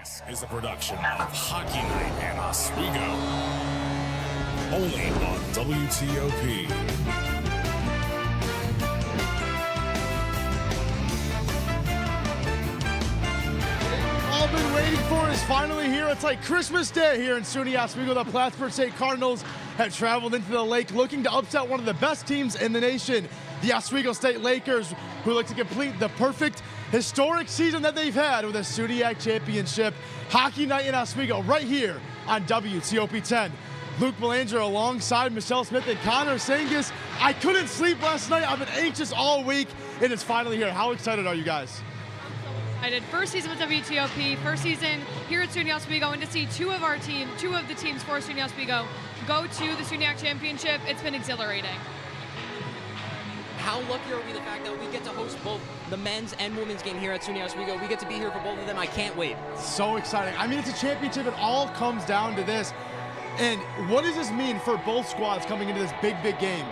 This is a production of Hockey Night in Oswego, only on WTOP. All been waiting for is finally here. It's like Christmas Day here in SUNY Oswego. The Plattsburgh State Cardinals have traveled into the lake looking to upset one of the best teams in the nation, the Oswego State Lakers, who look to complete the perfect historic season that they've had with a SUNYAC championship. Hockey Night in Oswego right here on WTOP 10. Luke Belanger alongside Michelle Smith and Connor Sangus. I couldn't sleep last night. I've been anxious all week. It is finally here. How excited are you guys? Excited. First season with WTOP, first season here at SUNY Oswego, and to see two of the teams for SUNY Oswego go to the SUNYAC championship, it's been exhilarating. How lucky are we the fact that we get to host both the men's and women's game here at SUNY Oswego? We get to be here for both of them. I can't wait. So exciting. I mean, it's a championship. It all comes down to this. And what does this mean for both squads coming into this big game?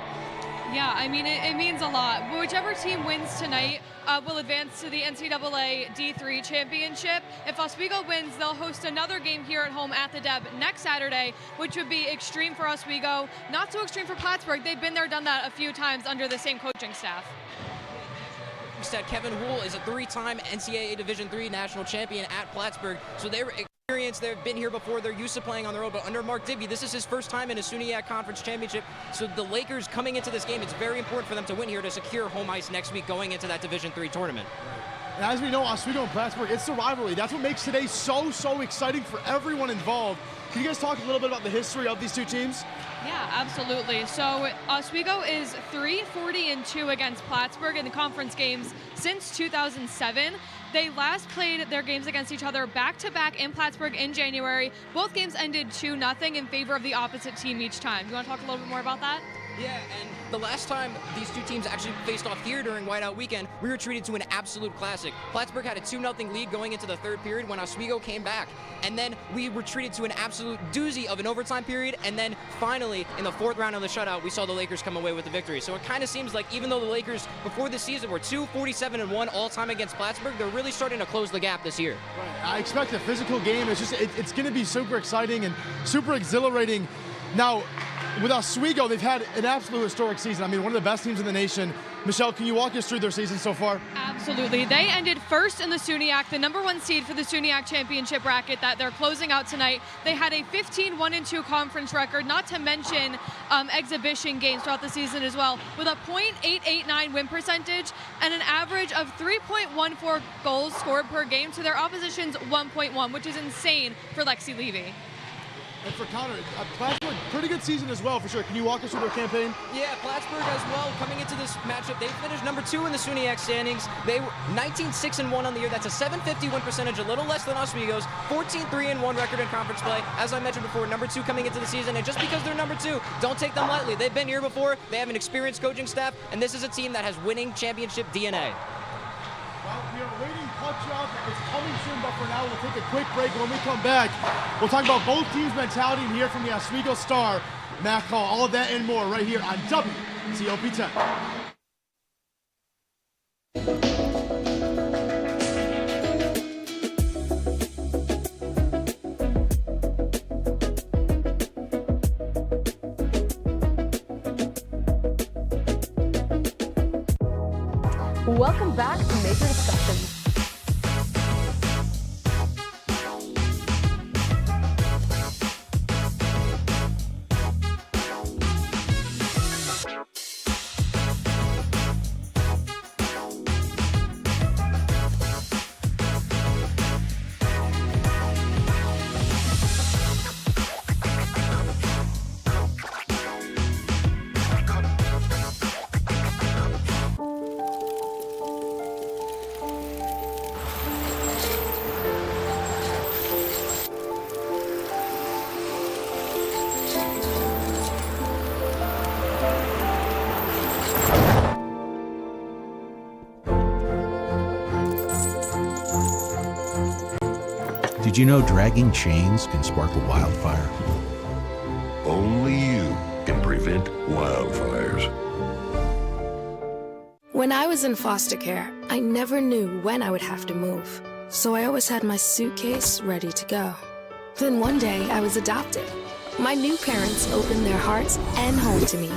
Yeah, I mean, it means a lot. Whichever team wins tonight will advance to the NCAA D3 championship. If Oswego wins, they'll host another game here at home at the Deb next Saturday, which would be extreme for Oswego, not so extreme for Plattsburgh. They've been there, done that a few times under the same coaching staff. Said Kevin Houle is a three-time NCAA Division III national champion at Plattsburgh, so they're experienced. They've been here before. They're used to playing on the road, but under Mark Dibby, this is his first time in a SUNYAC conference championship. So the Lakers coming into this game, it's very important for them to win here to secure home ice next week going into that Division III tournament. And as we know, Oswego and Plattsburgh, it's the rivalry. That's what makes today so exciting for everyone involved. Can you guys talk a little bit about the history of these two teams? Yeah, absolutely. So Oswego is 3-40-2 against Plattsburgh in the conference games since 2007. They last played their games against each other back-to-back in Plattsburgh in January. Both games ended 2-0 in favor of the opposite team each time. You want to talk a little bit more about that? Yeah, and the last time these two teams actually faced off here during Whiteout Weekend, we were treated to an absolute classic. Plattsburgh had a 2-0 lead going into the third period when Oswego came back. And then we were treated to an absolute doozy of an overtime period. And then finally, in the fourth round of the shutout, we saw the Lakers come away with the victory. So it kind of seems like even though the Lakers before this season were 2-47-1 all-time against Plattsburgh, they're really starting to close the gap this year. Right. I expect a physical game. It's going to be super exciting and super exhilarating. Now, with Oswego, they've had an absolute historic season. I mean, one of the best teams in the nation. Michelle, can you walk us through their season so far? Absolutely. They ended first in the SUNYAC, the #1 seed for the SUNYAC championship bracket that they're closing out tonight. They had a 15-1-2 conference record, not to mention exhibition games throughout the season as well, with a .889 win percentage and an average of 3.14 goals scored per game to their opposition's 1.1, which is insane for Lexi Levy. And for Connor, Plattsburgh, pretty good season as well, for sure. Can you walk us through their campaign? Yeah, Plattsburgh as well. Coming into this matchup, they finished #2 in the SUNYAC standings. They were 19-6-1 on the year. That's a .750 win percentage, a little less than Oswego's. 14-3-1 record in conference play. As I mentioned before, #2 coming into the season. And just because they're #2, don't take them lightly. They've been here before. They have an experienced coaching staff, and this is a team that has winning championship DNA. Well, we are waiting punch-out. It's coming soon, but for now, we'll take a quick break. When we come back, we'll talk about both teams' mentality and hear from the Oswego star, Matt Call. All of that and more right here on WTOP 10. Welcome back to Major Discussions. Did you know dragging chains can spark a wildfire? Only you can prevent wildfires. When I was in foster care, I never knew when I would have to move. so I always had my suitcase ready to go. Then one day, I was adopted. My new parents opened their hearts and home to me.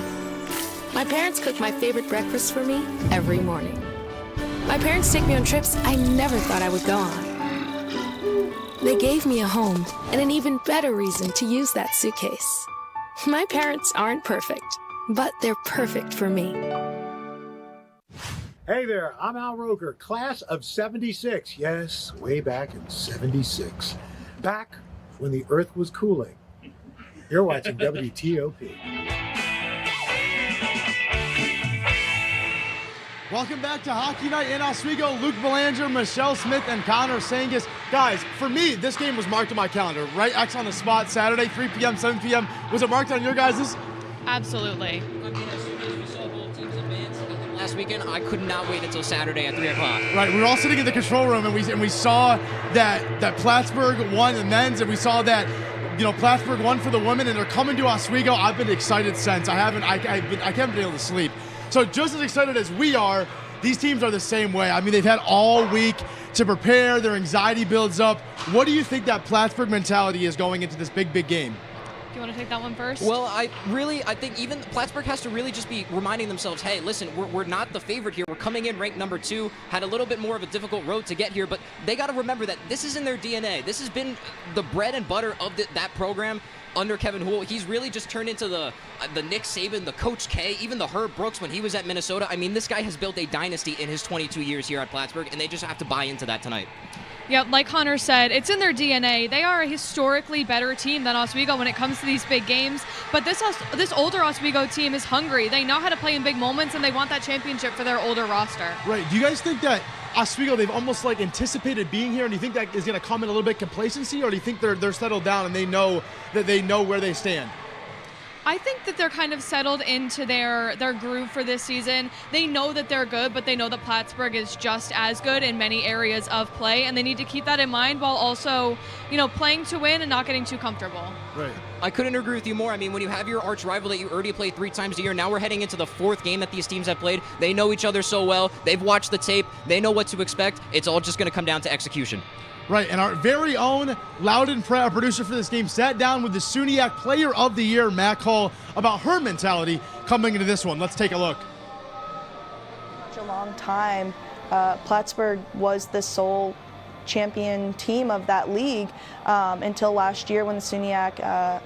My parents cook my favorite breakfast for me every morning. My parents take me on trips I never thought I would go on. They gave me a home and an even better reason to use that suitcase. My parents aren't perfect, but they're perfect for me. Hey there, I'm Al Roker, class of 76. Yes, way back in 76. Back when the earth was cooling. You're watching WTOP. Welcome back to Hockey Night in Oswego. Luke Belanger, Michelle Smith, and Connor Sangus. Guys, for me, this game was marked on my calendar. Right X on the spot, Saturday, 3 p.m., 7 p.m. Was it marked on your guys'? Absolutely. I mean, as soon as we saw both teams advance last weekend, I could not wait until Saturday at 3 o'clock. Right, we were all sitting in the control room, and we saw that Plattsburgh won the men's, and we saw that Plattsburgh won for the women, and they're coming to Oswego. I've been excited since. I haven't been able to sleep. So just as excited as we are, these teams are the same way. I mean, they've had all week to prepare. Their anxiety builds up. What do you think that Plattsburgh mentality is going into this big game? Do you want to take that one first? Well, I think even Plattsburgh has to really just be reminding themselves, hey, listen, we're not the favorite here. We're coming in ranked number 2, had a little bit more of a difficult road to get here, but they got to remember that this is in their DNA. This has been the bread and butter of that program under Kevin Houle. He's really just turned into the Nick Saban, the Coach K, even the Herb Brooks when he was at Minnesota. I mean, this guy has built a dynasty in his 22 years here at Plattsburgh, and they just have to buy into that tonight. Yeah, like Connor said, it's in their DNA. They are a historically better team than Oswego when it comes to these big games. But this older Oswego team is hungry. They know how to play in big moments, and they want that championship for their older roster. Right. Do you guys think that Oswego, they've almost anticipated being here, and do you think that is going to come in a little bit complacency, or do you think they're settled down and they know where they stand? I think that they're kind of settled into their groove for this season. They know that they're good, but they know that Plattsburgh is just as good in many areas of play, and they need to keep that in mind while also, playing to win and not getting too comfortable. Right. I couldn't agree with you more. I mean, when you have your arch rival that you already play 3 times a year, now we're heading into the 4th game that these teams have played. They know each other so well. They've watched the tape. They know what to expect. It's all just going to come down to execution. Right, and our very own Loudon Pratt, producer for this game, sat down with the SUNYAC Player of the Year, Mac Hall, about her mentality coming into this one. Let's take a look. For a long time, Plattsburgh was the sole champion team of that league until last year when the SUNYAC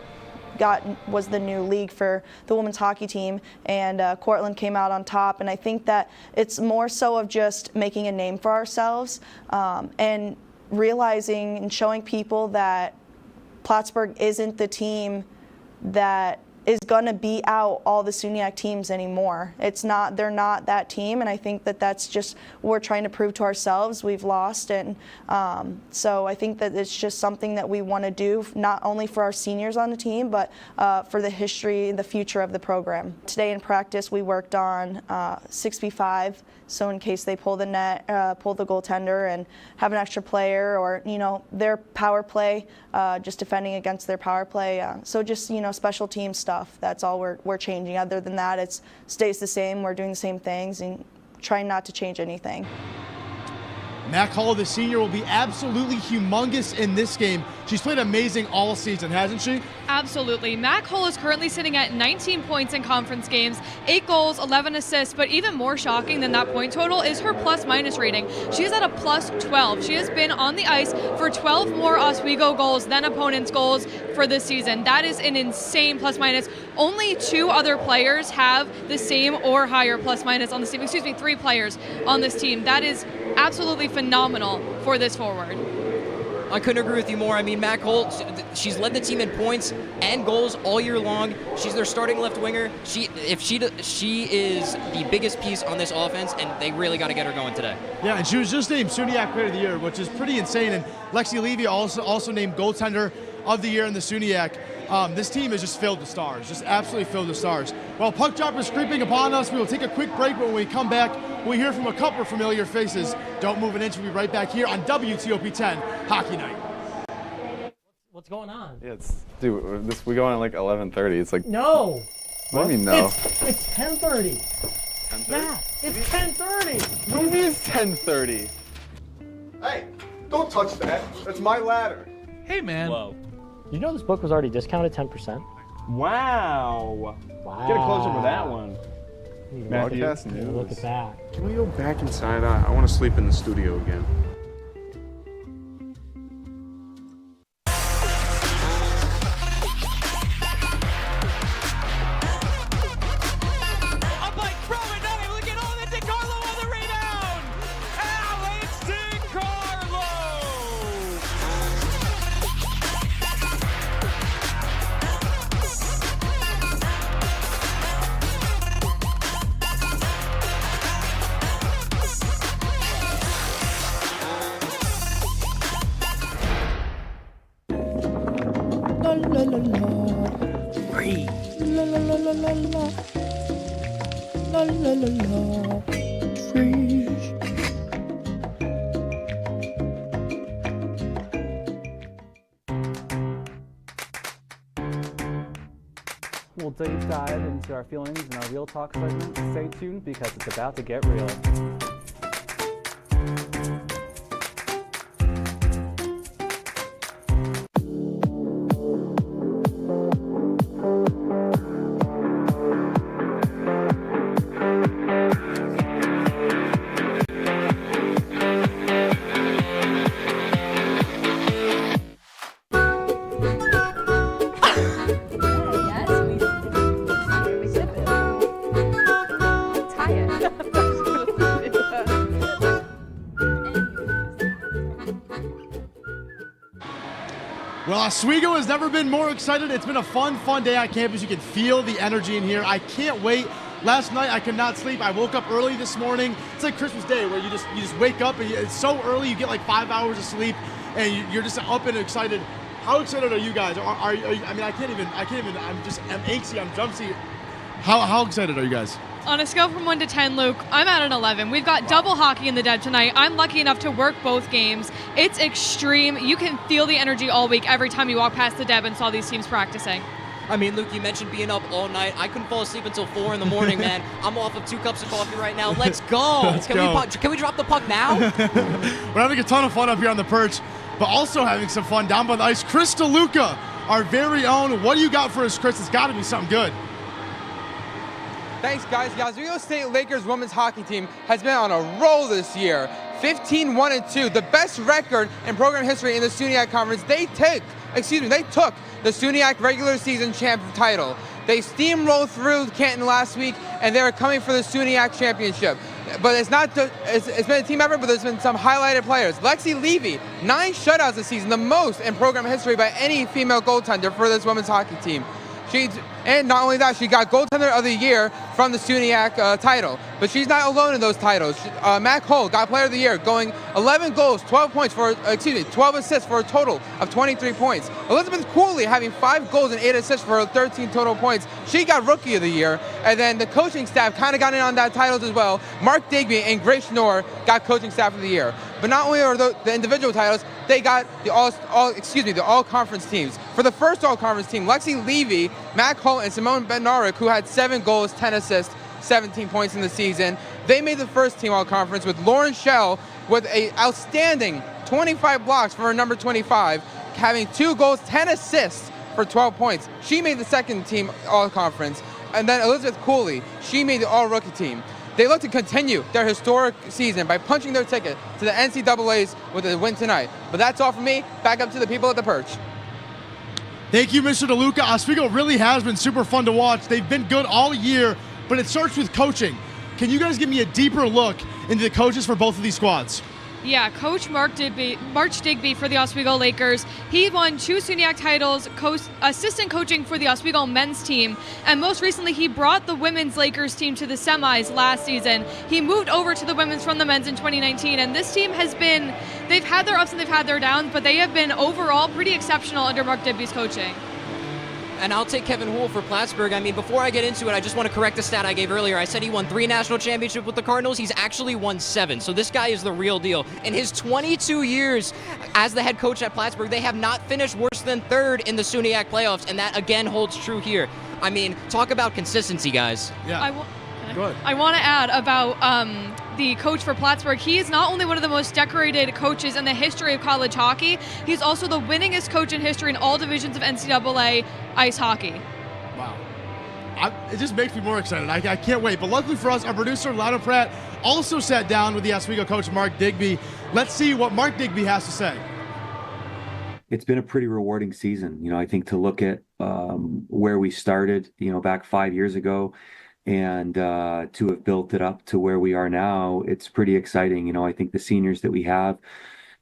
was the new league for the women's hockey team, and Cortland came out on top. And I think that it's more so of just making a name for ourselves and realizing and showing people that Plattsburgh isn't the team that is going to beat out all the SUNYAC teams anymore. They're not that team, and I think that that's just what we're trying to prove to ourselves. We've lost, and so I think that it's just something that we want to do, not only for our seniors on the team, but for the history and the future of the program. Today in practice, we worked on 6v5, so in case they pull the net, pull the goaltender, and have an extra player, or their power play, just defending against their power play. So just special team stuff. That's all we're changing. Other than that, it stays the same. We're doing the same things and trying not to change anything. Mac Hall, the senior, will be absolutely humongous in this game. She's played amazing all season, hasn't she? Absolutely. Mac Hall is currently sitting at 19 points in conference games, 8 goals, 11 assists, but even more shocking than that point total is her plus-minus rating. She is at a plus 12. She has been on the ice for 12 more Oswego goals than opponents' goals for this season. That is an insane plus-minus. Only 2 other players have the same or higher plus-minus on this team. 3 players on this team. That is absolutely phenomenal for this forward. I couldn't agree with you more. I mean, Mac Holt, she's led the team in points and goals all year long. She's their starting left winger. She is the biggest piece on this offense, and they really got to get her going today. Yeah, and she was just named SUNYAC Player of the Year, which is pretty insane. And Lexi Levy also named Goaltender of the Year in the SUNYAC. This team is just filled with stars, just absolutely filled with stars. Well, puck drop is creeping upon us. We will take a quick break, but when we come back, we'll hear from a couple of familiar faces. Don't move an inch. We'll be right back here on WTOP 10 Hockey Night. What's going on? Yeah, we go on at like 11:30. It's like no. What do you mean no? It's 10:30. 10:30? Yeah, it's 10:30. What do you mean it's 10:30? Hey, Don't touch that. That's my ladder. Hey, man. Whoa. Did you know this book was already discounted 10%? Wow. Wow. Get a close up with that one. Broadcast news. Look at that. Can we go back inside? I want to sleep in the studio again. We'll deep dive into our feelings in our Real Talk segment. Stay tuned because it's about to get real. Well, Oswego has never been more excited. It's been a fun day on campus. You can feel the energy in here. I can't wait. Last night I could not sleep. I woke up early this morning. It's like Christmas Day where you just wake up and it's so early you get like 5 hours of sleep and you're just up and excited. How excited are you guys? I mean, I can't even. I'm anxious. I'm jumpy. How excited are you guys? On a scale from 1 to 10, Luke, I'm at an 11. We've got double hockey in the Deb tonight. I'm lucky enough to work both games. It's extreme. You can feel the energy all week every time you walk past the Deb and saw these teams practicing. I mean, Luke, you mentioned being up all night. I couldn't fall asleep until 4 in the morning, man. I'm off of 2 cups of coffee right now. Let's go. Can we drop the puck now? We're having a ton of fun up here on the perch, but also having some fun down by the ice. Chris DeLuca, our very own. What do you got for us, Chris? It's got to be something good. Thanks, guys. The Oswego State Lakers women's hockey team has been on a roll this year. 15-1-2, the best record in program history in the SUNYAC conference. They took the SUNYAC regular season champ title. They steamrolled through Canton last week, and they're coming for the SUNYAC championship. But it's been a team effort, but there's been some highlighted players. Lexi Levy, 9 shutouts this season, the most in program history by any female goaltender for this women's hockey team. And not only that, she got goaltender of the year from the SUNYAC title. But she's not alone in those titles. Mac Hull got player of the year, going 11 goals, 12 assists for a total of 23 points. Elizabeth Cooley having 5 goals and 8 assists for 13 total points. She got rookie of the year. And then the coaching staff kind of got in on that titles as well. Mark Digby and Grace Schnorr got coaching staff of the year. But not only are the individual titles, they got the all-conference teams. For the first all-conference team, Lexi Levy, Mac Hull, and Simone Bednarik, who had 7 goals, 10 assists, 17 points in the season. They made the first team all-conference with Lauren Schell with an outstanding 25 blocks for her number 25, having 2 goals, 10 assists for 12 points. She made the second team all-conference. And then Elizabeth Cooley, she made the all-rookie team. They look to continue their historic season by punching their ticket to the NCAAs with a win tonight. But that's all from me. Back up to the people at the perch. Thank you, Mr. DeLuca. Oswego really has been super fun to watch. They've been good all year, but it starts with coaching. Can you guys give me a deeper look into the coaches for both of these squads? Yeah, Coach Mark Digby for the Oswego Lakers. He won 2 SUNYAC titles, assistant coaching for the Oswego men's team, and most recently he brought the women's Lakers team to the semis last season. He moved over to the women's from the men's in 2019, and this team they've had their ups and they've had their downs, but they have been overall pretty exceptional under Mark Digby's coaching. And I'll take Kevin Houle for Plattsburgh. I mean, before I get into it, I just want to correct the stat I gave earlier. I said he won 3 national championships with the Cardinals. He's actually won 7. So this guy is the real deal. In his 22 years as the head coach at Plattsburgh, they have not finished worse than 3rd in the SUNYAC playoffs, and that again holds true here. I mean, talk about consistency, guys. Yeah. Can Go ahead. I want to add about the coach for Plattsburgh. He is not only one of the most decorated coaches in the history of college hockey, he's also the winningest coach in history in all divisions of NCAA ice hockey. Wow. It just makes me more excited. I can't wait. But luckily for us, our producer, Lana Pratt, also sat down with the Oswego coach, Mark Digby. Let's see what Mark Digby has to say. It's been a pretty rewarding season. I think to look at where we started, back 5 years ago, and to have built it up to where we are now, it's pretty exciting. I think the seniors that we have,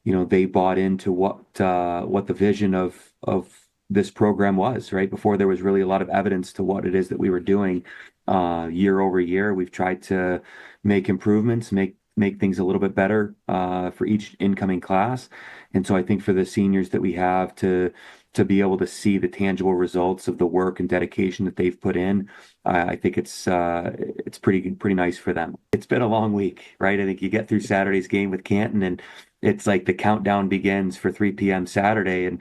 they bought into what the vision of this program was, right? Before there was really a lot of evidence to what it is that we were doing. Year over year, we've tried to make improvements, make things a little bit better for each incoming class. And so I think for the seniors that we have to be able to see the tangible results of the work and dedication that they've put in, I think it's pretty nice for them. It's been a long week, right? I think you get through Saturday's game with Canton, and it's like the countdown begins for 3 p.m. Saturday. And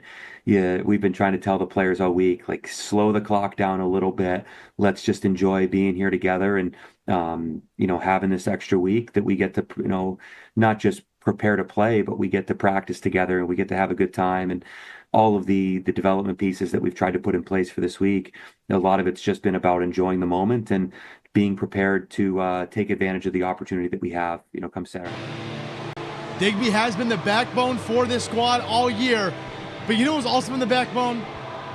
we've been trying to tell the players all week, like, slow the clock down a little bit. Let's just enjoy being here together and, having this extra week that we get to, not just prepare to play, but we get to practice together and we get to have a good time. And all of the development pieces that we've tried to put in place for this week, a lot of it's just been about enjoying the moment and being prepared to take advantage of the opportunity that we have, come Saturday. Digby has been the backbone for this squad all year, but who's also been the backbone?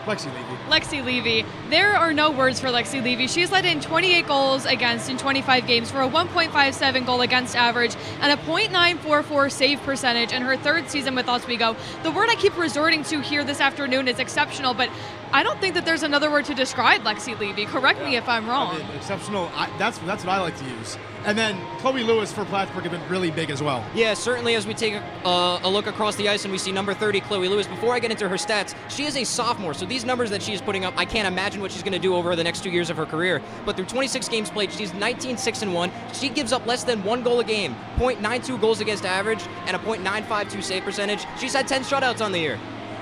Lexi Levy. There are no words for Lexi Levy. She's led in 28 goals against in 25 games for a 1.57 goal against average and a .944 save percentage in her third season with Oswego. The word I keep resorting to here this afternoon is exceptional, but I don't think that there's another word to describe Lexi Levy. Correct me if I'm wrong. Exceptional. That's what I like to use. And then Chloe Lewis for Plattsburgh have been really big as well. Yeah, certainly as we take a look across the ice and we see number 30, Chloe Lewis. Before I get into her stats, she is a sophomore, so these numbers that she is putting up, I can't imagine what she's going to do over the next 2 years of her career. But through 26 games played, she's 19-6-1. She gives up less than 1 goal a game, .92 goals against average, and a .952 save percentage. She's had 10 shutouts on the year.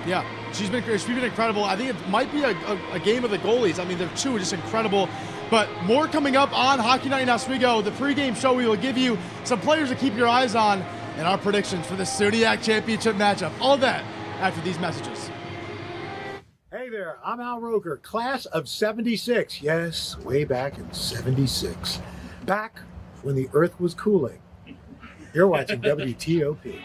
Yeah, she's been incredible. I think it might be a game of the goalies. I mean, the two are just incredible. But more coming up on Hockey Night in Oswego. The pregame show, we will give you some players to keep your eyes on and our predictions for the SUNYAC championship matchup. All that after these messages. Hey there, I'm Al Roker, class of 76. Yes, way back in 76. Back when the earth was cooling. You're watching WTOP.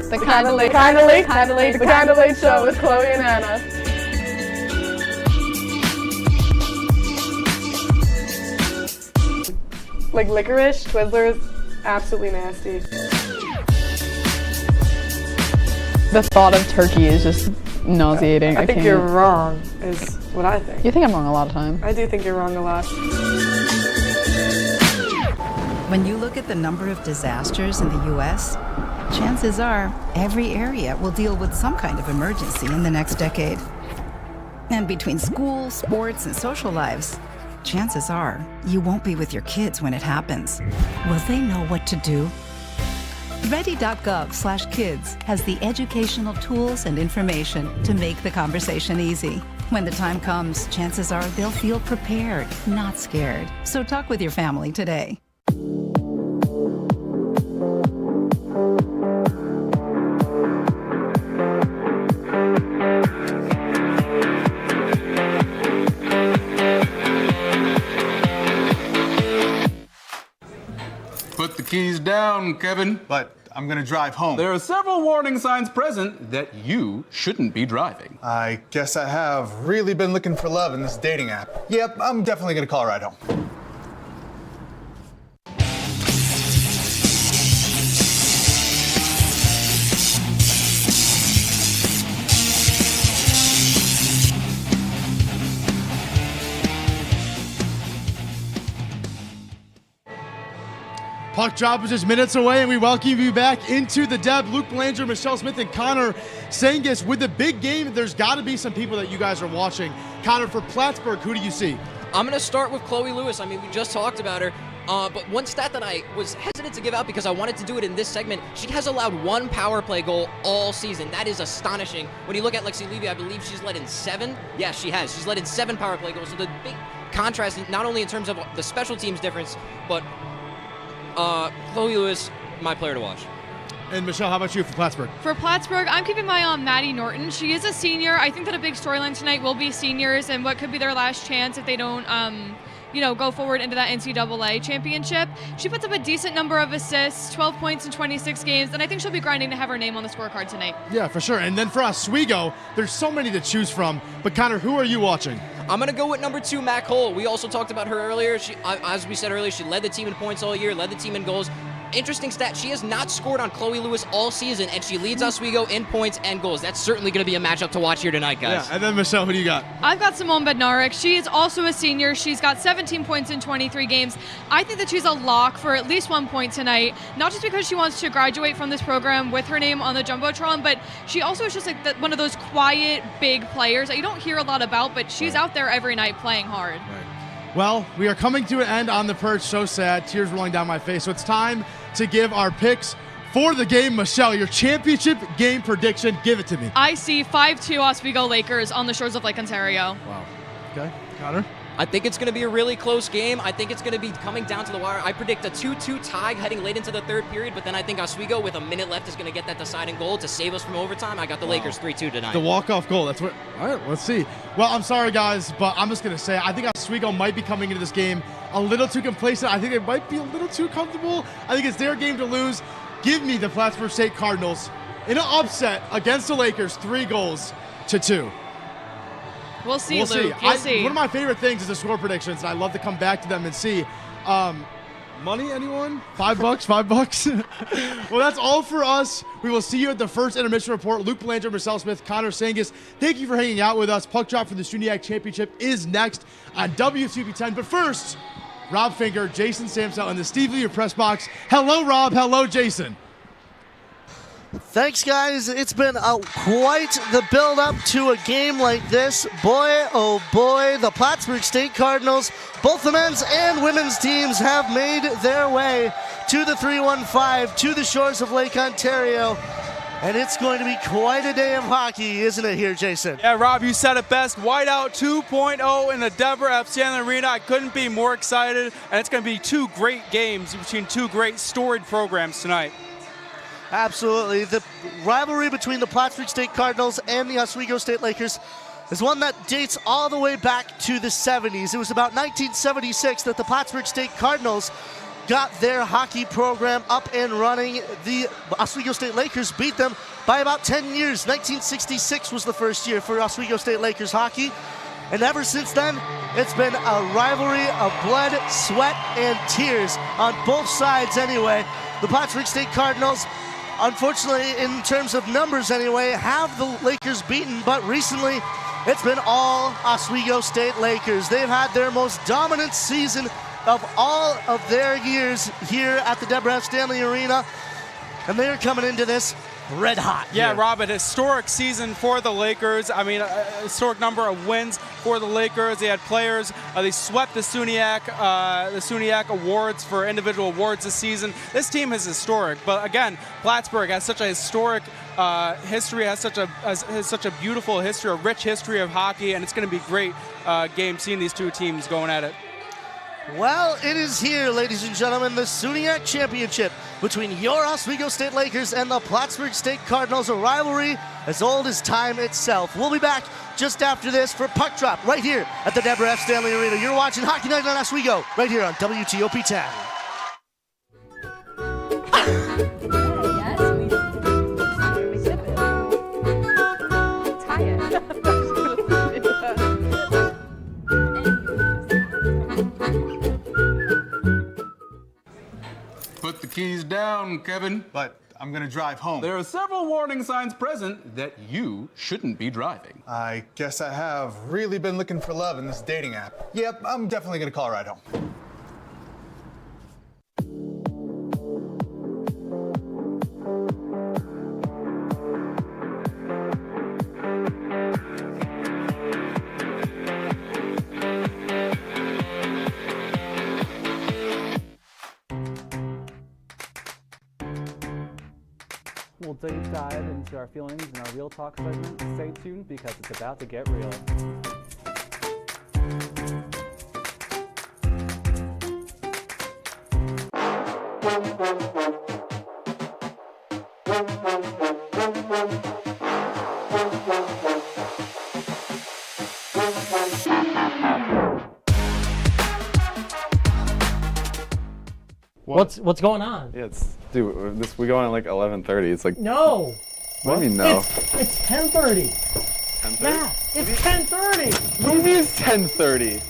The Kinda Late Show with Chloe and Anna. Like licorice, Twizzlers, absolutely nasty. The thought of turkey is just nauseating. I think you're wrong, is what I think. You think I'm wrong a lot of times. I do think you're wrong a lot. When you look at the number of disasters in the U.S., chances are every area will deal with some kind of emergency in the next decade. And between school, sports, and social lives, chances are you won't be with your kids when it happens. Will they know what to do? Ready.gov/kids has the educational tools and information to make the conversation easy. When the time comes, chances are they'll feel prepared, not scared. So talk with your family today. Put the keys down, Kevin. But I'm gonna drive home. There are several warning signs present that you shouldn't be driving. I guess I have really been looking for love in this dating app. Yep, I'm definitely gonna call a ride home. Puck drop is just minutes away, and we welcome you back into the Deb. Luke Belanger, Michelle Smith, and Connor Sangus with the big game. There's got to be some people that you guys are watching. Connor, for Plattsburgh, who do you see? I'm going to start with Chloe Lewis. I mean, we just talked about her. But one stat that I was hesitant to give out because I wanted to do it in this segment, she has allowed 1 power play goal all season. That is astonishing. When you look at Lexi Levy, I believe she's led in 7. Yes, she has. She's led in 7 power play goals. So the big contrast, not only in terms of the special teams difference, but Chloe Lewis, my player to watch. And Michelle, how about you for Plattsburgh? For Plattsburgh, I'm keeping my eye on Maddie Norton. She is a senior. I think that a big storyline tonight will be seniors and what could be their last chance if they don't, go forward into that NCAA championship. She puts up a decent number of assists, 12 points in 26 games, and I think she'll be grinding to have her name on the scorecard tonight. Yeah, for sure. And then for Oswego, there's so many to choose from. But Connor, who are you watching? I'm going to go with number 2, Mac Hull. We also talked about her earlier. She, as we said earlier, she led the team in points all year, led the team in goals. Interesting stat, she has not scored on Chloe Lewis all season, and she leads Oswego in points and goals. That's certainly going to be a matchup to watch here tonight, guys. Yeah, and then Michelle, who do you got? I've got Simone Bednarik. She is also a senior. She's got 17 points in 23 games. I think that she's a lock for at least 1 point tonight, not just because she wants to graduate from this program with her name on the Jumbotron, but she also is just like one of those quiet, big players that you don't hear a lot about, but she's out there every night playing hard. Right. Well, we are coming to an end on the perch. So sad. Tears rolling down my face. So it's time to give our picks for the game. Michelle, your championship game prediction, give it to me. I see 5-2 Oswego Lakers on the shores of Lake Ontario. Wow. Okay. Connor? I think it's going to be a really close game. I think it's going to be coming down to the wire. I predict a 2-2 tie heading late into the third period, but then I think Oswego, with a minute left, is going to get that deciding goal to save us from overtime. I got the Lakers 3-2 tonight. The walk-off goal. That's what. All right, let's see. Well, I'm sorry, guys, but I'm just going to say I think Oswego might be coming into this game a little too complacent. I think they might be a little too comfortable. I think it's their game to lose. Give me the Plattsburgh State Cardinals in an upset against the Lakers, 3-2. We'll see, We'll Luke. see. We'll see. One of my favorite things is the score predictions, and I love to come back to them and see. Money, anyone? $5? $5? Well, that's all for us. We will see you at the first intermission report. Luke Belanger, Marcel Smith, Connor Sangus, thank you for hanging out with us. Puck drop for the SUNYAC Championship is next on WTP10. But first, Rob Finger, Jason Samsel, and the Steve Lear press box. Hello, Rob. Hello, Jason. Thanks, guys. It's been quite the build-up to a game like this. Boy, oh boy, the Plattsburgh State Cardinals, both the men's and women's teams, have made their way to the 315, to the shores of Lake Ontario. And it's going to be quite a day of hockey, isn't it here, Jason? Yeah, Rob, you said it best. Whiteout 2.0 in the Deborah F. Stanley Arena. I couldn't be more excited. And it's going to be 2 great games between 2 great storied programs tonight. Absolutely. The rivalry between the Plattsburgh State Cardinals and the Oswego State Lakers is one that dates all the way back to the 70s. It was about 1976 that the Plattsburgh State Cardinals got their hockey program up and running. The Oswego State Lakers beat them by about 10 years. 1966 was the first year for Oswego State Lakers hockey. And ever since then, it's been a rivalry of blood, sweat, and tears on both sides anyway. The Plattsburgh State Cardinals, unfortunately, in terms of numbers anyway, have the Lakers beaten, but recently it's been all Oswego State Lakers. They've had their most dominant season of all of their years here at the Deborah F. Stanley Arena, and they're coming into this red hot. Yeah, here. Rob, a historic season for the Lakers. I mean, a historic number of wins for the Lakers. They had players. They swept the SUNYAC awards for individual awards this season. This team is historic, but again, Plattsburgh has such a historic history, has such a beautiful history, a rich history of hockey, and it's going to be a great game seeing these 2 teams going at it. Well, it is here, ladies and gentlemen, the SUNYAC Championship between your Oswego State Lakers and the Plattsburgh State Cardinals, a rivalry as old as time itself. We'll be back just after this for Puck Drop right here at the Deborah F. Stanley Arena. You're watching Hockey Night on Oswego right here on WTOP 10. Put the keys down, Kevin. But I'm gonna drive home. There are several warning signs present that you shouldn't be driving. I guess I have really been looking for love in this dating app. Yep, I'm definitely gonna call a ride home. We'll deep dive into our feelings in our Real Talk segment. Stay tuned because it's about to get real. What's going on? Yeah, we go on at like 11:30. It's like No. What do you mean no? It's 10:30. 10:30? Matt, it's 10:30. What do you mean it's 10:30?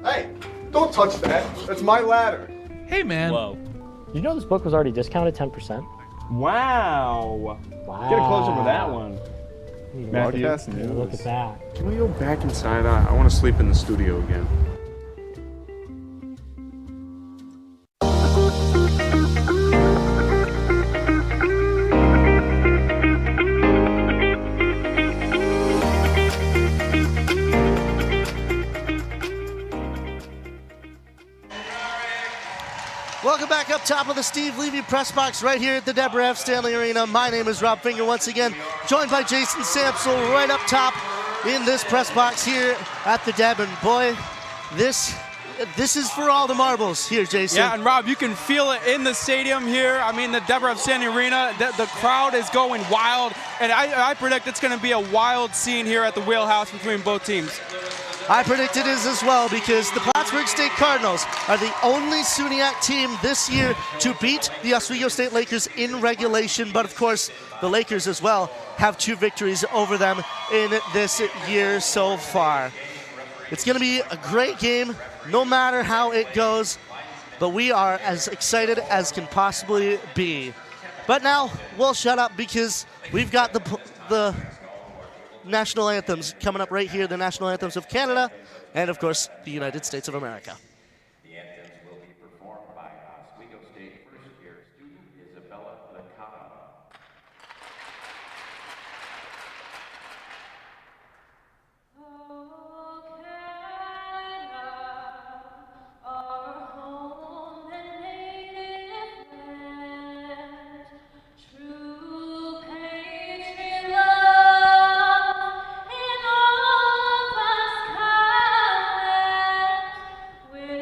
Hey, don't touch that. That's my ladder. Hey, man. Whoa. You know this book was already discounted 10%? Wow. Wow. Get a close up of that one. Matthew, Look at that. Can we go back inside? I want to sleep in the studio again. Welcome back up top of the Steve Levy press box right here at the Deborah F. Stanley Arena. My name is Rob Finger once again, joined by Jason Samsel right up top in this press box here at the Deb. And boy, this is for all the marbles here, Jason. Yeah, and Rob, you can feel it in the stadium here. I mean, the Deborah F. Stanley Arena, the crowd is going wild, and I predict it's going to be a wild scene here at the Wheelhouse between both teams. I predict it is as well, because the Plattsburgh State Cardinals are the only SUNYAC team this year to beat the Oswego State Lakers in regulation. But of course, the Lakers as well have 2 victories over them in this year so far. It's going to be a great game, no matter how it goes. But we are as excited as can possibly be. But now we'll shut up, because we've got the national anthems coming up right here, the national anthems of Canada and, of course, the United States of America. The anthems will be performed by Oswego State first-year student Isabella Licata. With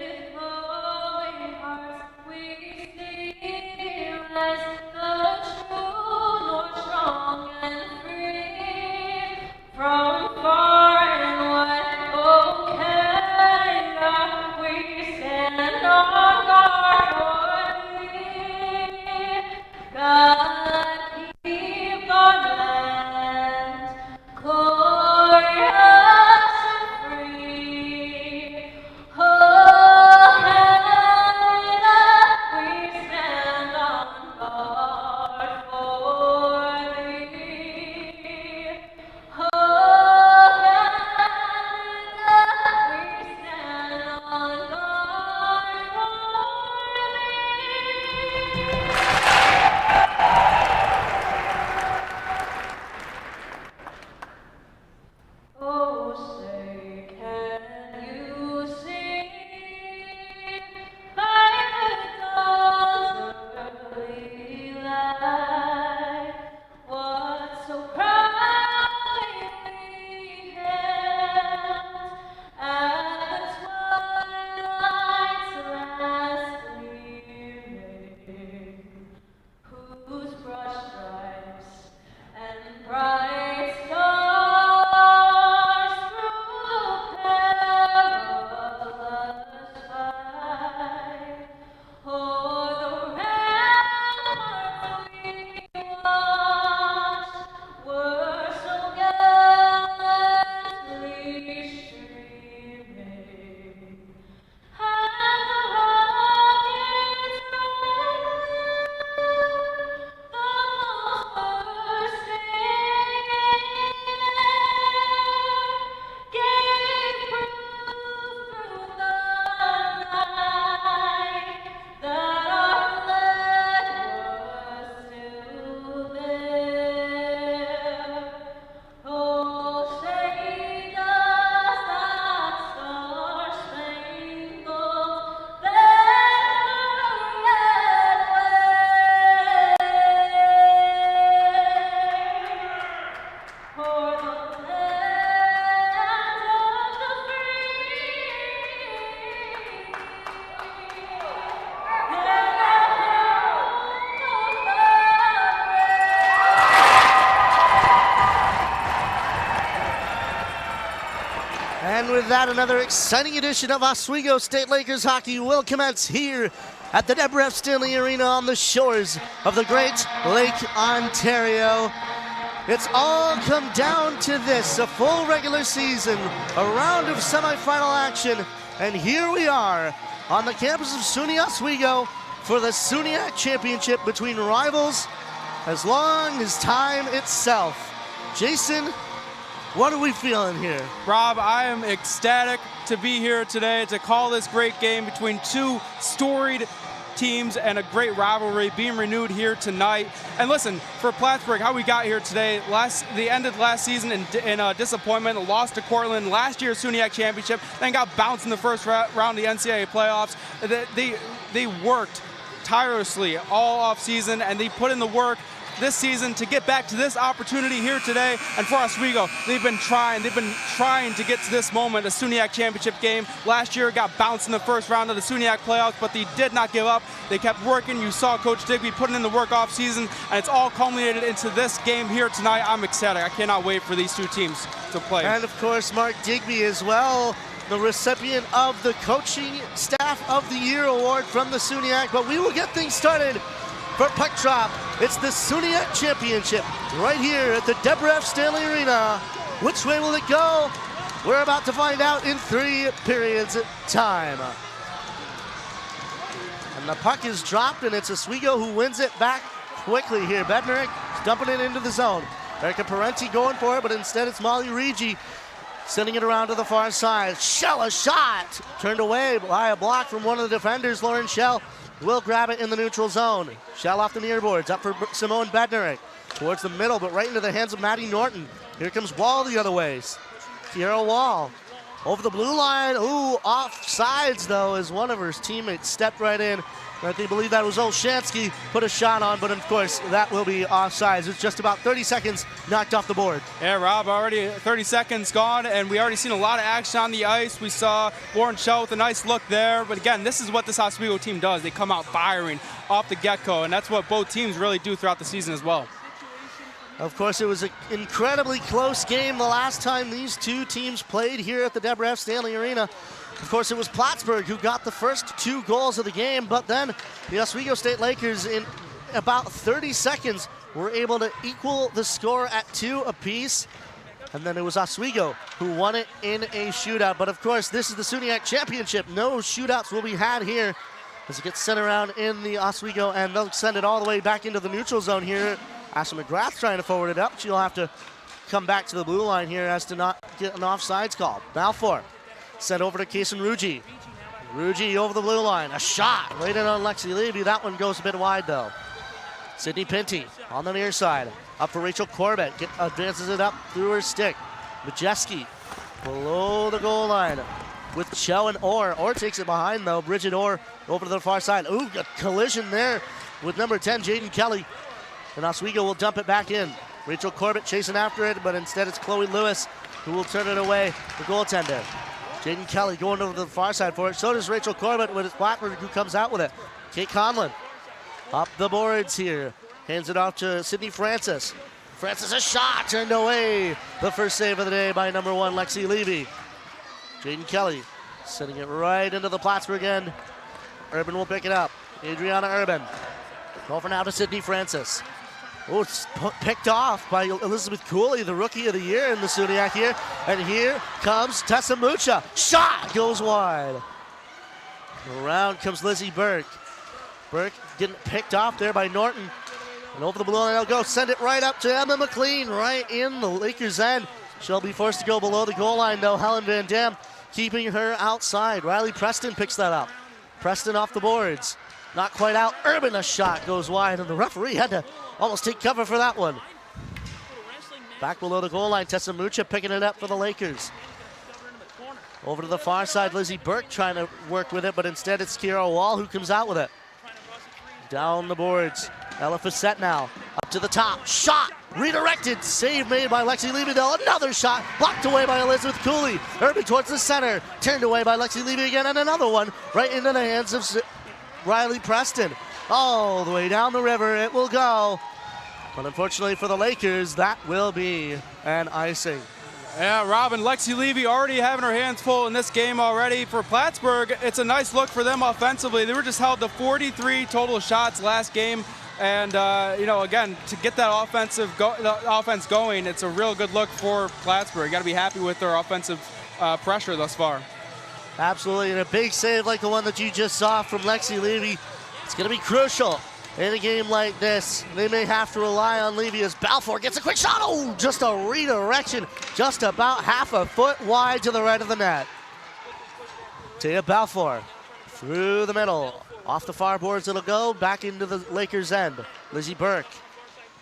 with that, another exciting edition of Oswego State Lakers hockey will commence here at the Deborah F. Stanley Arena on the shores of the Great Lake Ontario. It's all come down to this, a full regular season, a round of semifinal action, and here we are on the campus of SUNY Oswego for the SUNYAC Championship between rivals as long as time itself. Jason, what are we feeling here? Rob, I am ecstatic to be here today to call this great game between two storied teams and a great rivalry being renewed here tonight. And listen, for Plattsburgh, how we got here today, they ended last season in disappointment, lost to Cortland last year's SUNYAC championship, then got bounced in the first round of the NCAA playoffs. They worked tirelessly all off season, and they put in the work this season to get back to this opportunity here today. And for Oswego, they've been trying to get to this moment, a SUNYAC championship game. Last year got bounced in the first round of the SUNYAC playoffs, but they did not give up. They kept working. You saw Coach Digby putting in the work off season, and it's all culminated into this game here tonight. I'm ecstatic. I cannot wait for these two teams to play. And of course, Mark Digby as well, the recipient of the Coaching Staff of the Year award from the SUNYAC. But we will get things started for puck drop. It's the SUNYAC Championship right here at the Deborah F. Stanley Arena. Which way will it go? We're about to find out in 3 periods time. And the puck is dropped, and it's Oswego who wins it back quickly here. Bednarik dumping it into the zone. Erica Parenti going for it, but instead it's Molly Rigi sending it around to the far side. Shell, a shot! Turned away by a block from one of the defenders. Lauren Shell will grab it in the neutral zone. Shell off the near boards, up for Simone Bednarik. Towards the middle, but right into the hands of Maddie Norton. Here comes Wall the other ways. Kiera Wall over the blue line. Ooh, off sides though, as one of her teammates stepped right in. I believe that was Olshansky, put a shot on, but of course that will be offsides. It's just about 30 seconds knocked off the board. Yeah, Rob, already 30 seconds gone, and we already seen a lot of action on the ice. We saw Lauren Shell with a nice look there, but again, this is what this Oswego team does. They come out firing off the get-go, and that's what both teams really do throughout the season as well. Of course, it was an incredibly close game the last time these two teams played here at the Deborah F. Stanley Arena. Of course, it was Plattsburgh who got the first 2 goals of the game, but then the Oswego State Lakers in about 30 seconds were able to equal the score at 2 apiece. And then it was Oswego who won it in a shootout. But of course, this is the SUNYAC Championship. No shootouts will be had here as it gets sent around in the Oswego, and they'll send it all the way back into the neutral zone here. Ashley McGrath trying to forward it up. She'll have to come back to the blue line here as to not get an offsides call. Balfour sent over to Kason Ruggi. Ruggi over the blue line. A shot right in on Lexi Levy. That one goes a bit wide though. Sydney Pinty on the near side. Up for Rachel Corbett. Advances it up through her stick. Majeski below the goal line with Cho and Orr. Orr takes it behind though. Bridget Orr over to the far side. Ooh, a collision there with number 10, Jaden Kelly. And Oswego will dump it back in. Rachel Corbett chasing after it, but instead it's Chloe Lewis who will turn it away, the goaltender. Jaden Kelly going over to the far side for it. So does Rachel Corbett, but it's Blackburn who comes out with it. Kate Conlon up the boards here. Hands it off to Sydney Francis. Francis, a shot turned away. The first save of the day by number 1, Lexi Levy. Jaden Kelly sending it right into the Plattsburgh end. Urban will pick it up. Adriana Urban. Over now to Sydney Francis. Oh, it's picked off by Elizabeth Cooley, the Rookie of the Year in the SUNYAC here. And here comes Tessa Mucha. Shot goes wide. Around comes Lizzie Burke. Burke getting picked off there by Norton. And over the blue line they'll go. Send it right up to Emma McLean, right in the Lakers' end. She'll be forced to go below the goal line though. Helen Van Dam keeping her outside. Riley Preston picks that up. Preston off the boards. Not quite out. Urban, a shot goes wide, and the referee had to almost take cover for that one. Back below the goal line, Tessa Mucha picking it up for the Lakers. Over to the far side, Lizzie Burke trying to work with it, but instead it's Kiera Wall who comes out with it. Down the boards, Ella Facette now, up to the top, shot, redirected, save made by Lexi Levydell, another shot, blocked away by Elizabeth Cooley. Urban towards the center, turned away by Lexi Levy again, and another one right into the hands of Riley Preston. All the way down the river it will go. But unfortunately for the Lakers, that will be an icing. Yeah, Rob and Lexi Levy already having her hands full in this game already. For Plattsburgh, it's a nice look for them offensively. They were just held to 43 total shots last game. And, again, to get that offense going, it's a real good look for Plattsburgh. You got to be happy with their offensive pressure thus far. Absolutely, and a big save like the one that you just saw from Lexi Levy. It's going to be crucial in a game like this. They may have to rely on Levy as Balfour gets a quick shot. Oh, just a redirection, just about half a foot wide to the right of the net. Tia Balfour through the middle. Off the far boards it'll go, back into the Lakers' end. Lizzie Burke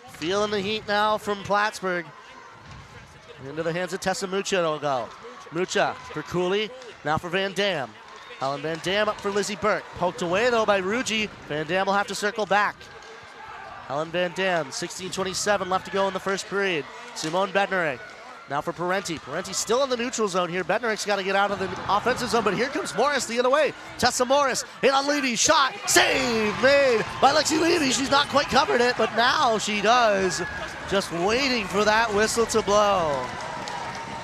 feeling the heat now from Plattsburgh. Into the hands of Tessa Mucha it'll go. Mucha for Cooley, now for Van Dam. Helen Van Dam up for Lizzie Burke. Poked away though by Ruji. Van Dam will have to circle back. Helen Van Dam, 16:27 left to go in the first period. Simone Bednarek now for Parenti. Parenti still in the neutral zone here. Bednarek's got to get out of the offensive zone, but here comes Morris the other way. Tessa Morris in on Levy, shot, save made by Lexi Levy. She's not quite covered it, but now she does. Just waiting for that whistle to blow.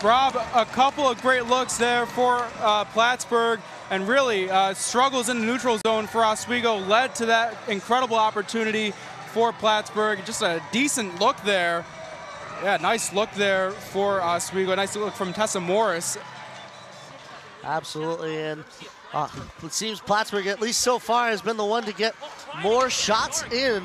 Rob, a couple of great looks there for Plattsburgh, and really struggles in the neutral zone for Oswego led to that incredible opportunity for Plattsburgh. Just a decent look there. Yeah, nice look there for Oswego. Nice look from Tessa Morris. Absolutely, and it seems Plattsburgh, at least so far, has been the one to get more shots in.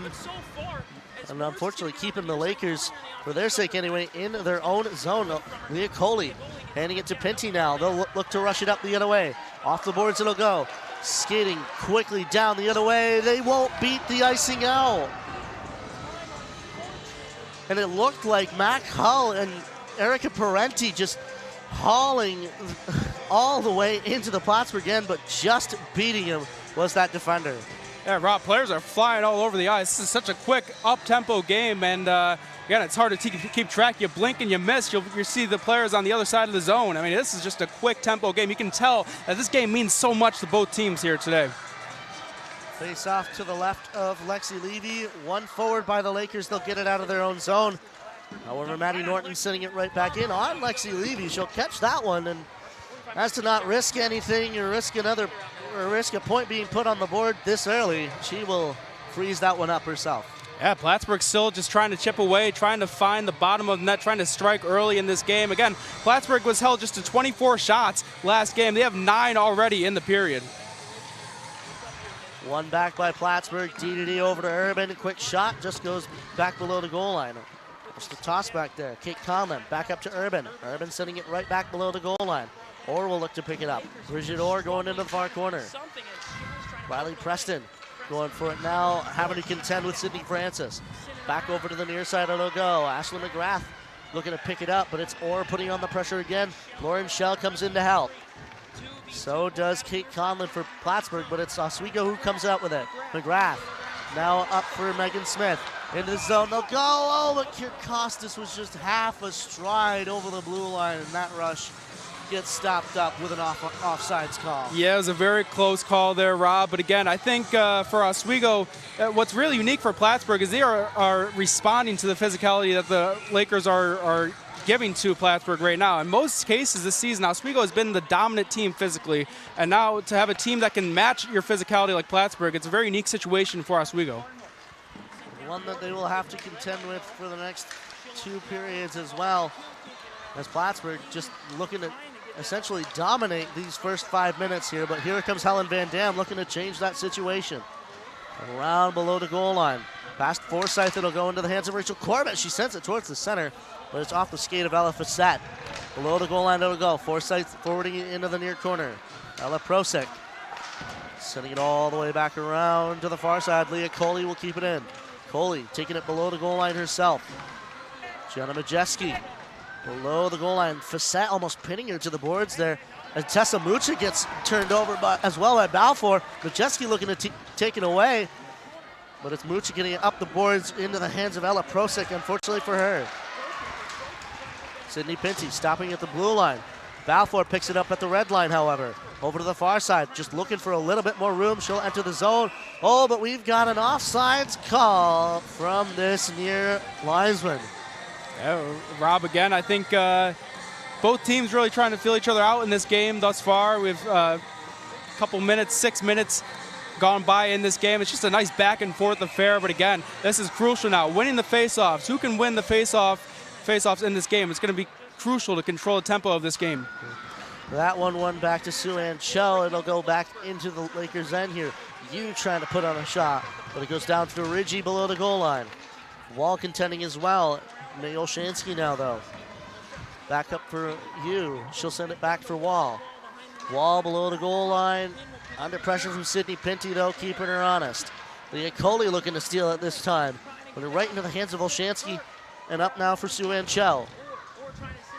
And unfortunately keeping the Lakers, for their sake anyway, in their own zone. Leah Coley handing it to Pinty now. They'll look to rush it up the other way. Off the boards it'll go. Skating quickly down the other way. They won't beat the icing out. And it looked like Mac Hull and Erica Parenti just hauling all the way into the Plattsburgh end, but just beating him was that defender. Yeah, Rob, players are flying all over the ice. This is such a quick, up-tempo game, and again, it's hard to keep track. You blink and you miss, you see the players on the other side of the zone. I mean, this is just a quick tempo game. You can tell that this game means so much to both teams here today. Face off to the left of Lexi Levy. One forward by the Lakers. They'll get it out of their own zone. However, Maddie Norton sending it right back in on Lexi Levy. She'll catch that one, and as to not risk anything or risk a point being put on the board this early, she will freeze that one up herself. Yeah, Plattsburgh still just trying to chip away, trying to find the bottom of the net, trying to strike early in this game. Again, Plattsburgh was held just to 24 shots last game. They have 9 already in the period. One back by Plattsburgh, D over to Urban. Quick shot, just goes back below the goal line. Just a toss back there. Kate Conlon back up to Urban. Urban sending it right back below the goal line. Orr will look to pick it up. Bridget Orr going into the far corner. Riley Preston going for it now, having to contend with Sydney Francis. Back over to the near side it'll go. Ashley McGrath looking to pick it up, but it's Orr putting on the pressure again. Lauren Schell comes in to help. So does Kate Conlon for Plattsburgh, but it's Oswego who comes out with it. McGrath now up for Megan Smith. Into the zone, they'll go. Oh, but Kirkostas was just half a stride over the blue line, and that rush gets stopped up with an offsides call. Yeah, it was a very close call there, Rob. But again, I think for Oswego, what's really unique for Plattsburgh is they are responding to the physicality that the Lakers are giving to Plattsburgh right now. In most cases this season, Oswego has been the dominant team physically, and now to have a team that can match your physicality like Plattsburgh, it's a very unique situation for Oswego. One that they will have to contend with for the next 2 periods as well, as Plattsburgh just looking to essentially dominate these first 5 minutes here. But here comes Helen Van Dam looking to change that situation. Around below the goal line. Past Forsyth, it'll go into the hands of Rachel Corbett. She sends it towards the center, but it's off the skate of Ella Fassett. Below the goal line it'll go. Forsyth forwarding it into the near corner. Ella Prosek sending it all the way back around to the far side. Leah Coley will keep it in. Coley taking it below the goal line herself. Gianna Majeski below the goal line. Fassett almost pinning her to the boards there. And Tessa Mucha gets turned over as well by Balfour. Majeski looking to take it away. But it's Mucha getting it up the boards into the hands of Ella Prosek, unfortunately for her. Sydney Pinty stopping at the blue line. Balfour picks it up at the red line, however. Over to the far side, just looking for a little bit more room. She'll enter the zone. Oh, but we've got an offsides call from this near linesman. Yeah, Rob, again, I think Both teams really trying to feel each other out in this game thus far. We've a couple minutes, 6 minutes gone by in this game. It's just a nice back and forth affair, but again, this is crucial now. Winning the face-offs. Who can win the face-offs in this game? It's going to be crucial to control the tempo of this game. That one won back to Sue-Ann Chell. It'll go back into the Lakers' end here. You trying to put on a shot, but it goes down to Ridgie below the goal line. Wall contending as well. May Olshansky now, though. Back up for you. She'll send it back for Wall. Wall below the goal line. Under pressure from Sydney Pinty, though, keeping her honest. Leah Coley looking to steal it this time. Put it right into the hands of Olshansky. And up now for Sue-Ann Chell.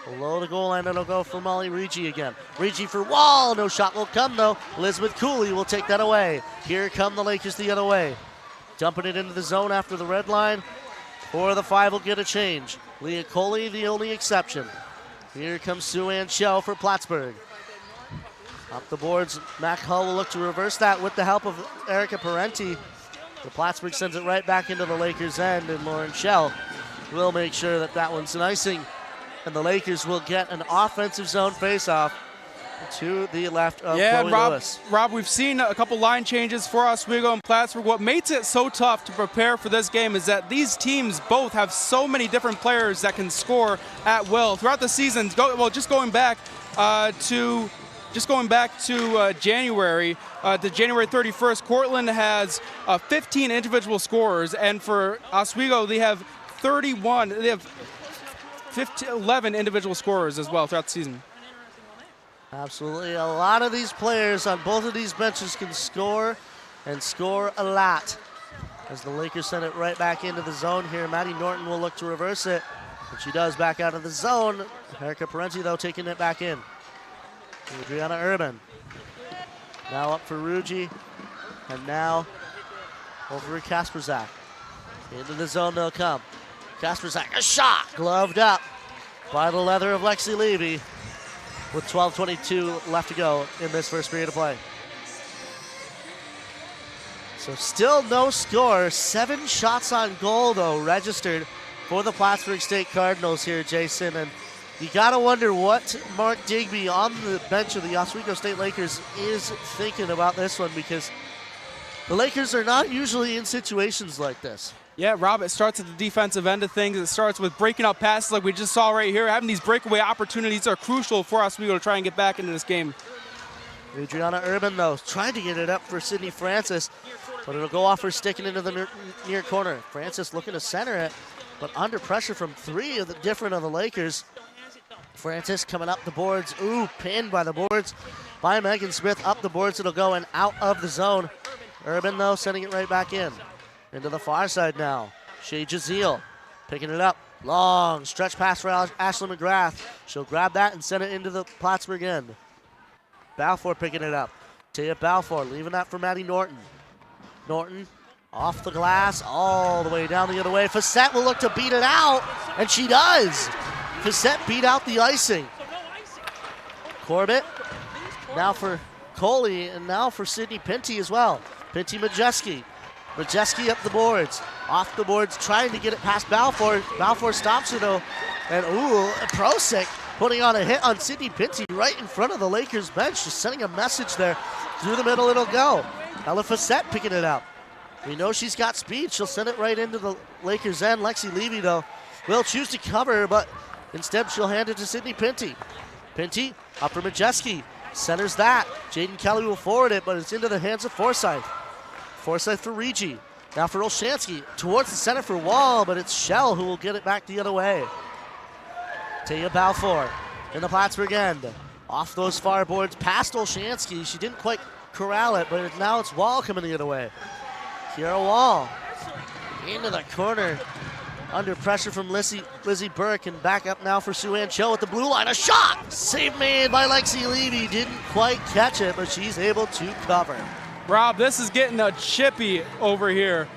Below the goal line, it'll go for Molly Ricci again. Ricci for Wall. No shot will come, though. Elizabeth Cooley will take that away. Here come the Lakers the other way. Dumping it into the zone after the red line. 4 of the 5 will get a change. Leah Coley, the only exception. Here comes Sue-Ann Chell for Plattsburgh. Up the boards, Mac Hull will look to reverse that with the help of Erica Parenti. The Plattsburgh sends it right back into the Lakers' end, and Lauren Schell will make sure that that one's an icing. And the Lakers will get an offensive zone faceoff to the left of Chloe Lewis. Rob, we've seen a couple line changes for Oswego and Plattsburgh. What makes it so tough to prepare for this game is that these teams both have so many different players that can score at will. Throughout the season, just going back to January, to January 31st, Cortland has 15 individual scorers, and for Oswego, they have 31. They have 11 individual scorers as well throughout the season. Absolutely. A lot of these players on both of these benches can score and score a lot. As the Lakers send it right back into the zone here, Maddie Norton will look to reverse it, but she does back out of the zone. Erica Parenti, though, taking it back in. Adriana Urban. Now up for Rugi, and now over to Kasperzak. Into the zone they'll come. Kasperzak, a shot, gloved up by the leather of Lexi Levy, with 12:22 left to go in this first period of play. So still no score. 7 shots on goal, though, registered for the Plattsburgh State Cardinals here, Jason. And you got to wonder what Mark Digby on the bench of the Oswego State Lakers is thinking about this one, because the Lakers are not usually in situations like this. Yeah, Rob, it starts at the defensive end of things. It starts with breaking up passes like we just saw right here. Having these breakaway opportunities are crucial for Oswego to try and get back into this game. Adriana Urban, though, trying to get it up for Sydney Francis, but it'll go off her sticking into the near corner. Francis looking to center it, but under pressure from 3 of the different of the Lakers. Francis coming up the boards. Ooh, pinned by the boards by Megan Smith. Up the boards, it'll go and out of the zone. Urban, though, sending it right back in. Into the far side now. Shea Jazeel picking it up. Long stretch pass for Ashley McGrath. She'll grab that and send it into the Plattsburgh end. Balfour picking it up. Taya Balfour leaving that for Maddie Norton. Norton off the glass all the way down the other way. Facette will look to beat it out, and she does. Facette beat out the icing. Corbett now for Coley, and now for Sydney Pinty as well. Pinty Majeski. Majeski up the boards. Off the boards, trying to get it past Balfour. Balfour stops her, though. And ooh, Prosick putting on a hit on Sydney Pinty right in front of the Lakers bench. Just sending a message there. Through the middle it'll go. Ella Facette picking it up. We know she's got speed. She'll send it right into the Lakers end. Lexi Levy, though, will choose to cover, but instead she'll hand it to Sydney Pinty. Pinty up for Majeski. Centers that. Jaden Kelly will forward it, but it's into the hands of Forsyth. Forsyth for Rigi. Now for Olshansky. Towards the center for Wall, but it's Shell who will get it back the other way. Taya Balfour in the Plattsburgh end. Off those far boards past Olshansky. She didn't quite corral it, but now it's Wall coming the other way. Kiara Wall into the corner. Under pressure from Lizzie Burke, and back up now for Sue-Ann Cho at the blue line. A shot! Save made by Lexi Levy. Didn't quite catch it, but she's able to cover. Rob, this is getting a chippy over here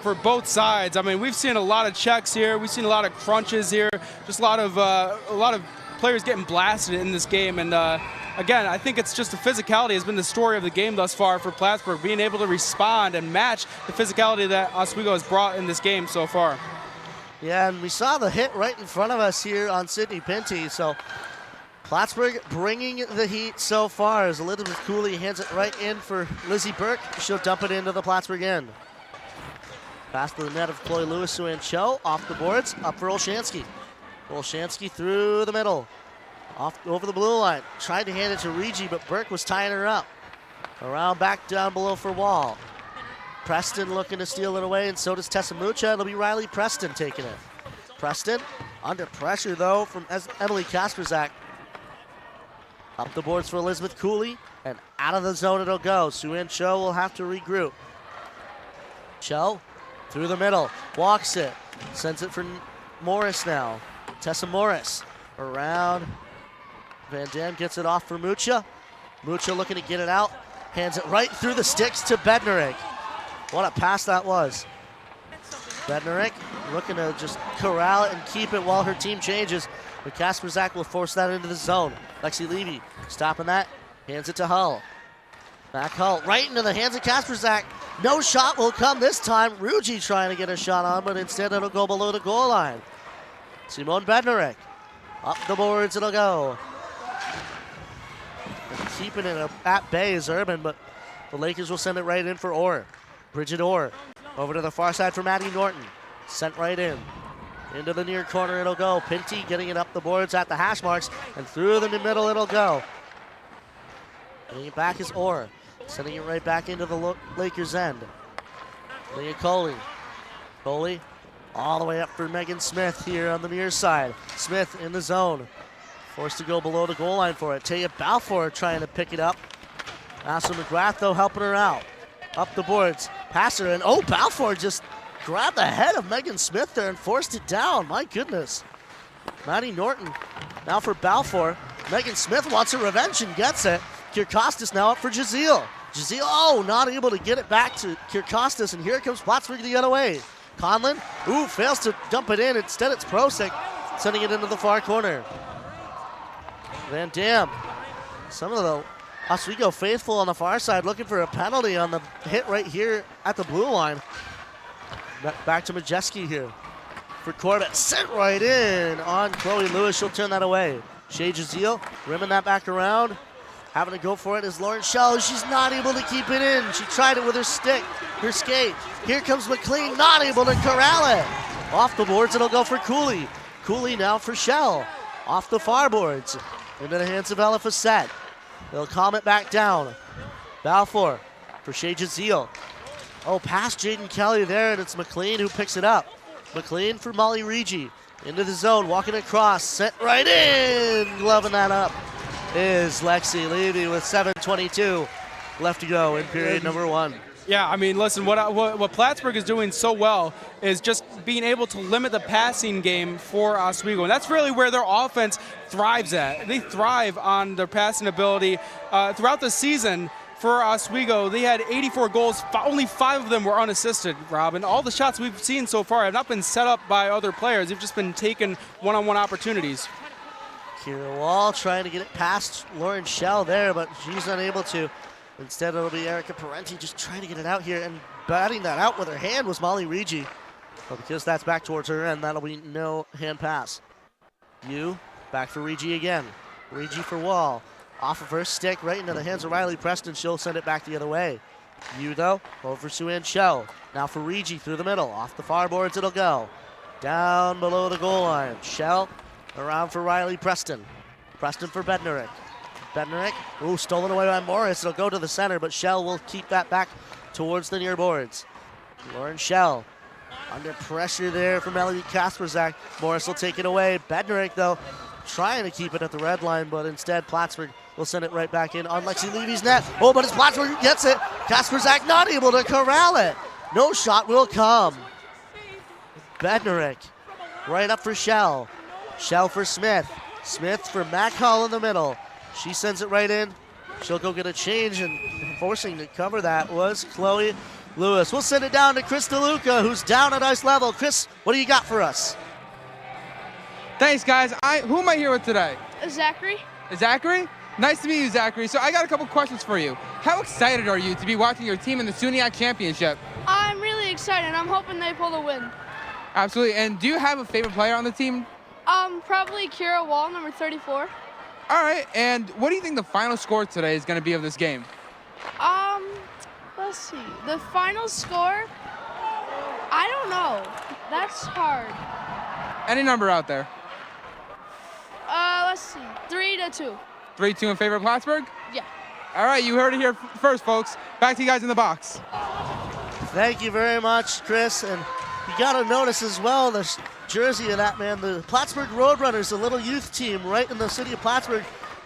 for both sides. I mean, we've seen a lot of checks here. We've seen a lot of crunches here. Just a lot of players getting blasted in this game. And again, I think it's just the physicality has been the story of the game thus far for Plattsburgh, being able to respond and match the physicality that Oswego has brought in this game so far. Yeah, and we saw the hit right in front of us here on Sydney Pinty. So Plattsburgh bringing the heat so far as Elizabeth Cooley hands it right in for Lizzie Burke. She'll dump it into the Plattsburgh end. Pass to the net of Chloe Lewis, Sue-Ann Cho, off the boards, up for Olshansky. Olshansky through the middle, off over the blue line. Tried to hand it to Regi, but Burke was tying her up. Around back down below for Wall. Preston looking to steal it away, and so does Tessa Mucha. It'll be Riley Preston taking it. Preston under pressure, though, from Emily Kasperzak. Up the boards for Elizabeth Cooley, and out of the zone it'll go. Sue-Ann Cho will have to regroup. Cho through the middle, walks it, sends it for Morris now. Tessa Morris around. Van Dam gets it off for Mucha. Mucha looking to get it out, hands it right through the sticks to Bednarik. What a pass that was. Bednarik looking to just corral it and keep it while her team changes. But Kasperzak will force that into the zone. Lexi Levy stopping that, hands it to Hull. Back Hull, right into the hands of Kasperzak. No shot will come this time. Ruji trying to get a shot on, but instead it'll go below the goal line. Simone Bednarik, up the boards it'll go. And keeping it at bay is Urban, but the Lakers will send it right in for Orr. Bridget Orr, over to the far side for Maddie Norton. Sent right in. Into the near corner it'll go. Pinty getting it up the boards at the hash marks, and through the middle it'll go. Getting it back is Orr. Sending it right back into the Lakers' end. Leah Coley. Coley all the way up for Megan Smith here on the near side. Smith in the zone. Forced to go below the goal line for it. Taya Balfour trying to pick it up. Asa McGrath, though, helping her out. Up the boards. Passer, and oh, Balfour just grabbed the head of Megan Smith there and forced it down. My goodness. Maddie Norton now for Balfour. Megan Smith wants her revenge and gets it. Kierkostas now up for Jazeel. Jazeel, oh, not able to get it back to Kierkostas, and here comes Plattsburgh the other way. Conlon, ooh, fails to dump it in. Instead, it's Prosek sending it into the far corner. Van Dam, some of the Oswego faithful on the far side looking for a penalty on the hit right here at the blue line. Back to Majeski here for Corbett. Sent right in on Chloe Lewis. She'll turn that away. Shea Jazeel rimming that back around. Having to go for it is Lauren Shell. She's not able to keep it in. She tried it with her stick, her skate. Here comes McLean, not able to corral it. Off the boards, it'll go for Cooley. Cooley now for Shell. Off the far boards. Into the hands of Ella Fassett. They'll calm it back down. Balfour for Shea Jazeel. Oh, past Jaden Kelly there, and it's McLean who picks it up. McLean for Molly Regi. Into the zone, walking across, sent right in. Gloving that up is Lexi Levy with 7:22 left to go in period number one. Yeah, I mean, listen, what Plattsburgh is doing so well is just being able to limit the passing game for Oswego, and that's really where their offense thrives at. They thrive on their passing ability. Throughout the season for Oswego, they had 84 goals. Only 5 of them were unassisted, Rob, and all the shots we've seen so far have not been set up by other players. They've just been taking one-on-one opportunities. Kira Wall trying to get it past Lauren Shell there, but she's unable to. Instead, it'll be Erica Parenti just trying to get it out here, and batting that out with her hand was Molly Regi. But because that's back towards her end, that'll be no hand pass. Back for Regi again. Regi for Wall. Off of her stick, right into the hands of Riley Preston. She'll send it back the other way. Though, over for Sue-Ann Shell. Now for Regi through the middle. Off the far boards it'll go. Down below the goal line. Shell around for Riley Preston. Preston for Bednarik. Bednarik, ooh, stolen away by Morris. It'll go to the center, but Shell will keep that back towards the near boards. Lauren Shell under pressure there from Melody Kasperzak. Morris will take it away. Bednarik, though, trying to keep it at the red line, but instead Plattsburgh will send it right back in on Lexi Levy's net. Oh, but it's Plattsburgh who gets it. Kasperzak not able to corral it. No shot will come. Bednarik right up for Shell. Shell for Smith. Smith for Mac Hall in the middle. She sends it right in. She'll go get a change, and forcing to cover that was Chloe Lewis. We'll send it down to Chris DeLuca, who's down at ice level. Chris, what do you got for us? Thanks, guys. Who am I here with today? Zachary. Zachary? Nice to meet you, Zachary. So I got a couple questions for you. How excited are you to be watching your team in the SUNYAC championship? I'm really excited. I'm hoping they pull the win. Absolutely. And do you have a favorite player on the team? Probably Kira Wall, number 34. All right, and what do you think the final score today is going to be of this game? Let's see. The final score, I don't know. That's hard. Any number out there? Let's see. 3-2. 3-2 in favor of Plattsburgh? Yeah. All right, you heard it here first, folks. Back to you guys in the box. Thank you very much, Chris. And you got to notice as well the jersey of that man, the Plattsburgh Roadrunners, a little youth team right in the city of Plattsburgh.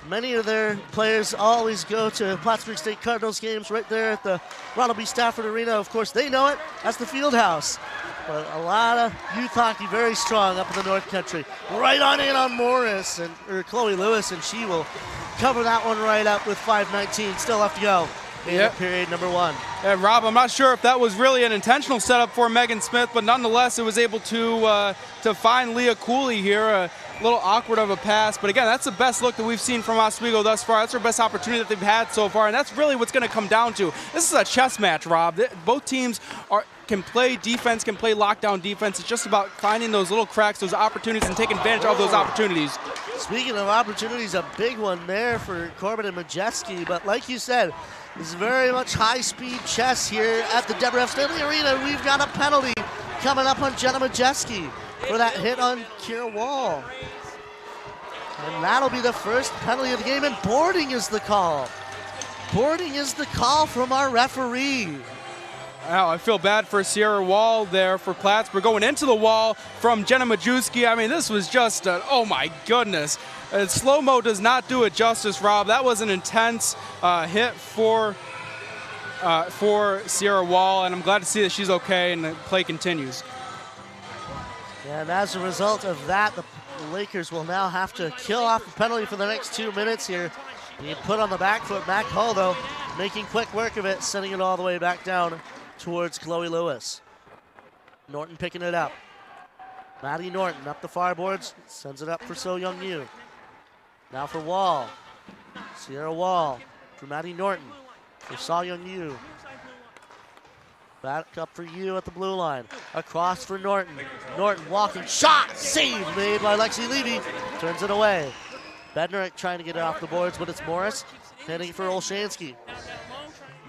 Many of their players always go to Plattsburgh State Cardinals games right there at the Ronald B. Stafford Arena. Of course, they know it. That's the field house. But a lot of youth hockey very strong up in the North Country. Right on in on Morris or Chloe Lewis, and she will cover that one right up with 5:19 still left to go in period number 1. And Rob, I'm not sure if that was really an intentional setup for Megan Smith, but nonetheless, it was able to find Leah Cooley here. A little awkward of a pass, but again, that's the best look that we've seen from Oswego thus far. That's their best opportunity that they've had so far, and that's really what's going to come down to. This is a chess match, Rob. Both teams can play defense, can play lockdown defense. It's just about finding those little cracks, those opportunities, and taking advantage of those opportunities. Speaking of opportunities, a big one there for Corbin and Majeski, but like you said, it's very much high-speed chess here at the Deborah F. Stanley Arena. We've got a penalty coming up on Jenna Majeski for that hit on Kira Wall. And that'll be the first penalty of the game, and boarding is the call. Boarding is the call from our referee. Wow, I feel bad for Sierra Wall there for Plattsburgh. Going into the wall from Jenna Majewski. I mean, this was just, oh my goodness. Slow-mo does not do it justice, Rob. That was an intense hit for Sierra Wall, and I'm glad to see that she's okay and the play continues. And as a result of that, the Lakers will now have to kill off the penalty for the next 2 minutes here. Being put on the back foot. Mac Hull, though, making quick work of it, sending it all the way back down towards Chloe Lewis. Norton picking it up. Maddie Norton up the far boards, sends it up for So Young Yu. Now for Wall. Sierra Wall for Maddie Norton. For So Young Yu. Back up for Yu at the blue line. Across for Norton. Norton walking, shot, save made by Lexi Levy. Turns it away. Bednarik trying to get it off the boards, but it's Morris heading for Olshansky.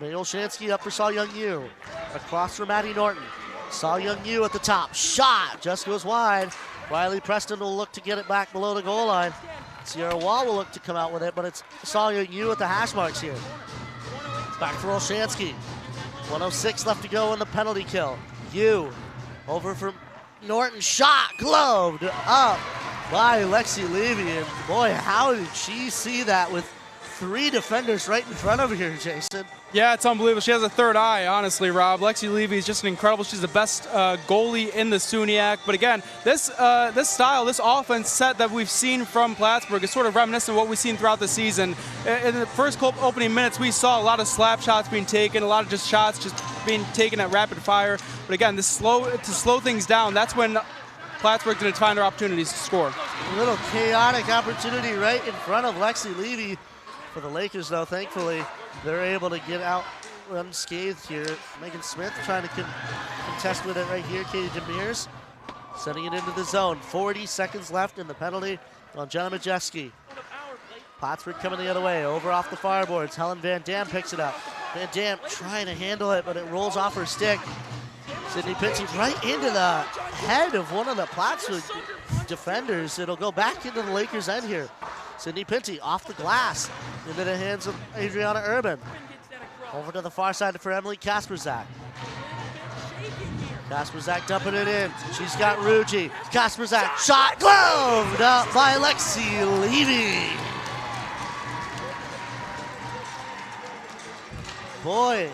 May Olshansky up for So Young Yu. Across for Maddie Norton. So Young Yu at the top. Shot just goes wide. Riley Preston will look to get it back below the goal line. Sierra Wall will look to come out with it, but it's So Young Yu at the hash marks here. Back for Olshansky. 1:06 left to go in the penalty kill. Yu over for Norton. Shot gloved up by Lexi Levy. And boy, how did she see that with 3 defenders right in front of her, Jason? Yeah, it's unbelievable. She has a third eye, honestly, Rob. Lexi Levy is just an incredible. She's the best goalie in the SUNYAC. But again, this style, this offense set that we've seen from Plattsburgh is sort of reminiscent of what we've seen throughout the season. In the first opening minutes, we saw a lot of slap shots being taken, a lot of just shots just being taken at rapid fire. But again, to slow things down, that's when Plattsburgh's going to find their opportunities to score. A little chaotic opportunity right in front of Lexi Levy. For the Lakers, though, thankfully, they're able to get out unscathed here. Megan Smith trying to contest with it right here. Katie Demirs sending it into the zone. 40 seconds left in the penalty on Jenna Majeski. Plattsburgh coming the other way, over off the fireboards. Helen Van Dam picks it up. Van Dam trying to handle it, but it rolls off her stick. Sydney Pittsy right into the head of one of the Plattsburgh defenders. It'll go back into the Lakers' end here. Sydney Pinty off the glass into the hands of Adriana Urban. Over to the far side for Emily Kasperzak. Kasperzak dumping it in. She's got Ruji. Kasperzak shot gloved up by Lexi Levy. Boy,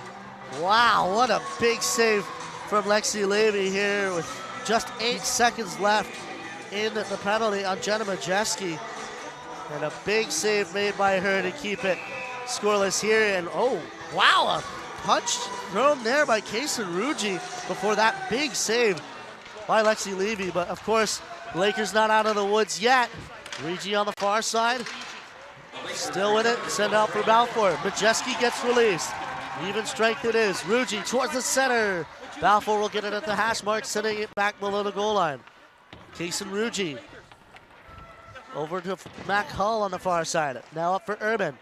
wow, what a big save from Lexi Levy here with just 8 seconds left in the penalty on Jenna Majeski. And a big save made by her to keep it scoreless here. And oh, wow, a punch thrown there by Kason Ruji before that big save by Lexi Levy. But of course, Lakers not out of the woods yet. Ruji on the far side, still with it, send out for Balfour. Majeski gets released. Even strength it is. Ruji towards the center. Balfour will get it at the hash mark, sending it back below the goal line. Kason Ruji Over to Mac Hull on the far side. Now up for Urban.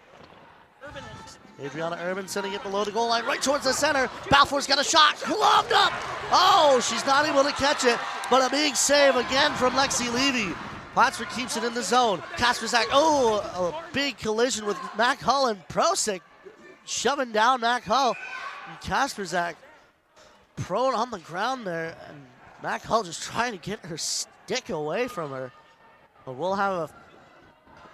Adriana Urban sending it below the goal line, right towards the center. Balfour's got a shot, gloved up. Oh, she's not able to catch it, but a big save again from Lexi Levy. Plattsburgh keeps it in the zone. Kasperzak, a big collision with Mac Hull and Prosick shoving down Mac Hull. And Kasperzak prone on the ground there, and Mac Hull just trying to get her stick away from her. But we'll have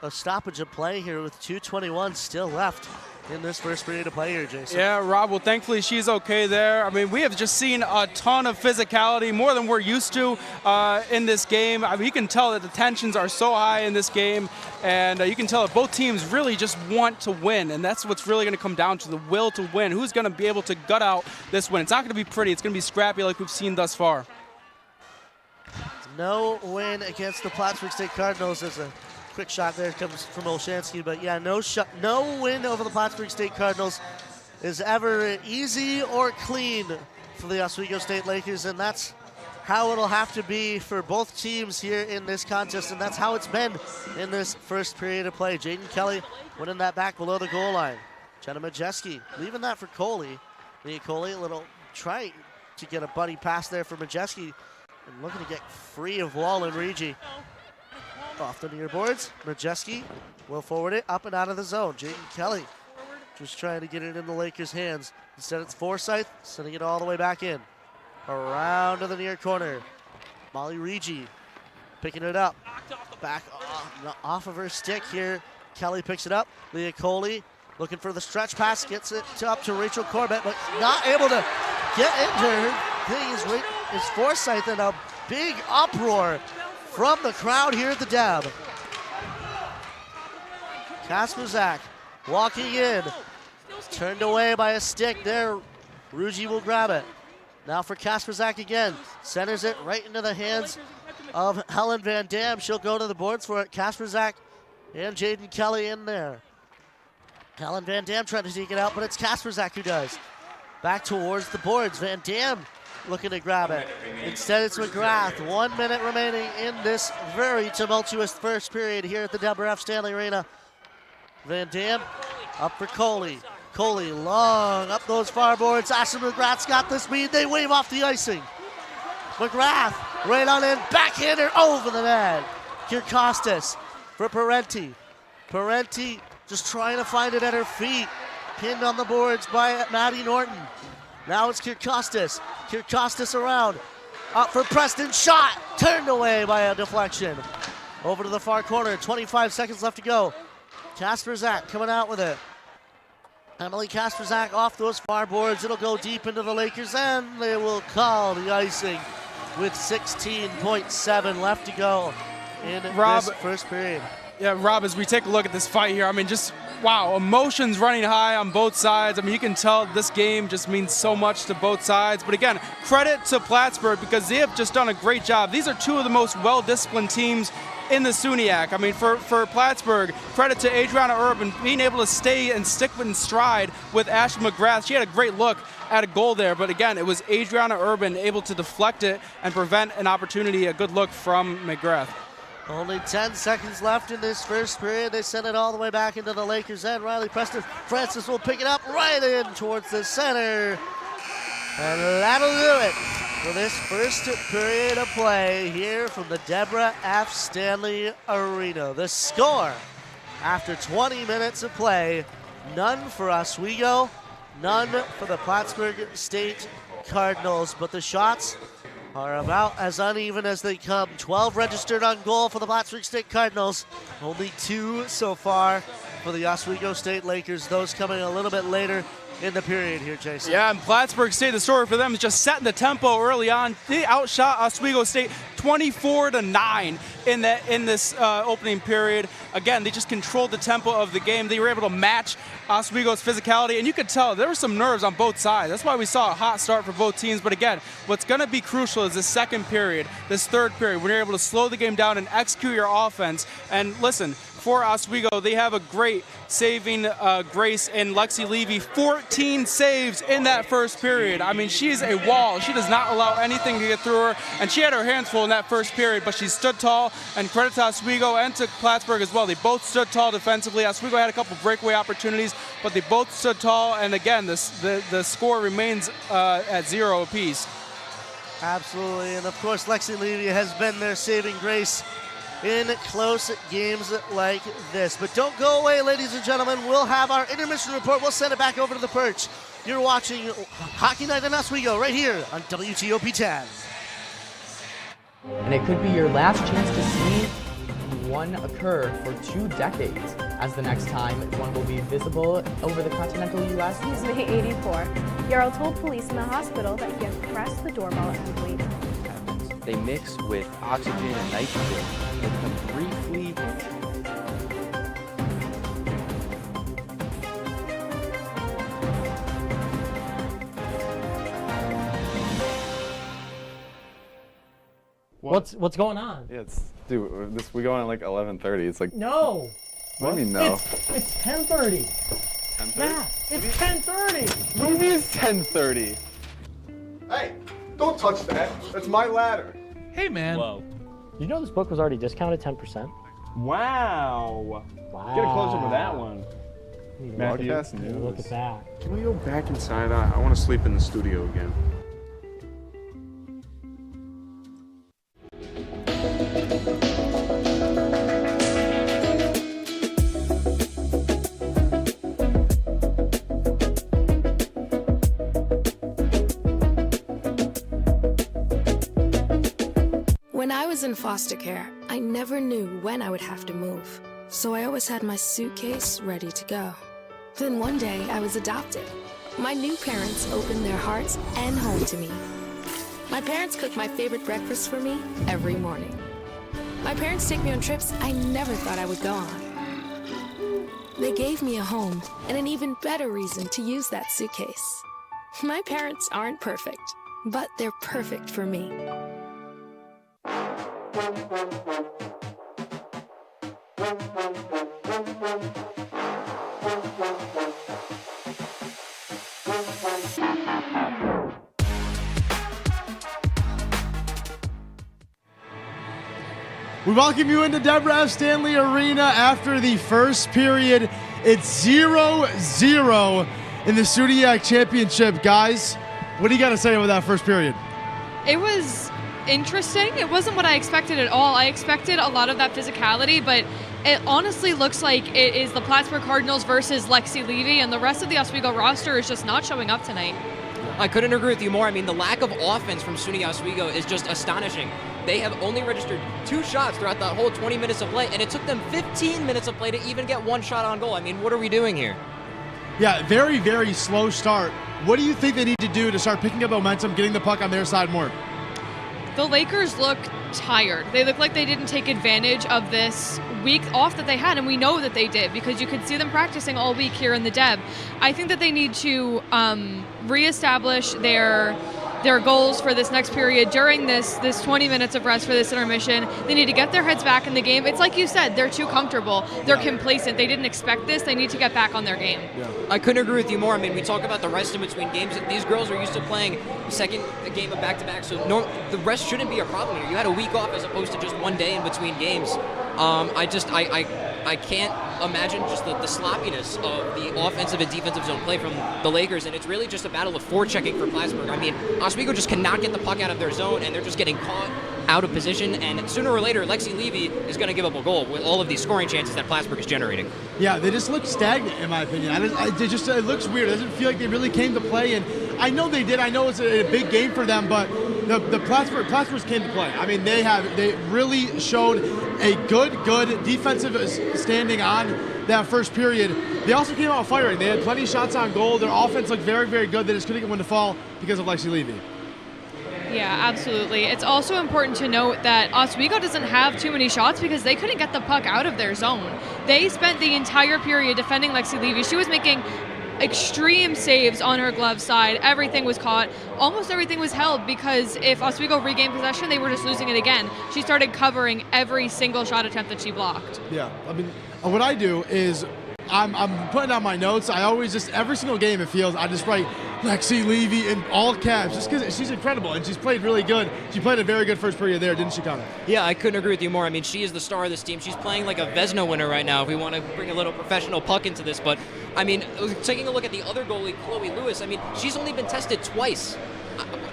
a stoppage of play here with 2:21 still left in this first period of play here, Jason. Yeah, Rob, well, thankfully she's okay there. I mean, we have just seen a ton of physicality, more than we're used to in this game. I mean, you can tell that the tensions are so high in this game, and you can tell that both teams really just want to win, and that's what's really going to come down to, the will to win. Who's going to be able to gut out this win? It's not going to be pretty. It's going to be scrappy like we've seen thus far. No win against the Plattsburgh State Cardinals. There's a quick shot there, comes from Olshansky, but yeah, no win over the Plattsburgh State Cardinals is ever easy or clean for the Oswego State Lakers, and that's how it'll have to be for both teams here in this contest, and that's how it's been in this first period of play. Jaden Kelly winning that back below the goal line. Jenna Majeski leaving that for Coley. Leah Coley, a little try to get a buddy pass there for Majeski, and looking to get free of Wallen Regi. Off the near boards, Majeski will forward it up and out of the zone. Jaden Kelly just trying to get it in the Lakers' hands. Instead, it's Forsyth sending it all the way back in. Around to the near corner. Molly Regi picking it up. Back off of her stick here. Kelly picks it up. Leah Coley looking for the stretch pass. Gets it up to Rachel Corbett, but not able to get into her. Thing is Forsyth, and a big uproar from the crowd here at the Deb. Kasperzak walking in. Turned away by a stick there. Ruggie will grab it. Now for Kasperzak again. Centers it right into the hands of Helen Van Dam. She'll go to the boards for it. Kasperzak and Jaden Kelly in there. Helen Van Dam trying to take it out, but it's Kasperzak who does. Back towards the boards. Van Dam looking to grab it. Instead, it's McGrath. 1 minute remaining in this very tumultuous first period here at the Deborah F. Stanley Arena. Van Dam up for Coley. Coley long up those far boards. Ashley McGrath's got the speed. They wave off the icing. McGrath right on in. Backhander over the net. Kirkostas for Parenti. Parenti just trying to find it at her feet. Pinned on the boards by Maddie Norton. Now it's Kirkostas. Kirkostas around. Up for Preston. Shot. Turned away by a deflection. Over to the far corner. 25 seconds left to go. Kasperzak coming out with it. Emily Kasperzak off those far boards. It'll go deep into the Lakers, and they will call the icing with 16.7 left to go in this first period. Yeah, Rob, as we take a look at this fight here, I mean, just, wow, emotions running high on both sides. I mean, you can tell this game just means so much to both sides. But again, credit to Plattsburgh because they have just done a great job. These are two of the most well-disciplined teams in the SUNYAC. I mean, for Plattsburgh, credit to Adriana Urban being able to stay and stick in stride with Ashley McGrath. She had a great look at a goal there, but again, it was Adriana Urban able to deflect it and prevent an opportunity, a good look from McGrath. Only 10 seconds left in this first period. They send it all the way back into the Lakers' end. Riley Preston Francis will pick it up right in towards the center. And that'll do it for this first period of play here from the Deborah F. Stanley Arena. The score after 20 minutes of play, none for Oswego, none for the Plattsburgh State Cardinals, but the shots are about as uneven as they come. 12 registered on goal for the Plattsburgh State Cardinals. Only 2 so far for the Oswego State Lakers. Those coming a little bit later in the period here, Jason. Yeah, and Plattsburgh State, the story for them is just setting the tempo early on. They outshot Oswego State 24-9 in this opening period. Again, they just controlled the tempo of the game. They were able to match Oswego's physicality, and you could tell there were some nerves on both sides. That's why we saw a hot start for both teams. But again, what's going to be crucial is this second period, this third period, when you're able to slow the game down and execute your offense. And listen, for Oswego, they have a great saving grace in Lexi Levy. 14 saves in that first period. I mean, she's a wall. She does not allow anything to get through her, and she had her hands full. that first period, but she stood tall, and credit to Oswego and to Plattsburgh as well. They both stood tall defensively. Oswego had a couple breakaway opportunities, but they both stood tall, and again, the score remains at 0 apiece. Absolutely, and of course, Lexi Levy has been their saving grace in close games like this. But don't go away, ladies and gentlemen. We'll have our intermission report. We'll send it back over to the perch. You're watching Hockey Night in Oswego right here on WTOP 10. And it could be your last chance to see one occur for 2 decades, as the next time one will be visible over the continental U.S. He's May 84. Yarrow told police in the hospital that he had pressed the doorbell and waited. They mix with oxygen and nitrogen, make them briefly What's going on? Yeah, we go on at like 11:30. It's like No. What do you mean no? It's 10:30. 10:30? Yeah, it's 10:30. What do you mean it's 10:30? Hey, don't touch that. That's my ladder. Hey, man. Whoa. You know this book was already discounted 10%? Wow. Get a close up with that one. Broadcast Look news. at that. Can we go back inside? I want to sleep in the studio again. When I was in foster care, I never knew when I would have to move, so I always had my suitcase ready to go. Then one day, I was adopted. My new parents opened their hearts and home to me. My parents cook my favorite breakfast for me every morning. My parents take me on trips I never thought I would go on. They gave me a home and an even better reason to use that suitcase. My parents aren't perfect, but they're perfect for me. We welcome you into Deborah F. Stanley Arena after the first period. It's 0-0 in the SUNYAC championship. Guys, what do you got to say about that first period? It was interesting. It wasn't what I expected at all. I expected a lot of that physicality, but it honestly looks like it is the Plattsburgh Cardinals versus Lexi Levy, and the rest of the Oswego roster is just not showing up tonight. I couldn't agree with you more. I mean, the lack of offense from SUNY Oswego is just astonishing. They have only registered 2 shots throughout the whole 20 minutes of play, and it took them 15 minutes of play to even get 1 shot on goal. I mean, what are we doing here? Yeah, very, very slow start. What do you think they need to do to start picking up momentum, getting the puck on their side more? The Lakers look tired. They look like they didn't take advantage of this week off that they had, and we know that they did because you could see them practicing all week here in the Deb. I think that they need to reestablish their goals for this next period during this 20 minutes of rest for this intermission. They need to get their heads back in the game. It's like you said, they're too comfortable. They're complacent. They didn't expect this. They need to get back on their game. Yeah. I couldn't agree with you more. I mean, we talk about the rest in between games. These girls are used to playing second game of back-to-back, so the rest shouldn't be a problem here. You had a week off as opposed to just 1 day in between games. I can't imagine just the sloppiness of the offensive and defensive zone play from the Lakers, and it's really just a battle of forechecking for Plattsburgh. I mean, Oswego just cannot get the puck out of their zone, and they're just getting caught out of position, and sooner or later, Lexi Levy is going to give up a goal with all of these scoring chances that Plattsburgh is generating. Yeah, they just look stagnant, in my opinion. It looks weird. It doesn't feel like they really came to play, and I know they did. I know it's a big game for them, but the Plattsburghs came to play. I mean, they really showed a good defensive standing on that first period. They also came out firing. They had plenty of shots on goal. Their offense looked very, very good. They just couldn't get one to fall because of Lexi Levy. Yeah, absolutely. It's also important to note that Oswego doesn't have too many shots because they couldn't get the puck out of their zone. They spent the entire period defending Lexi Levy. She was making extreme saves on her glove side. Everything was caught. Almost everything was held because if Oswego regained possession, they were just losing it again. She started covering every single shot attempt that she blocked. Yeah, I mean, what I do is I'm putting down my notes. I always just, every single game it feels, I just write Lexi Levy in all caps just because she's incredible and she's played really good. She played a very good first period there, didn't she, Connor? Yeah, I couldn't agree with you more. I mean, she is the star of this team. She's playing like a Vezina winner right now if we want to bring a little professional puck into this. But, I mean, taking a look at the other goalie, Chloe Lewis, I mean, she's only been tested twice.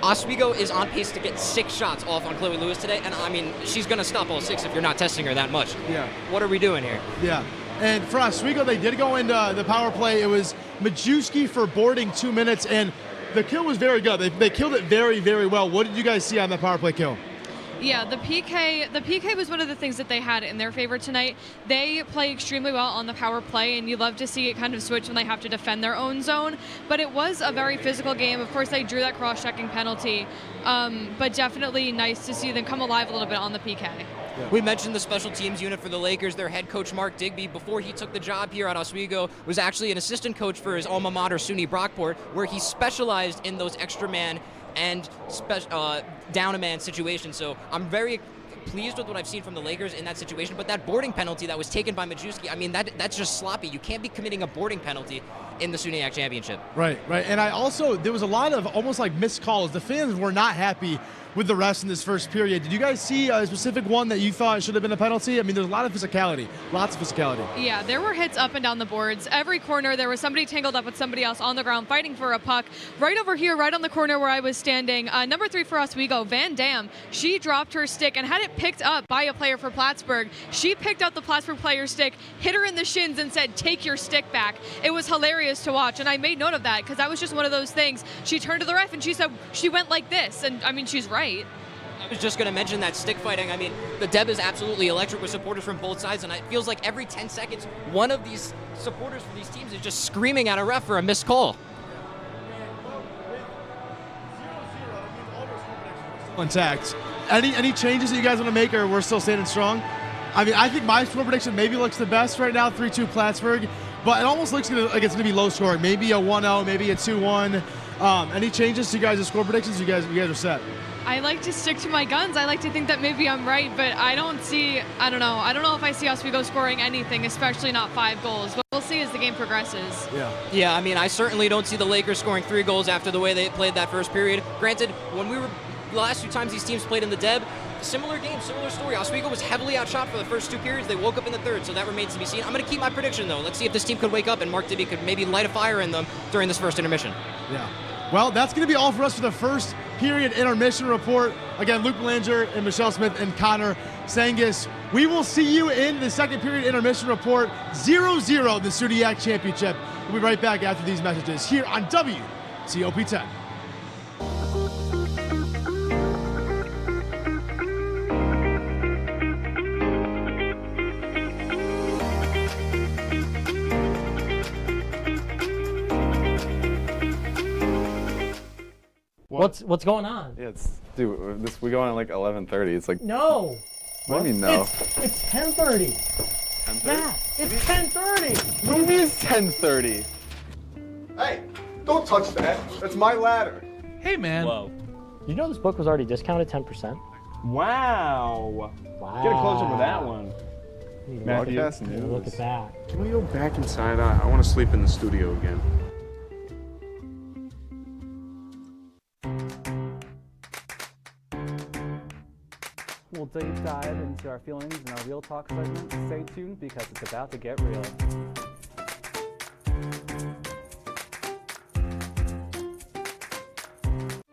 Oswego is on pace to get 6 shots off on Chloe Lewis today, and I mean, she's going to stop all 6 if you're not testing her that much. Yeah. What are we doing here? Yeah. And for Oswego, they did go into the power play. It was Majewski for boarding 2 minutes, and the kill was very good. They killed it very, very well. What did you guys see on that power play kill? Yeah, the PK was one of the things that they had in their favor tonight. They play extremely well on the power play, and you love to see it kind of switch when they have to defend their own zone. But it was a very physical game. Of course, they drew that cross-checking penalty, but definitely nice to see them come alive a little bit on the PK. Yeah. We mentioned the special teams unit for the Lakers. Their head coach, Mark Digby, before he took the job here at Oswego, was actually an assistant coach for his alma mater, SUNY Brockport, where he specialized in those extra man and down-a-man situations. So I'm very pleased with what I've seen from the Lakers in that situation. But that boarding penalty that was taken by Majewski, I mean, that's just sloppy. You can't be committing a boarding penalty in the SUNYAC championship. Right. And there was a lot of almost like missed calls. The fans were not happy with the refs in this first period. Did you guys see a specific one that you thought should have been a penalty? I mean, there's a lot of physicality, lots of physicality. Yeah, there were hits up and down the boards. Every corner, there was somebody tangled up with somebody else on the ground fighting for a puck. Right over here, right on the corner where I was standing, number 3 for Oswego, Van Dam, she dropped her stick and had it picked up by a player for Plattsburgh. She picked up the Plattsburgh player's stick, hit her in the shins and said, "Take your stick back." It was hilarious to watch, and I made note of that because that was just one of those things. She turned to the ref and she said, she went like this, and I mean, she's right. I was just going to mention that stick fighting. I mean, the Deb is absolutely electric with supporters from both sides, and it feels like every 10 seconds, one of these supporters for these teams is just screaming at a ref for a missed call. Intact. Any changes that you guys want to make, or we're still standing strong? I mean, I think my score prediction maybe looks the best right now, 3-2 Plattsburgh, but it almost looks like it's going to be low scoring. Maybe a 1-0, maybe a 2-1. Any changes to you guys' score predictions? You guys are set. I like to stick to my guns. I like to think that maybe I'm right, but I don't know if I see Oswego scoring anything, especially not 5 goals. But we'll see as the game progresses. Yeah, I mean, I certainly don't see the Lakers scoring 3 goals after the way they played that first period. Granted, when the last 2 times these teams played in the Deb, similar game, similar story. Oswego was heavily outshot for the first 2 periods. They woke up in the third, so that remains to be seen. I'm going to keep my prediction, though. Let's see if this team could wake up and Mark Dibby could maybe light a fire in them during this first intermission. Yeah. Well, that's going to be all for us for the first period intermission report. Again, Luke Belanger and Michelle Smith and Connor Sangus. We will see you in the second period intermission report. 0-0, the SUNYAC championship. We'll be right back after these messages here on WTOP 10. What's going on? Yeah, we go on at like 11:30. It's like no. What do you mean no? It's 10:30. 10:30? Yeah, it's 10:30. What do you mean it's 10:30? Hey, don't touch that. That's my ladder. Hey, man. Whoa. You know this book was already discounted 10%? Wow. Get a close up with that one. Matthew, look at that. Can we go back inside? I want to sleep in the studio again. We'll deep dive into our feelings in our Real Talk segment. Stay tuned because it's about to get real.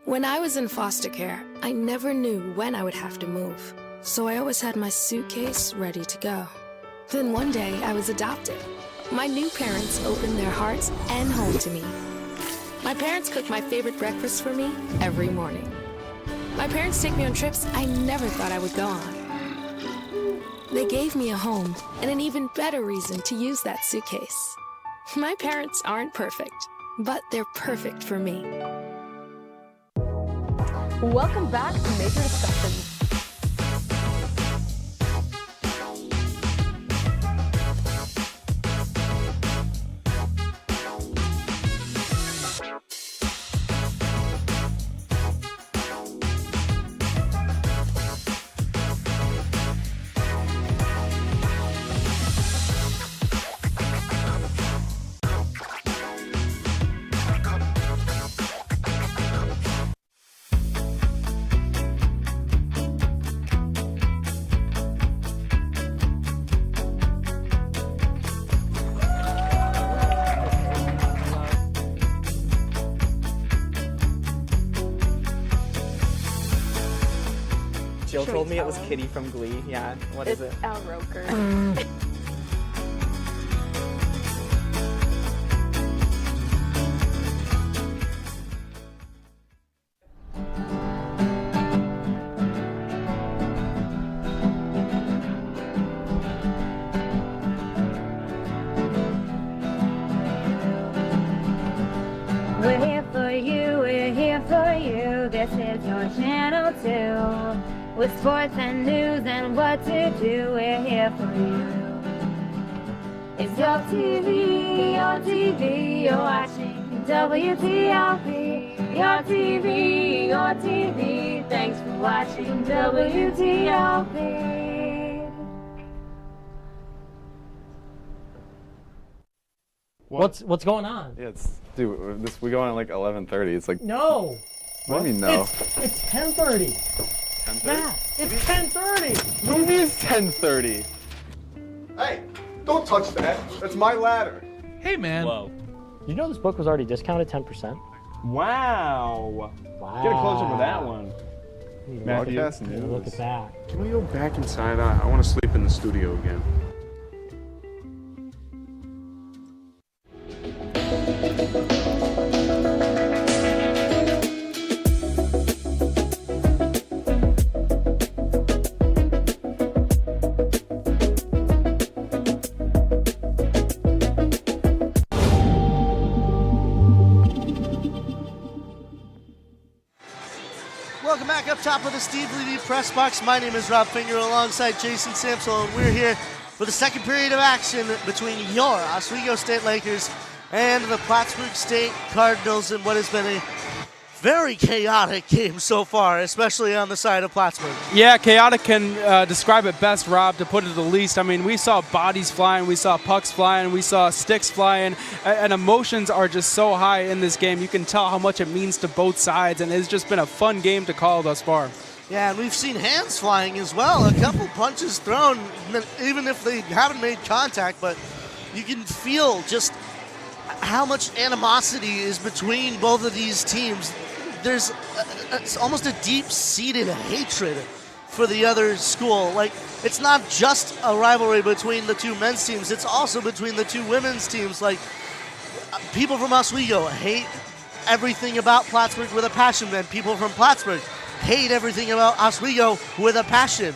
When I was in foster care, I never knew when I would have to move. So I always had my suitcase ready to go. Then one day I was adopted. My new parents opened their hearts and home to me. My parents cook my favorite breakfast for me every morning. My parents take me on trips I never thought I would go on. They gave me a home and an even better reason to use that suitcase. My parents aren't perfect, but they're perfect for me. Welcome back to Major Discussions. Jill Should told we me it tell was him? Kitty from Glee. Yeah, what is it? It's Al Roker. We're here for you, we're here for you. This is your channel too. With sports and news and what to do, we're here for you. It's your TV, you're watching WTLP. Your TV, thanks for watching WTLP. What's going on? Yeah, dude, we go on at like 11:30. It's like No. What do you mean no? It's 10:30. 10:30? Yeah, it's 10:30. What do you mean it's 10:30? Hey, don't touch that. That's my ladder. Hey, man. Whoa. You know this book was already discounted 10%? Wow. Get a close up with that one. Matthew, Look at that. Can we go back inside? I want to sleep in the studio again. Welcome back up top of the Steve Levy press box. My name is Rob Finger alongside Jason Samsel, and we're here for the second period of action between your Oswego State Lakers and the Plattsburgh State Cardinals in what has been a very chaotic game so far, especially on the side of Plattsburgh. Yeah, chaotic can describe it best, Rob, to put it the least. I mean, we saw bodies flying, we saw pucks flying, we saw sticks flying, and emotions are just so high in this game. You can tell how much it means to both sides, and it's just been a fun game to call thus far. Yeah, and we've seen hands flying as well. A couple punches thrown, even if they haven't made contact, but you can feel just how much animosity is between both of these teams. There's it's almost a deep-seated hatred for the other school. Like, it's not just a rivalry between the two men's teams, it's also between the two women's teams. Like, people from Oswego hate everything about Plattsburgh with a passion, and people from Plattsburgh hate everything about Oswego with a passion.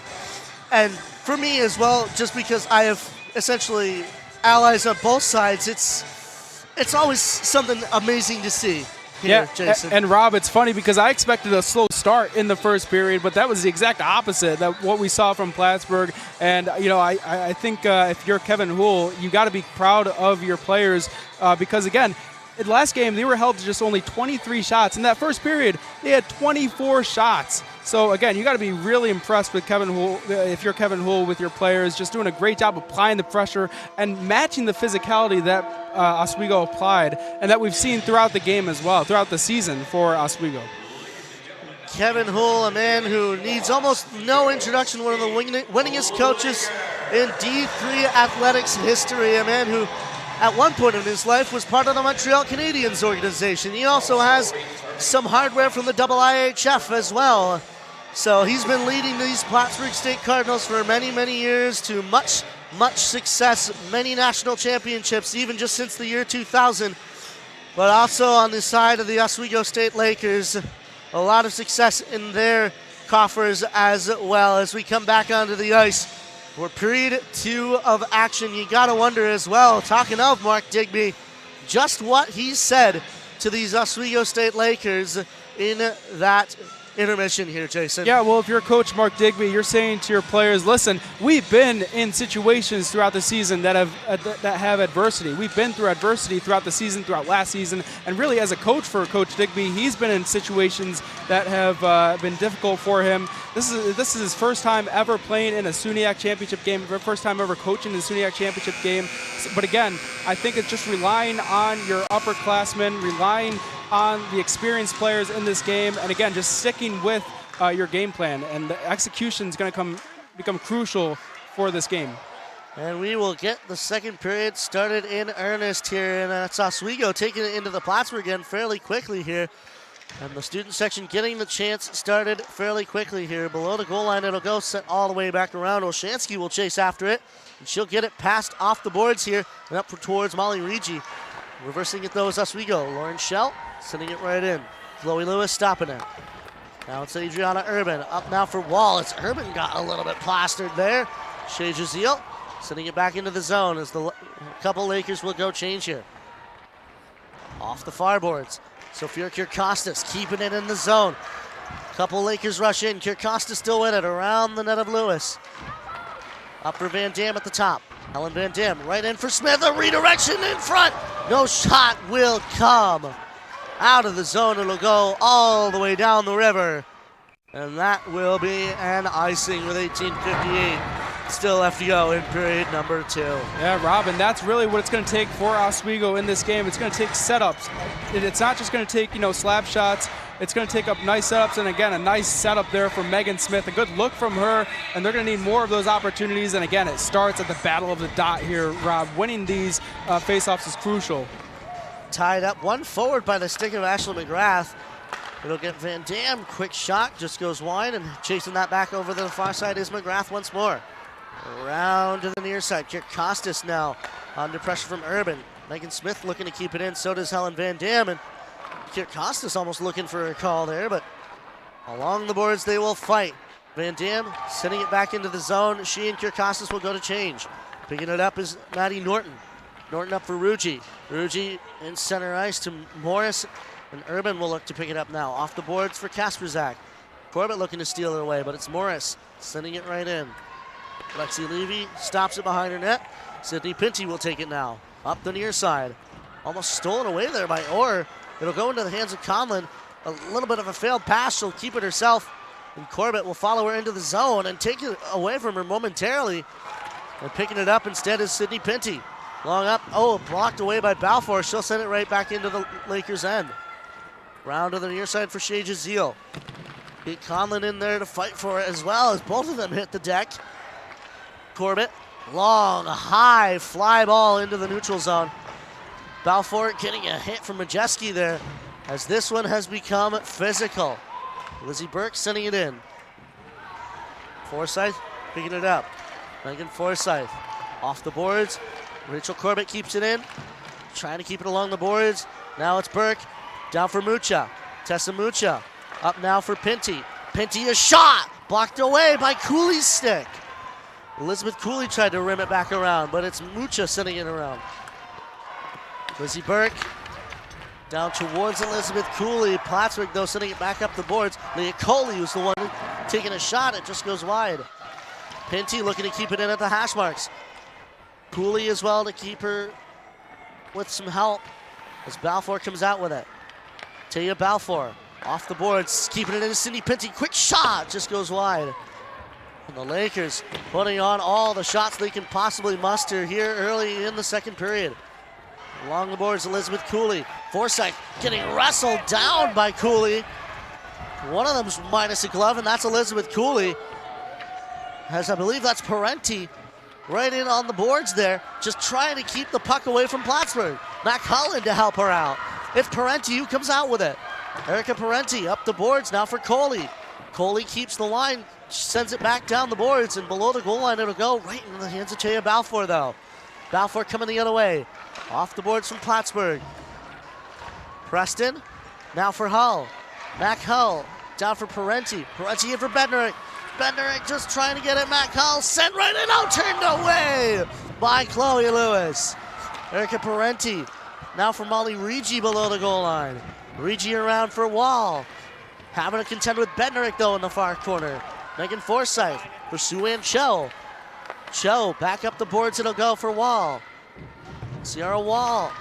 And for me as well, just because I have essentially allies on both sides, it's always something amazing to see. Here, Jason. And Rob, it's funny because I expected a slow start in the first period, but that was the exact opposite that what we saw from Plattsburgh. And you know, I think if you're Kevin Houle, you got to be proud of your players because again, in the last game they were held to just only 23 shots. In that first period, they had 24 shots. So again, you got to be really impressed with Kevin Houle. If you're Kevin Houle, with your players, just doing a great job applying the pressure and matching the physicality that Oswego applied, and that we've seen throughout the game as well, throughout the season for Oswego. Kevin Houle, a man who needs almost no introduction, one of the winningest coaches in D3 athletics history, a man who at one point in his life was part of the Montreal Canadiens organization. He also has some hardware from the IIHF as well. So he's been leading these Plattsburgh State Cardinals for many, many years to much, much success, many national championships, even just since the year 2000. But also on the side of the Oswego State Lakers, a lot of success in their coffers as well. As we come back onto the ice for period 2 of action, you gotta wonder as well, talking of Mark Digby, just what he said to these Oswego State Lakers in that intermission here, Jason. Yeah, well, if you're Coach Mark Digby, you're saying to your players, listen, we've been in situations throughout the season that have adversity. We've been through adversity throughout the season, throughout last season, and really as a coach for Coach Digby, he's been in situations that have been difficult for him. This is his first time ever playing in a SUNYAC championship game, first time ever coaching in a SUNYAC championship game. But again, I think it's just relying on your upperclassmen, relying on the experienced players in this game, and again, just sticking with your game plan, and the execution is going to become crucial for this game. And we will get the second period started in earnest here, and it's Oswego taking it into the Plattsburgh end fairly quickly here. And the student section getting the chance started fairly quickly here. Below the goal line, it'll go set all the way back around. Olshansky will chase after it, and she'll get it passed off the boards here and up towards Molly Rigi. Reversing it though is Oswego. Lauren Schell sending it right in. Chloe Lewis stopping it. Now it's Adriana Urban. Up now for Wall. It's Urban got a little bit plastered there. Shea Jazeel sending it back into the zone as the couple Lakers will go change here. Off the far boards. Sophia Kirkostas keeping it in the zone. Couple Lakers rush in. Kirkostas still with it around the net of Lewis. Up for Van Dam at the top. Helen Van Dam right in for Smith. A redirection in front. No shot will come. Out of the zone. It'll go all the way down the river. And that will be an icing with 18:58 still left to go in period number 2. Yeah, Robin, that's really what it's going to take for Oswego in this game. It's going to take setups. It's not just going to take, slap shots. It's going to take up nice setups, and again, a nice setup there from Megan Smith. A good look from her, and they're going to need more of those opportunities. And again, it starts at the battle of the dot here, Rob. Winning these faceoffs is crucial. Tied up, one forward by the stick of Ashley McGrath. It'll get Van Dam. Quick shot, just goes wide, and chasing that back over to the far side is McGrath once more. Around to the near side. Kirkostas now under pressure from Urban. Megan Smith looking to keep it in, so does Helen Van Dam. And Kirkostas almost looking for a call there, but along the boards they will fight. Van Dam sending it back into the zone. She and Kirkostas will go to change. Picking it up is Maddie Norton. Norton up for Rugi. Rugi in center ice to Morris, and Urban will look to pick it up now. Off the boards for Kasperzak. Corbett looking to steal it away, but it's Morris sending it right in. Lexi Levy stops it behind her net. Sydney Pinty will take it now. Up the near side. Almost stolen away there by Orr. It'll go into the hands of Conlon. A little bit of a failed pass. She'll keep it herself. And Corbett will follow her into the zone and take it away from her momentarily. And picking it up instead is Sydney Pinty. Long up. Oh, blocked away by Balfour. She'll send it right back into the Lakers' end. Round to the near side for Shea Jazeel. Get Conlon in there to fight for it as well as both of them hit the deck. Corbett, long, high fly ball into the neutral zone. Balfour getting a hit from Majeski there as this one has become physical. Lizzie Burke sending it in. Forsyth picking it up. Megan Forsyth off the boards. Rachel Corbett keeps it in. Trying to keep it along the boards. Now it's Burke. Down for Mucha. Tessa Mucha. Up now for Pinty. Pinty a shot. Blocked away by Cooley's stick. Elizabeth Cooley tried to rim it back around, but it's Mucha sending it around. Lizzie Burke down towards Elizabeth Cooley. Plattsburgh, though, sending it back up the boards. Leah Coley was the one taking a shot. It just goes wide. Pinty looking to keep it in at the hash marks. Cooley as well to keep her with some help as Balfour comes out with it. Taya Balfour off the boards, keeping it in to Cindy Pinty. Quick shot, just goes wide. And the Lakers putting on all the shots they can possibly muster here early in the second period. Along the boards, Elizabeth Cooley. Forsyth getting wrestled down by Cooley. One of them's minus a glove, and that's Elizabeth Cooley. As I believe that's Parenti right in on the boards there, just trying to keep the puck away from Plattsburgh. Mac Holland to help her out. It's Parenti who comes out with it. Erica Parenti up the boards now for Coley. Coley keeps the line, sends it back down the boards, and below the goal line it'll go right into the hands of Taya Balfour though. Balfour coming the other way. Off the boards from Plattsburgh. Preston, now for Hull. Mac Hull, down for Parenti. Parenti in for Bednarik. Bednarik just trying to get it. Mac Hull sent right in, out, turned away by Chloe Lewis. Erica Parenti, now for Molly Rigi below the goal line. Rigi around for Wall. Having to contend with Bednarik though in the far corner. Megan Forsyth for Sue-Ann Cho. Cho back up the boards, it'll go for Wall. Sierra Wall.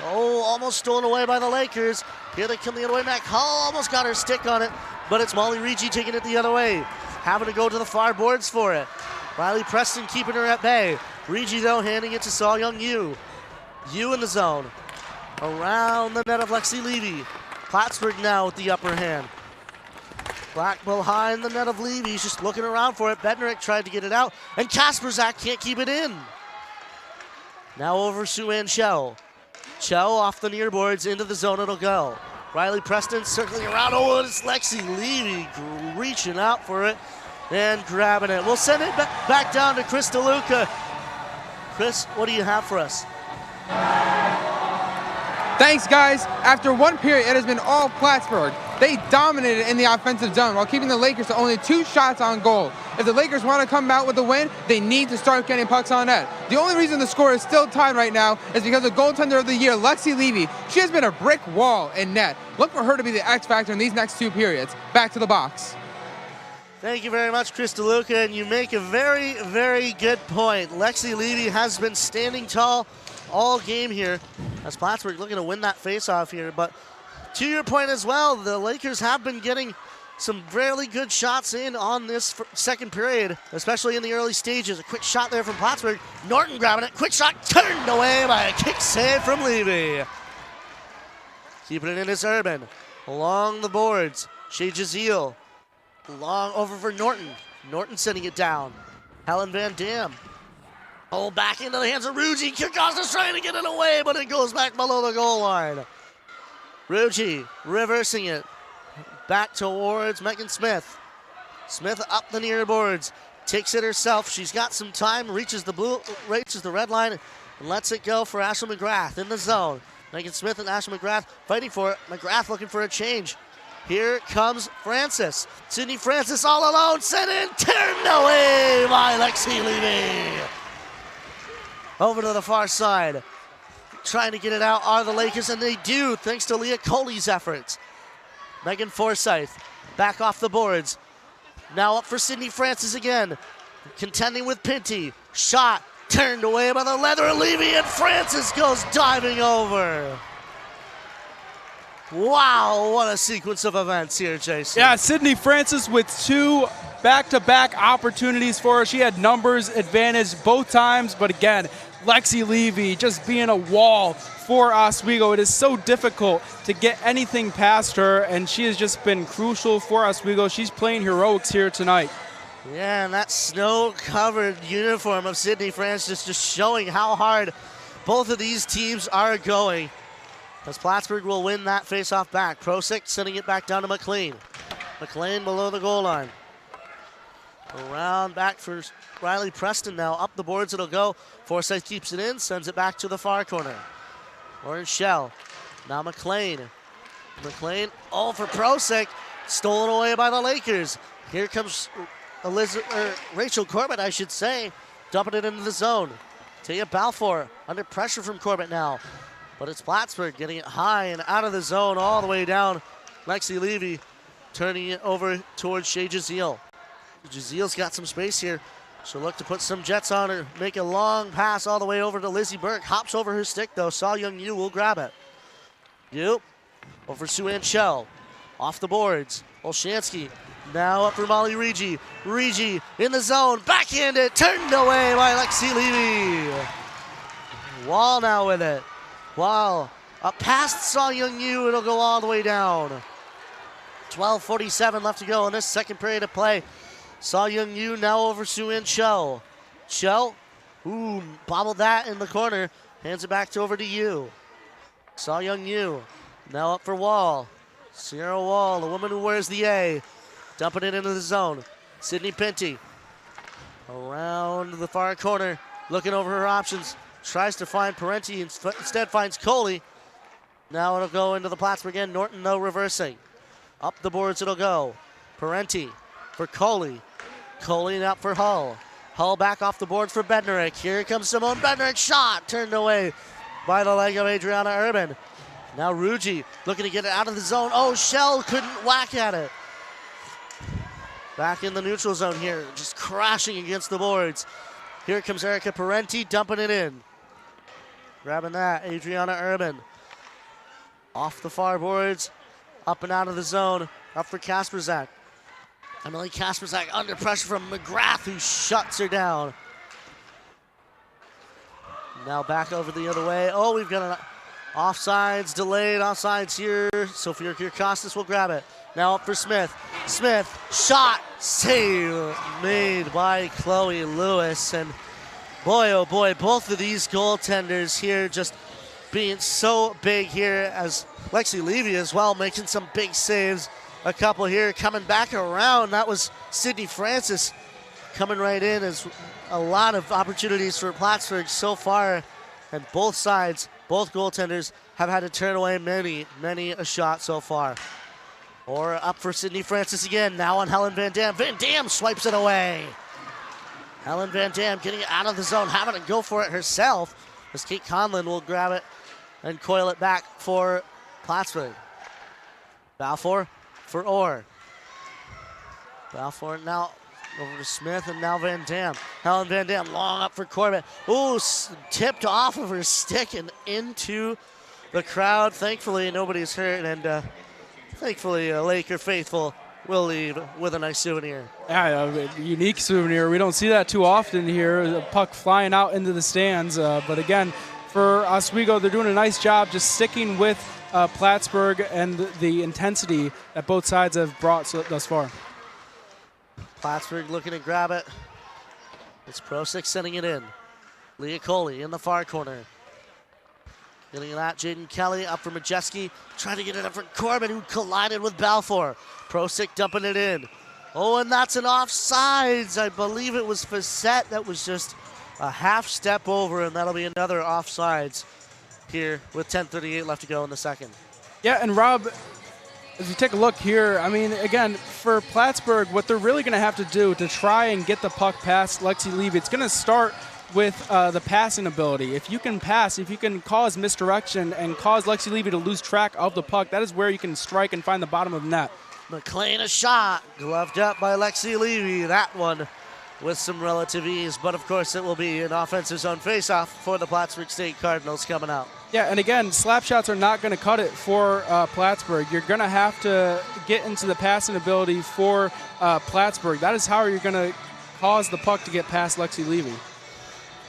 Oh, almost stolen away by the Lakers. Here they come the other way. Mac Hull almost got her stick on it, but it's Molly Rigi taking it the other way. Having to go to the far boards for it. Riley Preston keeping her at bay. Rigi though handing it to Saw Young Yu. Yu in the zone. Around the net of Lexi Levy. Plattsburgh now with the upper hand. Black behind the net of Levy. He's just looking around for it. Bednarik tried to get it out, and Kasperzak can't keep it in. Now over Sue-Ann Cho. Cho off the near boards into the zone it'll go. Riley Preston circling around. Oh, it's Lexi Levy reaching out for it and grabbing it. We'll send it back down to Chris DeLuca. Chris, what do you have for us? Thanks, guys. After one period, it has been all Plattsburgh. They dominated in the offensive zone while keeping the Lakers to only 2 shots on goal. If the Lakers want to come out with a win, they need to start getting pucks on net. The only reason the score is still tied right now is because the goaltender of the year, Lexi Levy, she has been a brick wall in net. Look for her to be the X factor in these next 2 periods. Back to the box. Thank you very much, Chris DeLuca, and you make a very, very good point. Lexi Levy has been standing tall all game here as Plattsburgh looking to win that faceoff here. But to your point as well, the Lakers have been getting some really good shots in on this second period, especially in the early stages. A quick shot there from Plattsburgh. Norton grabbing it. Quick shot turned away by a kick save from Levy. Keeping it in is Urban. Along the boards, Shea Jazeel. Long over for Norton. Norton sending it down. Helen Van Dam. Oh, back into the hands of Ruji. Kirkos trying to get it away, but it goes back below the goal line. Ruji reversing it. Back towards Megan Smith. Smith up the near boards. Takes it herself. She's got some time. Reaches the red line and lets it go for Ashley McGrath in the zone. Megan Smith and Ashley McGrath fighting for it. McGrath looking for a change. Here comes Francis. Sydney Francis all alone. Sent in. Turned away by Lexi Levy. Over to the far side. Trying to get it out are the Lakers, and they do, thanks to Leah Coley's efforts. Megan Forsyth back off the boards. Now up for Sydney Francis again. Contending with Pinty. Shot turned away by the leather Levy, and Francis goes diving over. Wow, what a sequence of events here, Jason. Yeah, Sydney Francis with 2 back-to-back opportunities for her. She had numbers advantage both times, but again, Lexi Levy just being a wall for Oswego. It is so difficult to get anything past her, and she has just been crucial for Oswego. She's playing heroics here tonight. Yeah, and that snow-covered uniform of Sydney Francis just showing how hard both of these teams are going. As Plattsburgh will win that face-off back. Prosick sending it back down to McLean. McLean below the goal line. Around back for Riley Preston now. Up the boards it'll go. Forsyth keeps it in, sends it back to the far corner. Orange Shell. Now McLean. McLean, all for Prosick. Stolen away by the Lakers. Here comes Rachel Corbett, I should say. Dumping it into the zone. Taya Balfour under pressure from Corbett now. But it's Plattsburgh getting it high and out of the zone all the way down. Lexi Levy turning it over towards Shea Jazeel. Jazeel's got some space here. She'll look to put some jets on her. Make a long pass all the way over to Lizzie Burke. Hops over her stick though. Saw Young Yu will grab it. Yu over Sue-Ann Shell. Off the boards. Olshansky now up for Molly Regi. Regi in the zone. Backhanded. Turned away by Lexi Levy. Wall now with it. Wall up past Saw Young Yu. It'll go all the way down. 12:47 left to go in this second period of play. Saw Young Yu now over Sue-Ann Shell. Shell, ooh, bobbled that in the corner. Hands it back over to Yu. Saw Young Yu now up for Wall. Sierra Wall, the woman who wears the A. Dumping it into the zone. Sydney Pinty around the far corner. Looking over her options. Tries to find Parenti, instead finds Coley. Now it'll go into the Plattsburgh end. Norton, though, reversing. Up the boards it'll go. Parenti for Coley. Coley out for Hull. Hull back off the boards for Bednarik. Here comes Simone Bednarik. Shot turned away by the leg of Adriana Urban. Now Ruji looking to get it out of the zone. Oh, Shell couldn't whack at it. Back in the neutral zone here. Just crashing against the boards. Here comes Erica Parenti dumping it in. Grabbing that, Adriana Urban. Off the far boards. Up and out of the zone. Up for Kasperzak. Emily Kasperzak under pressure from McGrath, who shuts her down. Now back over the other way. Oh, we've got an offsides, delayed offsides here. Sophia Kirkostas will grab it. Now up for Smith. Smith, shot, save made by Chloe Lewis. And boy, oh boy, both of these goaltenders here just being so big here, as Lexi Levy as well making some big saves. A couple here coming back around. That was Sydney Francis coming right in, as a lot of opportunities for Plattsburgh so far. And both sides, both goaltenders have had to turn away many a shot so far. Or up for Sydney Francis again, now on Helen Van Dam. Van Dam swipes it away. Helen Van Dam getting it out of the zone, having to go for it herself, as Kate Conlon will grab it and coil it back for Plattsburgh. Balfour for Orr. Balfour now over to Smith, and now Van Dam. Helen Van Dam long up for Corbett. Ooh, tipped off of her stick and into the crowd. Thankfully, nobody's hurt, and thankfully, Laker faithful will leave with a nice souvenir. Yeah, a unique souvenir. We don't see that too often here. The puck flying out into the stands. But again, for Oswego, they're doing a nice job just sticking with Plattsburgh and the intensity that both sides have brought thus far. Plattsburgh looking to grab it. It's Prosick sending it in. Leah Coley in the far corner. Getting it at Jaden Kelly, up for Majeski, trying to get it up for Corbin, who collided with Balfour. Prosick dumping it in. Oh, and that's an offsides. I believe it was Facette that was just a half step over, and that'll be another offsides here with 10:38 left to go in the second. Yeah, and Rob, as you take a look here, I mean, again, for Plattsburgh, what they're really going to have to do to try and get the puck past Lexi Levy, it's going to start with the passing ability. If you can pass, if you can cause misdirection and cause Lexi Levy to lose track of the puck, that is where you can strike and find the bottom of the net. McLean a shot, gloved up by Lexi Levy. That one with some relative ease, but of course it will be an offensive zone faceoff for the Plattsburgh State Cardinals coming out. Yeah, and again, slap shots are not going to cut it for Plattsburgh. You're going to have to get into the passing ability for Plattsburgh. That is how you're going to cause the puck to get past Lexi Levy.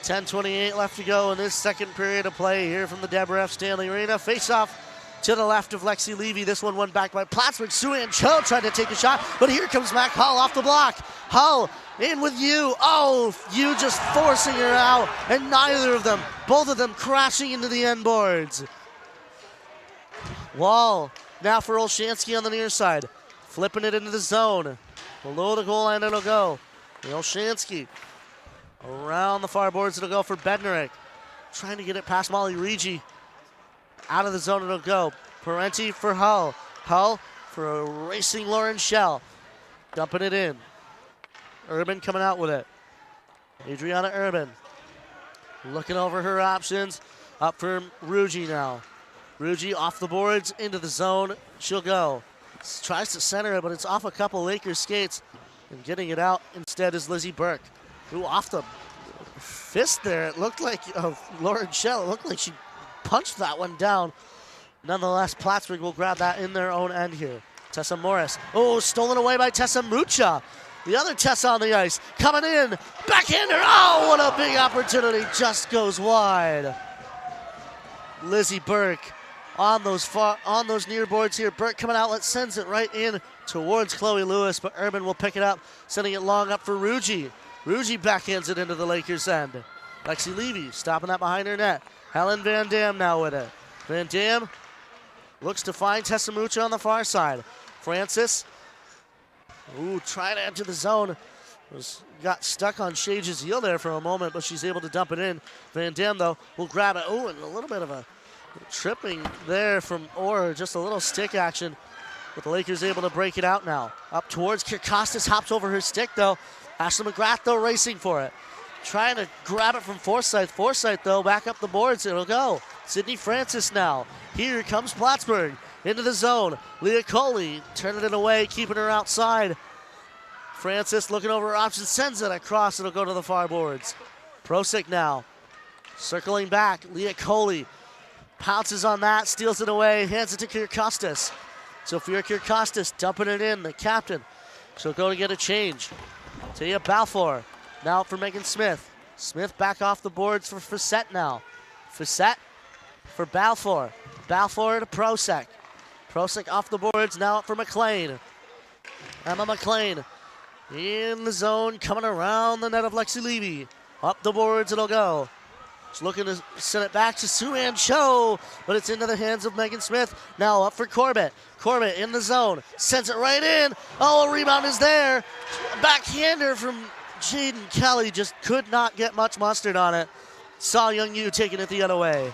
10:28 left to go in this second period of play here from the Deborah F. Stanley Arena. Face-off to the left of Lexi Levy. This one won back by Plattsburgh. Sue-Ann Cho tried to take a shot, but here comes Mac Hull off the block. Hull in with you. Oh, you just forcing her out, and neither of them, both of them crashing into the end boards. Wall now for Olshansky on the near side. Flipping it into the zone. Below the goal line it'll go. Olshansky around the far boards it'll go for Bednarik. Trying to get it past Molly Rigi. Out of the zone it'll go. Parenti for Hull. Hull for a racing Lauren Shell. Dumping it in. Urban coming out with it. Adriana Urban looking over her options. Up for Ruggi now. Ruggi off the boards into the zone. She'll go. Tries to center it, but it's off a couple Lakers skates. And getting it out instead is Lizzie Burke, who off the fist there. It looked like Lauren Shell. It looked like she punched that one down. Nonetheless, Plattsburgh will grab that in their own end here. Tessa Morris. Oh, stolen away by Tessa Mucha. The other Tessa on the ice. Coming in. Backhander. Oh, what a big opportunity. Just goes wide. Lizzie Burke on those near boards here. Burke coming out. Sends it right in towards Chloe Lewis, but Urban will pick it up. Sending it long up for Ruggi. Ruggi backhands it into the Lakers' end. Lexi Levy stopping that behind her net. Helen Van Dam now with it. Van Dam looks to find Tessa Mucha on the far side. Francis, trying to enter the zone. Got stuck on Shage's heel there for a moment, but she's able to dump it in. Van Dam, though, will grab it. Oh, and a little bit of a tripping there from Orr. Just a little stick action, but the Lakers able to break it out now. Up towards Kirkostas, hops over her stick, though. Ashley McGrath, though, racing for it. Trying to grab it from Forsyth. Forsyth, though, back up the boards. It'll go. Sydney Francis now. Here comes Plattsburgh into the zone. Leah Coley turning it away, keeping her outside. Francis looking over her options, sends it across. It'll go to the far boards. Prosick now. Circling back. Leah Coley pounces on that, steals it away, hands it to Kirkostas. Sophia Kirkostas dumping it in, the captain. She'll go to get a change. Tia Balfour. Now for Megan Smith. Smith back off the boards for Facette now. Facette for Balfour. Balfour to Prosick. Prosick off the boards, now up for McLean. Emma McLean in the zone, coming around the net of Lexi Levy. Up the boards it'll go. She's looking to send it back to Sue-Ann Cho, but it's into the hands of Megan Smith. Now up for Corbett. Corbett in the zone, sends it right in. Oh, a rebound is there. Backhander from Jaden Kelly, just could not get much mustard on it. Saw Young Yu taking it the other way.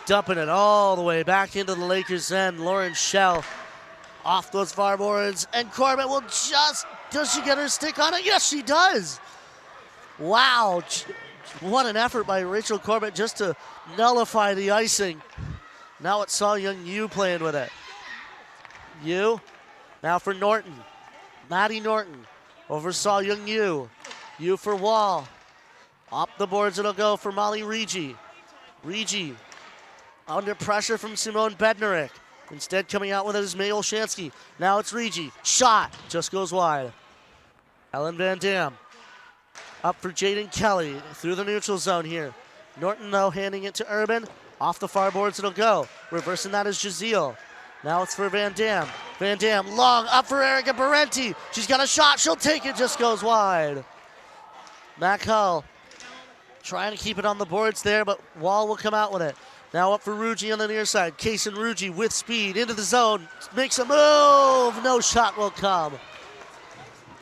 Dumping it all the way back into the Lakers' end. Lauren Schell off those far boards, and Corbett will just, does she get her stick on it? Yes, she does. Wow, what an effort by Rachel Corbett just to nullify the icing. Now it's Saw Young Yu playing with it. Yu, now for Norton. Maddie Norton over Saw Young Yu. Yu for Wall. Up the boards it'll go for Molly Regi. Regi under pressure from Simone Bednarik. Instead coming out with it is May Olshansky. Now it's Regi. Shot, just goes wide. Ellen Van Dam. Up for Jaden Kelly through the neutral zone here. Norton though handing it to Urban. Off the far boards it'll go. Reversing that is Jazeel. Now it's for Van Dam. Van Dam long up for Erica Parenti. She's got a shot, she'll take it, just goes wide. Mac Hull trying to keep it on the boards there, but Wall will come out with it. Now up for Rugi on the near side. Kaysen Rugi with speed into the zone. Makes a move. No shot will come.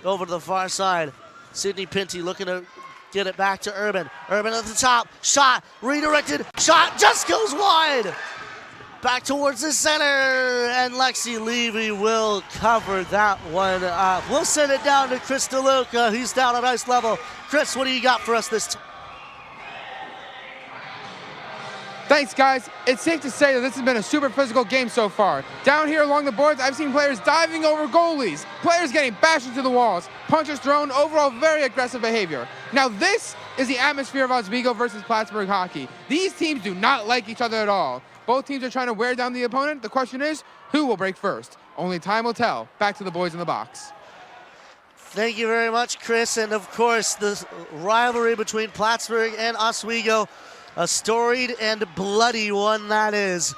Over to the far side. Sydney Pinty looking to get it back to Urban. Urban at the top. Shot. Redirected. Shot. Just goes wide. Back towards the center. And Lexi Levy will cover that one up. We'll send it down to Chris DeLuca. He's down at ice level. Chris, what do you got for us this time? Thanks, guys. It's safe to say that this has been a super physical game so far. Down here along the boards, I've seen players diving over goalies, players getting bashed into the walls, punches thrown, overall very aggressive behavior. Now this is the atmosphere of Oswego versus Plattsburgh hockey. These teams do not like each other at all. Both teams are trying to wear down the opponent. The question is, who will break first? Only time will tell. Back to the boys in the box. Thank you very much, Chris. And of course, the rivalry between Plattsburgh and Oswego, a storied and bloody one that is.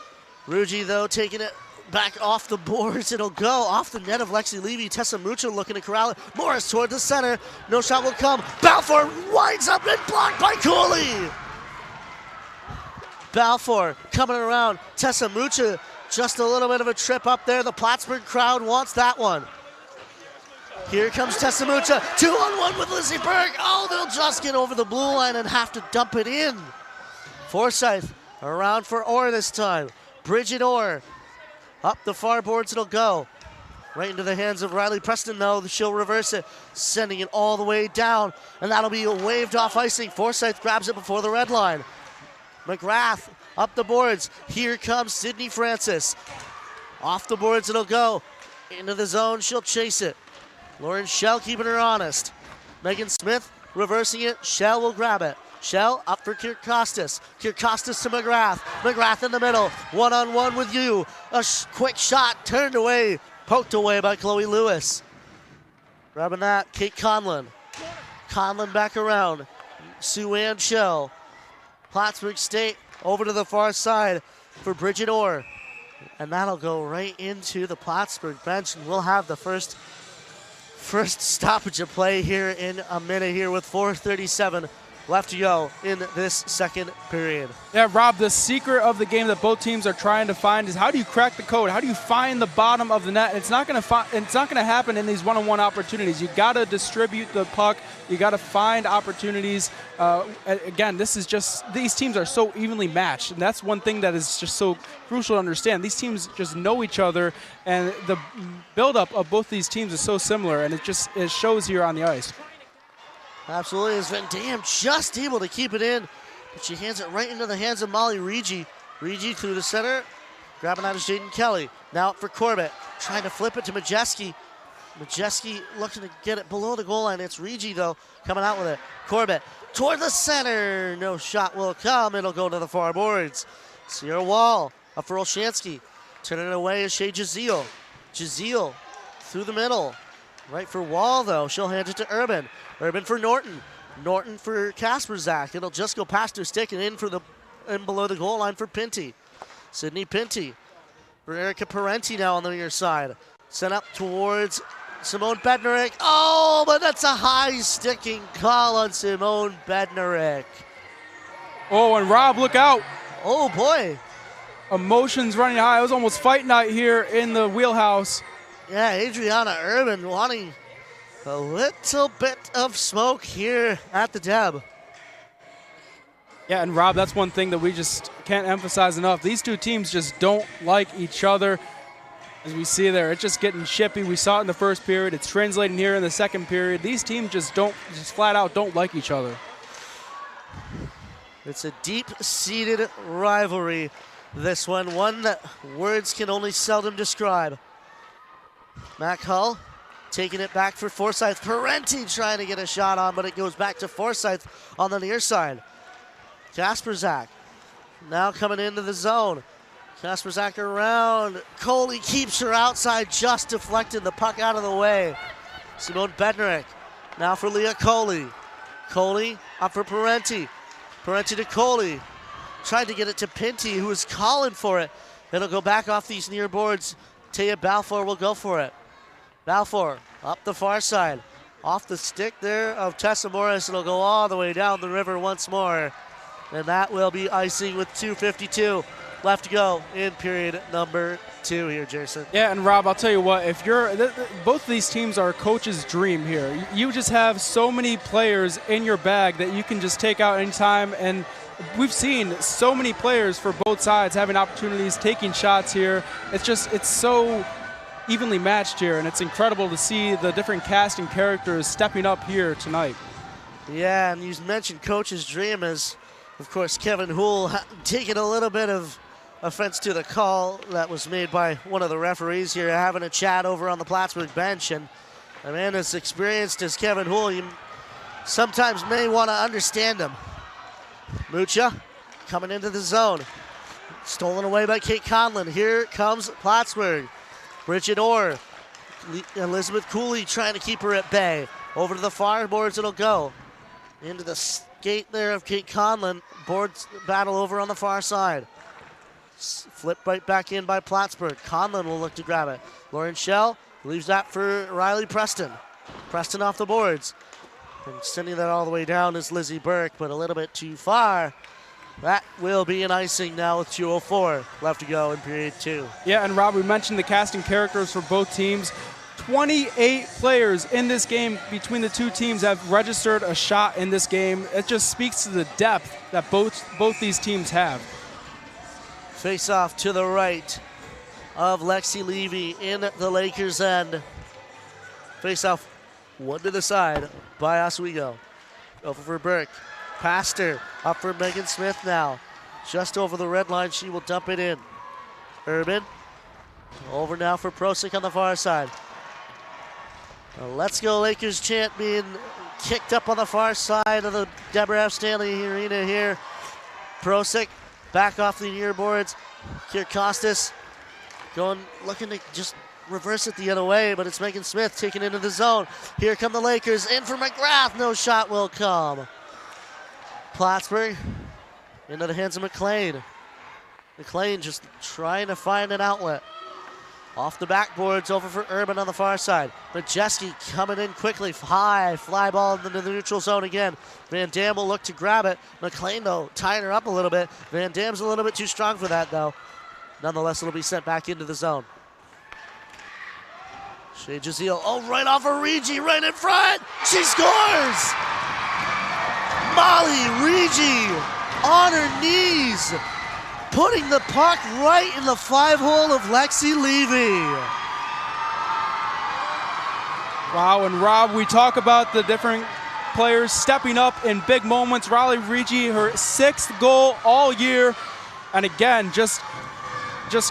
Rugi, though, taking it back off the boards. It'll go off the net of Lexi Levy. Tessa Mucha looking to corral it. Morris toward the center. No shot will come. Balfour winds up and blocked by Cooley. Balfour coming around. Tessa Mucha, just a little bit of a trip up there. The Plattsburgh crowd wants that one. Here comes Tessa Mucha. 2-on-1 with Lizzie Berg. Oh, they'll just get over the blue line and have to dump it in. Forsyth around for Orr this time. Bridget Orr. Up the far boards it'll go. Right into the hands of Riley Preston, though. She'll reverse it, sending it all the way down. And that'll be a waved off icing. Forsyth grabs it before the red line. McGrath up the boards. Here comes Sydney Francis. Off the boards it'll go. Into the zone, she'll chase it. Lauren Schell keeping her honest. Megan Smith reversing it. Schell will grab it. Schell up for Kierkostas. Kierkostas to McGrath. McGrath in the middle. One-on-one with you. A quick shot turned away. Poked away by Chloe Lewis. Grabbing that, Kate Conlon. Conlon back around. Sue-Ann Schell. Plattsburgh State over to the far side for Bridget Orr. And that'll go right into the Plattsburgh bench. And we'll have the first stoppage of play here in a minute here with 4:37 left to go in this second period. Yeah, Rob, the secret of the game that both teams are trying to find is how do you crack the code? How do you find the bottom of the net? It's not going to happen in these one-on-one opportunities. You got to distribute the puck. You got to find opportunities. Again, these teams are so evenly matched, and that's one thing that is just so crucial to understand. These teams just know each other, and the buildup of both these teams is so similar, and it shows here on the ice. Absolutely, as Van Dam just able to keep it in, but she hands it right into the hands of Molly Regi. Regi through the center, grabbing out is Jaden Kelly. Now up for Corbett, trying to flip it to Majeski. Majeski looking to get it below the goal line. It's Regi, though, coming out with it. Corbett toward the center. No shot will come. It'll go to the far boards. Sierra Wall up for Olshansky. Turning it away is Shea Jazeel. Jazeel through the middle. Right for Wall, though. She'll hand it to Urban. Urban for Norton. Norton for Kasperzak. It'll just go past her stick and in below the goal line for Pinty. Sydney Pinty for Erica Parenti now on the near side. Sent up towards Simone Bednarik. Oh, but that's a high sticking call on Simone Bednarik. Oh, and Rob, look out. Oh, boy. Emotions running high. It was almost fight night here in the wheelhouse. Yeah, Adriana Urban wanting a little bit of smoke here at the Deb. Yeah, and Rob, that's one thing that we just can't emphasize enough. These two teams just don't like each other. As we see there, it's just getting chippy. We saw it in the first period. It's translating here in the second period. These teams just flat out don't like each other. It's a deep-seated rivalry, this one that words can only seldom describe. Mac Hull taking it back for Forsyth. Parenti trying to get a shot on, but it goes back to Forsyth on the near side. Kasperzak now coming into the zone. Kasperzak around. Coley keeps her outside, just deflecting the puck out of the way. Simone Bednarik now for Leah Coley. Coley up for Parenti. Parenti to Coley. Tried to get it to Pinty, who was calling for it. It'll go back off these near boards. Taya Balfour will go for it. Balfour up the far side. Off the stick there of Tessa Morris. It'll go all the way down the river once more. And that will be icing with 2:52 left to go in period number 2 here, Jason. Yeah, and Rob, I'll tell you what, if you're both of these teams are a coach's dream here. You just have so many players in your bag that you can just take out anytime, and we've seen so many players for both sides having opportunities, taking shots here. It's so evenly matched here, and it's incredible to see the different cast and characters stepping up here tonight. Yeah, and you mentioned coach's dream as, of course, Kevin Houle taking a little bit of offense to the call that was made by one of the referees here, having a chat over on the Plattsburgh bench. And a man as experienced as Kevin Houle, you sometimes may want to understand him. Mucha coming into the zone. Stolen away by Kate Conlon. Here comes Plattsburgh. Bridget Orr. Elizabeth Cooley trying to keep her at bay. Over to the far boards it'll go. Into the skate there of Kate Conlon. Boards battle over on the far side. Flipped right back in by Plattsburgh. Conlon will look to grab it. Lauren Schell leaves that for Riley Preston. Preston off the boards. And sending that all the way down is Lizzie Burke, but a little bit too far. That will be an icing now with 2:04 left to go in period 2. Yeah, and Rob, we mentioned the casting characters for both teams. 28 players in this game between the two teams have registered a shot in this game. It just speaks to the depth that both these teams have. Face off to the right of Lexi Levy in the Lakers' end. Face off one to the side by Oswego. Over for Burke. Past her. Up for Megan Smith now. Just over the red line. She will dump it in. Urban. Over now for Prosick on the far side. A Let's Go Lakers chant being kicked up on the far side of the Deborah F. Stanley Arena here. Prosick back off the near boards. Kirkostas looking to just reverse it the other way, but it's Megan Smith taken into the zone. Here come the Lakers. In for McGrath. No shot will come. Plattsburgh into the hands of McLean. McLean just trying to find an outlet. Off the backboards, over for Urban on the far side. Majeski coming in quickly. High fly ball into the neutral zone again. Van Dam will look to grab it. McLean, though, tying her up a little bit. Van Dam's a little bit too strong for that, though. Nonetheless, it'll be sent back into the zone. Shea Jazeel, right off of Rigi, right in front. She scores! Molly Rigi on her knees, putting the puck right in the 5-hole of Lexi Levy. Wow, and Rob, we talk about the different players stepping up in big moments. Riley Rigi, her 6th goal all year, and again, just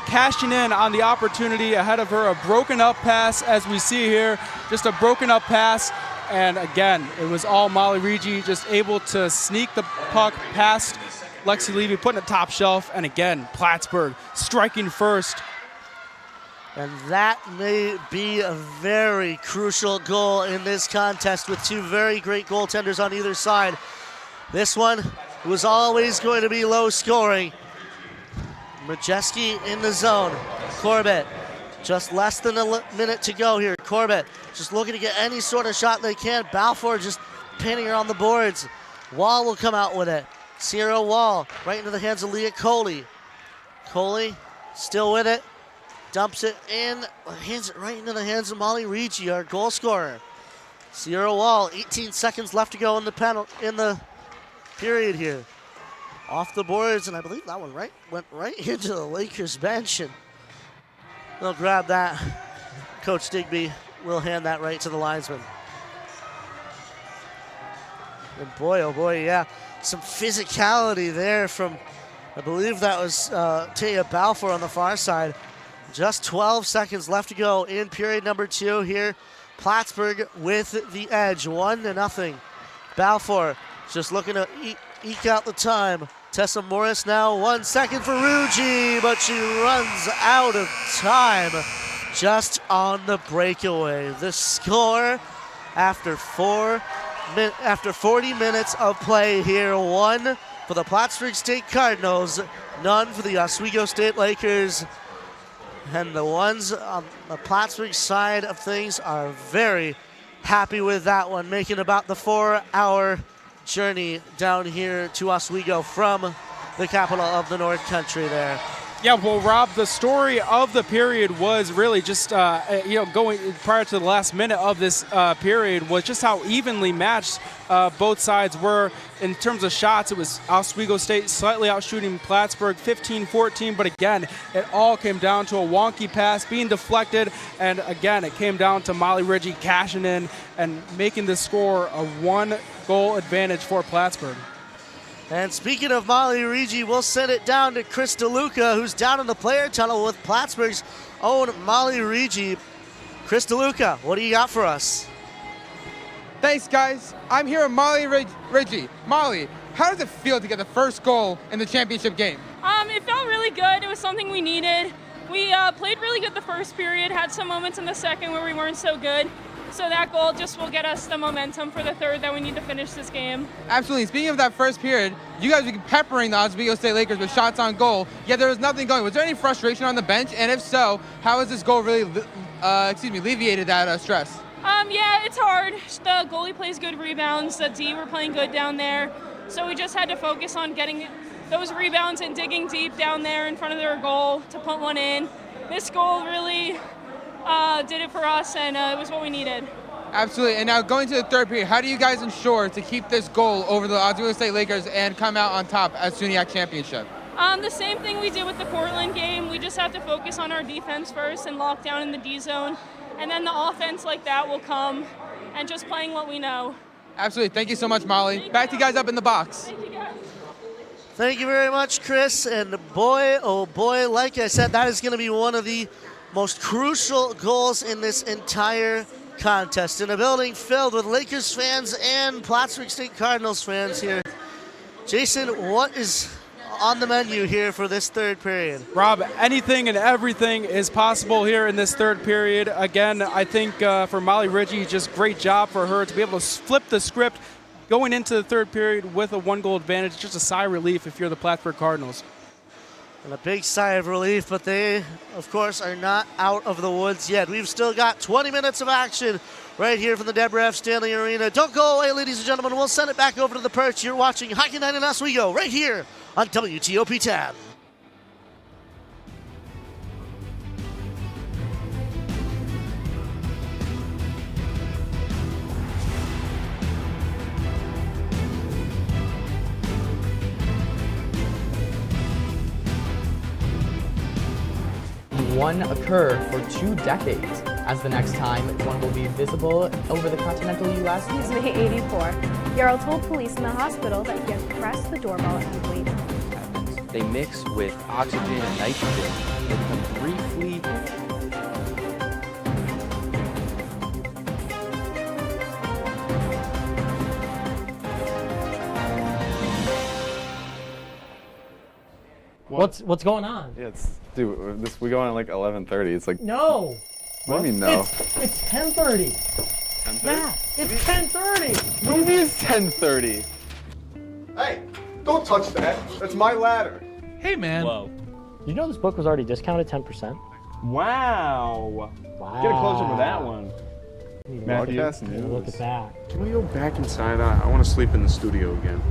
cashing in on the opportunity ahead of her. A broken up pass, as we see here, just a broken up pass. And again, it was all Molly Rigi, just able to sneak the puck past Lexi Levy, putting it top shelf. And again, Plattsburgh striking first. And that may be a very crucial goal in this contest with two very great goaltenders on either side. This one was always going to be low scoring. Majeski in the zone. Corbett, just less than a minute to go here. Corbett just looking to get any sort of shot they can. Balfour just pinning her on the boards. Wall will come out with it. Sierra Wall right into the hands of Leah Coley. Coley still with it. Dumps it in, hands it right into the hands of Molly Ricci, our goal scorer. Sierra Wall, 18 seconds left to go in the period here. Off the boards, and I believe that one went right into the Lakers bench, and they'll grab that. Coach Digby will hand that right to the linesman. And boy, oh boy, yeah, some physicality there from, I believe that was Taya Balfour on the far side. Just 12 seconds left to go in period number 2 here. Plattsburgh with the edge, 1-0. Balfour just looking to eke out the time. Tessa Morris now 1 second for Ruggi, but she runs out of time just on the breakaway. The score after 40 minutes of play here, 1 for the Plattsburgh State Cardinals, none for the Oswego State Lakers. And the ones on the Plattsburgh side of things are very happy with that one, making about the 4-hour journey down here to Oswego from the capital of the North Country there. Yeah, well, Rob, the story of the period was really just, going prior to the last minute of this period was just how evenly matched both sides were. In terms of shots, it was Oswego State slightly outshooting Plattsburgh 15-14, but again, it all came down to a wonky pass being deflected, and again, it came down to Molly Ricci cashing in and making the score a 1-goal advantage for Plattsburgh. And speaking of Molly Ricci, we'll send it down to Chris DeLuca, who's down in the player tunnel with Plattsburgh's own Molly Ricci. Chris DeLuca, what do you got for us? Thanks, guys. I'm here with Molly Ricci. Molly, how does it feel to get the first goal in the championship game? It felt really good. It was something we needed. We played really good the first period, had some moments in the second where we weren't so good. So that goal just will get us the momentum for the third that we need to finish this game. Absolutely. Speaking of that first period, you guys were peppering the Oswego State Lakers with shots on goal, yet there was nothing going. Was there any frustration on the bench? And if so, how has this goal really alleviated that stress? Yeah, it's hard. The goalie plays good rebounds. The D were playing good down there. So we just had to focus on getting those rebounds and digging deep down there in front of their goal to put one in. This goal really did it for us, and it was what we needed. Absolutely. And now going to the third period, how do you guys ensure to keep this goal over the Oswego State Lakers and come out on top as SUNYAC championship? The same thing we did with the Portland game. We just have to focus on our defense first and lock down in the D zone, and then the offense like that will come, and just playing what we know. Absolutely. Thank you so much, Molly. Back to you guys up in the box. Thank you, guys. Thank you very much, Chris. And boy, oh boy, like I said, that is going to be one of the most crucial goals in this entire contest. In a building filled with Lakers fans and Plattsburgh State Cardinals fans here. Jason, what is on the menu here for this third period? Rob, anything and everything is possible here in this third period. Again, I think for Molly Ricci, just great job for her to be able to flip the script going into the third period with a 1-goal advantage. Just a sigh of relief if you're the Plattsburgh Cardinals. And a big sigh of relief, but they, of course, are not out of the woods yet. We've still got 20 minutes of action right here from the Deborah F. Stanley Arena. Don't go away, ladies and gentlemen. We'll send it back over to the perch. You're watching Hockey Night in Oswego right here on WTOP 10. One occur for 2 decades, as the next time one will be visible over the continental U.S. He's May 84. Yarrow told police in the hospital that he had pressed the doorbell and waited. They mix with oxygen and nitrogen and become briefly What's going on? Yeah, dude, we go on at like 11:30. It's like No. What do you mean no? It's 10:30. 10:30? Matt, it's 10:30. What do you mean it's 10:30? Hey, don't touch that. That's my ladder. Hey, man. Whoa. You know this book was already discounted 10%? Wow. Get a close up with that one. Broadcast news. Look at that. Can we go back inside? I want to sleep in the studio again.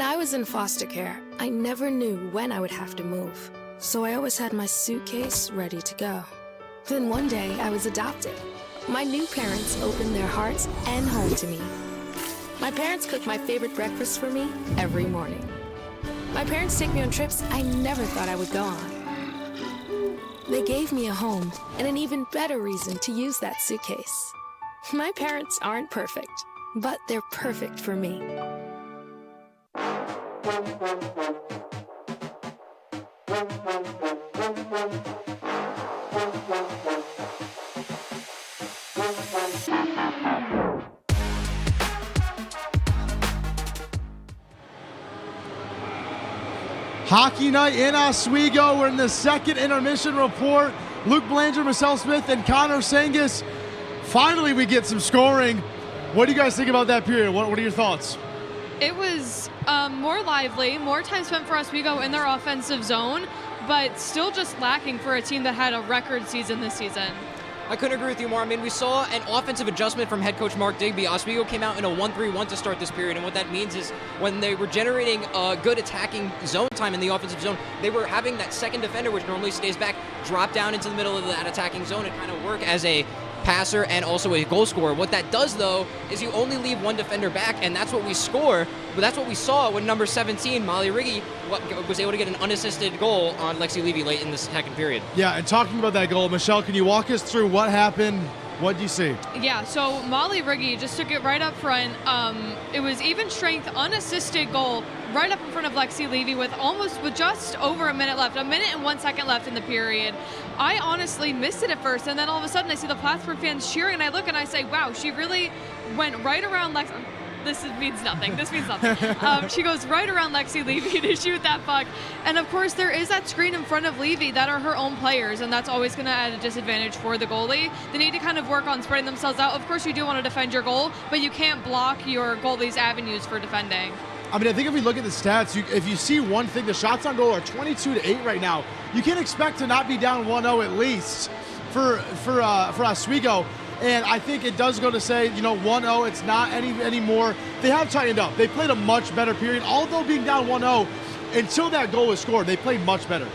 When I was in foster care, I never knew when I would have to move. So I always had my suitcase ready to go. Then one day I was adopted. My new parents opened their hearts and home to me. My parents cook my favorite breakfast for me every morning. My parents take me on trips I never thought I would go on. They gave me a home and an even better reason to use that suitcase. My parents aren't perfect, but they're perfect for me. Hockey night in Oswego. We're in the second intermission report. Luke Blanger, Marcel Smith, and Connor Sangis. Finally, we get some scoring. What do you guys think about that period? What are your thoughts? It was more lively, more time spent for Oswego in their offensive zone, but still just lacking for a team that had a record season this season. I couldn't agree with you more. I mean, we saw an offensive adjustment from head coach Mark Digby. Oswego came out in a 1-3-1 to start this period, and what that means is when they were generating good attacking zone time in the offensive zone, they were having that second defender, which normally stays back, drop down into the middle of that attacking zone and kind of work as a passer and also a goal scorer. What that does, though, is you only leave one defender back, and that's what we score. But that's what we saw when number 17, Molly Riggy, was able to get an unassisted goal on Lexi Levy late in the second period. Yeah, and talking about that goal, Michelle, can you walk us through what happened? What do you see? Yeah, so Molly Riggy just took it right up front. It was even strength, unassisted goal right up in front of Lexi Levy with just over a minute left, 1 minute and 1 second left in the period. I honestly missed it at first, and then all of a sudden I see the Plattsburgh fans cheering, and I look and I say, wow, she really went right around Lexi. This means nothing. This means nothing. She goes right around Lexi Levy to shoot that puck. And of course, there is that screen in front of Levy that are her own players, and that's always going to add a disadvantage for the goalie. They need to kind of work on spreading themselves out. Of course, you do want to defend your goal, but you can't block your goalie's avenues for defending. I mean, I think if we look at the stats, if you see one thing, the shots on goal are 22-8 right now. You can expect to not be down 1-0 at least for Oswego. And I think it does go to say, 1-0, it's not anymore. They have tightened up. They played a much better period. Although being down 1-0, until that goal was scored, they played much better.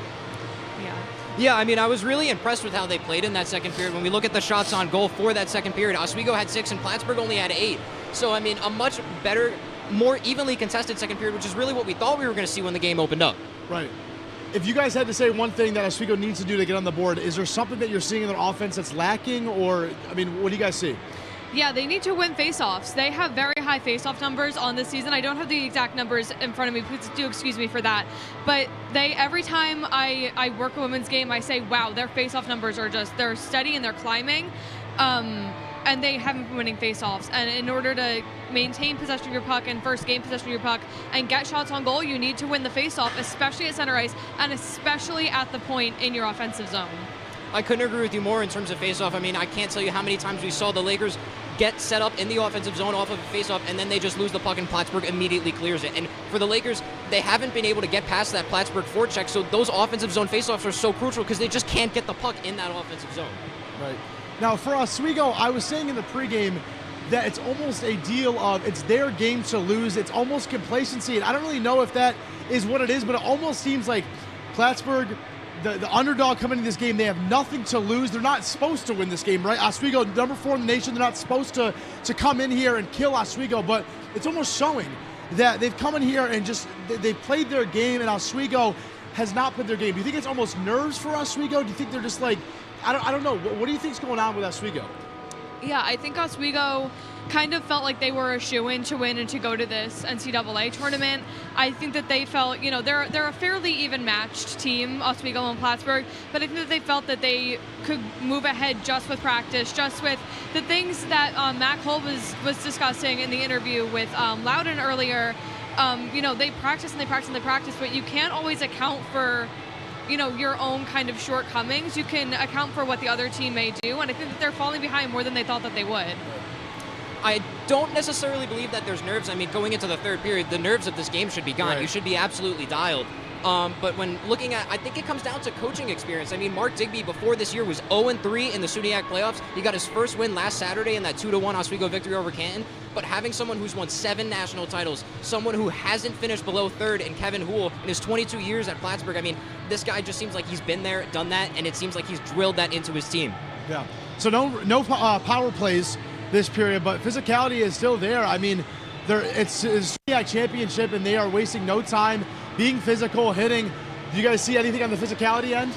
Yeah, I mean, I was really impressed with how they played in that second period. When we look at the shots on goal for that second period, Oswego had 6 and Plattsburgh only had 8. So, I mean, a much better, more evenly contested second period, which is really what we thought we were going to see when the game opened up. Right. If you guys had to say one thing that Oswego needs to do to get on the board, is there something that you're seeing in their offense that's lacking? Or, I mean, what do you guys see? Yeah, they need to win faceoffs. They have very high faceoff numbers on this season. I don't have the exact numbers in front of me. Please do excuse me for that. But every time I work a women's game, I say, wow, their faceoff numbers are they're steady and they're climbing. And they haven't been winning faceoffs. And in order to maintain possession of your puck and first game possession of your puck and get shots on goal, you need to win the faceoff, especially at center ice and especially at the point in your offensive zone. I couldn't agree with you more in terms of faceoff. I mean, I can't tell you how many times we saw the Lakers get set up in the offensive zone off of a faceoff, and then they just lose the puck and Plattsburgh immediately clears it. And for the Lakers, they haven't been able to get past that Plattsburgh forecheck, so those offensive zone faceoffs are so crucial because they just can't get the puck in that offensive zone. Right. Now, for Oswego, I was saying in the pregame that it's almost a deal of it's their game to lose. It's almost complacency, and I don't really know if that is what it is, but it almost seems like Plattsburgh, the underdog coming into this game, they have nothing to lose. They're not supposed to win this game, right? Oswego, number 4 in the nation, they're not supposed to come in here and kill Oswego, but it's almost showing that they've come in here and just they've played their game, and Oswego has not played their game. Do you think it's almost nerves for Oswego? Do you think they're just like, I don't know. What do you think is going on with Oswego? Yeah, I think Oswego kind of felt like they were a shoo-in to win and to go to this NCAA tournament. I think that they felt, they're a fairly even matched team, Oswego and Plattsburgh, but I think that they felt that they could move ahead just with practice, just with the things that Matt Cole was discussing in the interview with Loudon earlier. They practice and they practice and they practice, but you can't always account for your own kind of shortcomings. You can account for what the other team may do, and I think that they're falling behind more than they thought that they would. I don't necessarily believe that there's nerves. I mean, going into the third period, the nerves of this game should be gone. Right. You should be absolutely dialed. But when looking at, I think it comes down to coaching experience. I mean, Mark Digby before this year was 0-3 in the SUNYAC playoffs. He got his first win last Saturday in that 2-1 Oswego victory over Canton. But having someone who's won 7 national titles, someone who hasn't finished below third in Kevin Houle in his 22 years at Plattsburgh, I mean, this guy just seems like he's been there, done that, and it seems like he's drilled that into his team. Yeah. So no power plays this period, but physicality is still there. I mean, it's a SUNYAC championship, and they are wasting no time being physical, hitting. Do you guys see anything on the physicality end?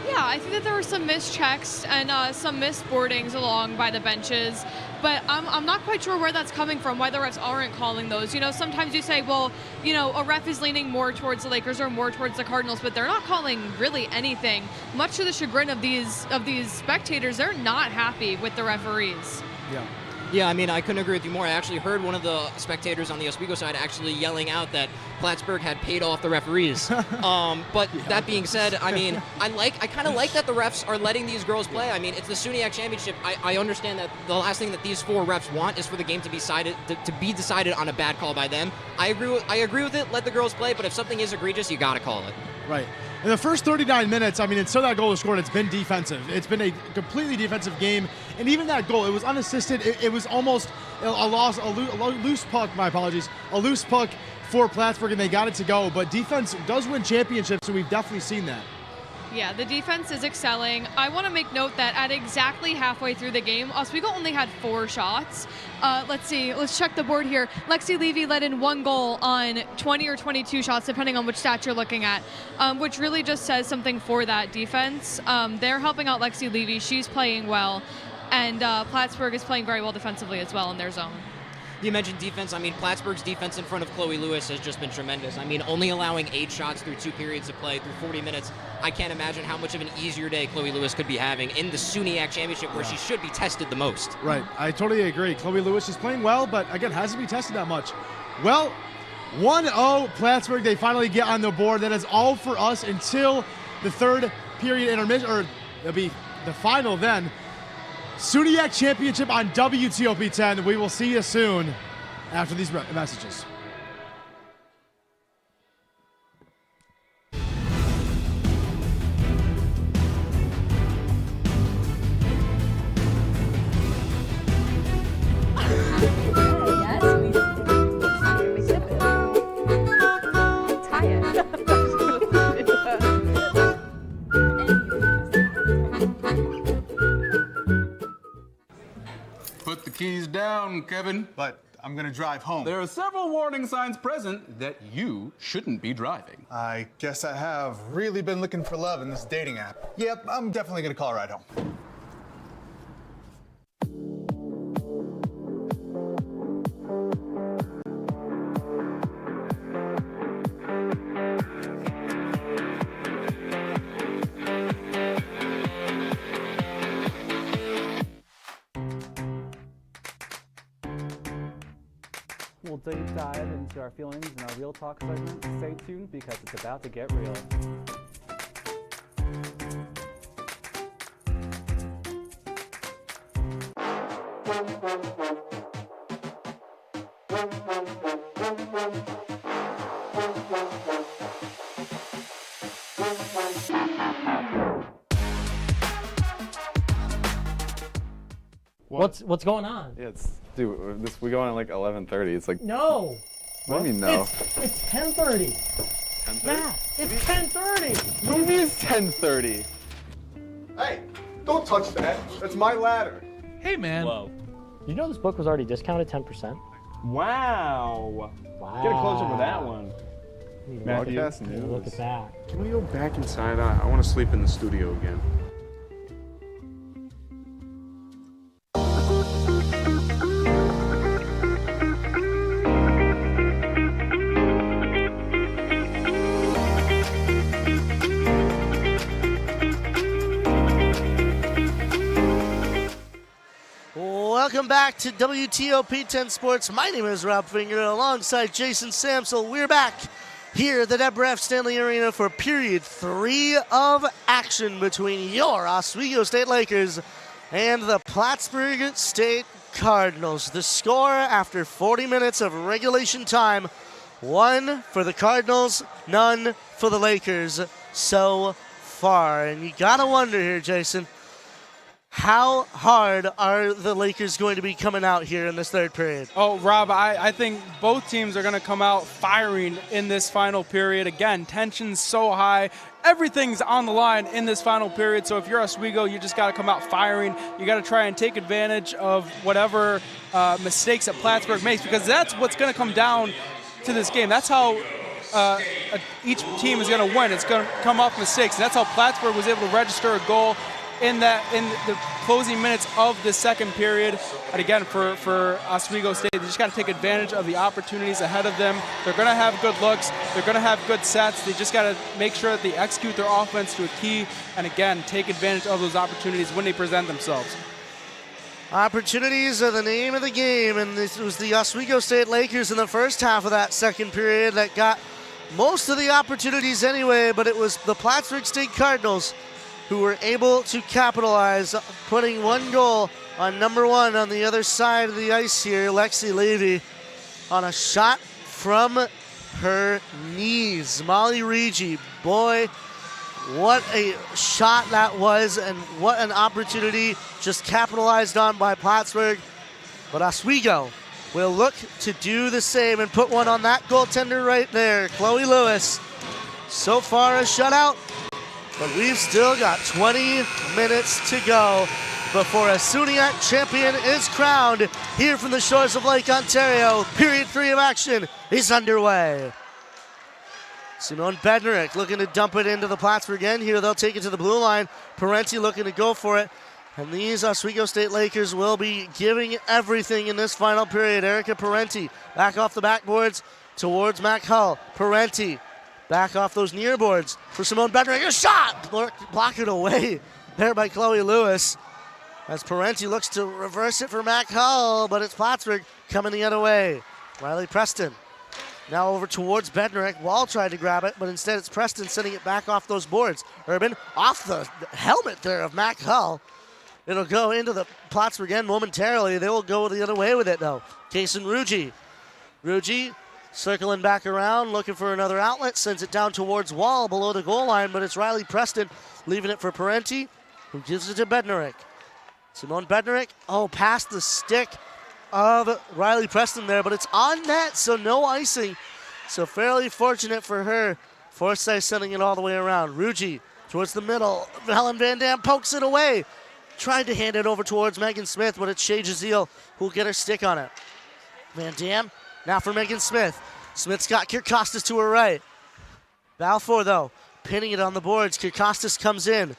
Yeah, I think that there were some missed checks and some missed boardings along by the benches, but I'm not quite sure where that's coming from, why the refs aren't calling those. You know, sometimes you say, well, you know, a ref is leaning more towards the Lakers or more towards the Cardinals, but they're not calling really anything. Much to the chagrin of these spectators, they're not happy with the referees. Yeah. Yeah, I mean, I couldn't agree with you more. I actually heard one of the spectators on the Oswego side actually yelling out that Plattsburgh had paid off the referees. But that being said, I mean, I kind of like that the refs are letting these girls play. I mean, it's the SUNYAC championship. I understand that the last thing that these 4 refs want is for the game to be decided on a bad call by them. I agree with it. Let the girls play, but if something is egregious, you got to call it. Right. In the first 39 minutes, I mean, until that goal was scored, it's been defensive. It's been a completely defensive game. And even that goal, it was unassisted. It was almost a loose puck, my apologies, a loose puck for Plattsburgh, and they got it to go. But defense does win championships, so we've definitely seen that. Yeah, the defense is excelling. I want to make note that at exactly halfway through the game, Oswego only had 4 shots. Let's see, let's check the board here. Lexi Levy led in 1 goal on 20 or 22 shots, depending on which stat you're looking at, which really just says something for that defense. They're helping out Lexi Levy. She's playing well, and Plattsburgh is playing very well defensively as well in their zone. You mentioned defense. I mean, Plattsburgh's defense in front of Chloe Lewis has just been tremendous. I mean, only allowing 8 shots through 2 periods of play, through 40 minutes. I can't imagine how much of an easier day Chloe Lewis could be having in the SUNYAC championship, where she should be tested the most. Right. I totally agree. Chloe Lewis is playing well, but again, hasn't been tested that much. Well, 1-0 Plattsburgh. They finally get on the board. That is all for us until the 3rd period intermission, or it'll be the final then. SUNYAC championship on WTOP 10. We will see you soon after these messages. Put the keys down, Kevin. But I'm gonna drive home. There are several warning signs present that you shouldn't be driving. I guess I have really been looking for love in this dating app. Yep, I'm definitely gonna call a ride home. We'll deep dive into our feelings in our Real Talk segment. Stay tuned because it's about to get real. What's going on? Yeah, dude, we go on at like 11:30. It's like No. What do you mean no? It's 10:30. 10:30? Yeah, it's 10:30. What do you mean it's 10:30? Hey, don't touch that. That's my ladder. Hey, man. Whoa. You know this book was already discounted 10%? Wow. Get a close up of that one. Matthew, Look at that. can we go back inside? I want to sleep in the studio again. Welcome back to WTOP 10 Sports. My name is Rob Finger, alongside Jason Samsel. We're back here at the Deborah F. Stanley Arena for period 3 of action between your Oswego State Lakers and the Plattsburgh State Cardinals. The score after 40 minutes of regulation time, 1 for the Cardinals, none for the Lakers so far. And you gotta wonder here, Jason, how hard are the Lakers going to be coming out here in this third period? Oh, Rob, I think both teams are going to come out firing in this final period. Again, tension's so high. Everything's on the line in this final period. So if you're Oswego, you just got to come out firing. You got to try and take advantage of whatever mistakes that Plattsburgh makes, because that's what's going to come down to this game. That's how each team is going to win. It's going to come off mistakes. And that's how Plattsburgh was able to register a goal in the closing minutes of the second period. And again, for Oswego State, they just got to take advantage of the opportunities ahead of them. They're going to have good looks. They're going to have good sets. They just got to make sure that they execute their offense to a key, and again, take advantage of those opportunities when they present themselves. Opportunities are the name of the game, and this was the Oswego State Lakers in the first half of that second period that got most of the opportunities anyway, but it was the Plattsburgh State Cardinals who were able to capitalize, putting 1 goal on number 1 on the other side of the ice here. Lexi Levy on a shot from her knees. Molly Rigi, boy, what a shot that was, and what an opportunity just capitalized on by Plattsburgh. But Oswego will look to do the same and put one on that goaltender right there, Chloe Lewis. So far a shutout, but we've still got 20 minutes to go before a SUNYAC champion is crowned here from the shores of Lake Ontario. Period 3 of action is underway. Simone Bednarik looking to dump it into the Plattsburgh end here. They'll take it to the blue line. Parenti looking to go for it. And these Oswego State Lakers will be giving everything in this final period. Erica Parenti back off the backboards towards Mac Hull. Parenti back off those near boards for Simone Bednarik. A shot! Block it away there by Chloe Lewis. As Parenti looks to reverse it for Mac Hull, but it's Plattsburgh coming the other way. Riley Preston now over towards Bednarik. Wall tried to grab it, but instead it's Preston sending it back off those boards. Urban off the helmet there of Mac Hull. It'll go into the Plattsburgh end momentarily. They will go the other way with it though. Kason Rugi. Rugi circling back around, looking for another outlet, sends it down towards Wall below the goal line, but it's Riley Preston leaving it for Parenti, who gives it to Bednarik. Simone Bednarik, past the stick of Riley Preston there, but it's on net, so no icing. So fairly fortunate for her. Forsyth sending it all the way around. Rugi towards the middle. Helen Van Dam pokes it away. Tried to hand it over towards Megan Smith, but it's Shea Jazeel who'll get her stick on it. Van Dam now for Megan Smith. Smith's got Kirkostas to her right. Balfour, though, pinning it on the boards. Kirkostas comes in.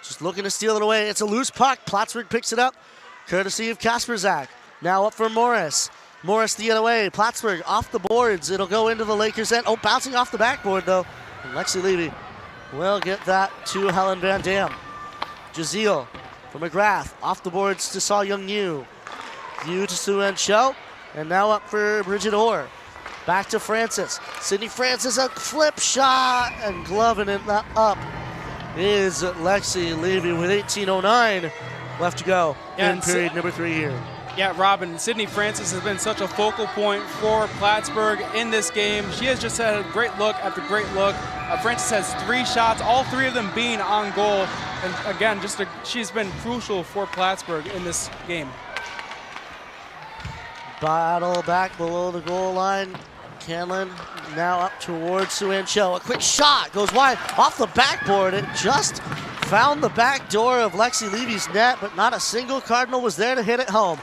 Just looking to steal it away. It's a loose puck. Plattsburgh picks it up, courtesy of Kasperzak. Now up for Morris. Morris the other way. Plattsburgh off the boards. It'll go into the Lakers' end. Bouncing off the backboard, though. And Lexi Levy will get that to Helen Van Dam. Jazeel for McGrath. Off the boards to Saw Young Yu. Yu to Sue-Ann Cho. And now up for Bridget Orr. Back to Francis. Sydney Francis, a flip shot, and gloving it up is Lexi Levy with 18:09 left to go in period number 3 here. Yeah, Robin, Sydney Francis has been such a focal point for Plattsburgh in this game. She has just had a great look after great look. Francis has 3 shots, all 3 of them being on goal. And again, she's been crucial for Plattsburgh in this game. Battle back below the goal line. Canlin now up towards Sue-Ann Cho. A quick shot goes wide off the backboard. It just found the back door of Lexi Levy's net, but not a single Cardinal was there to hit it home.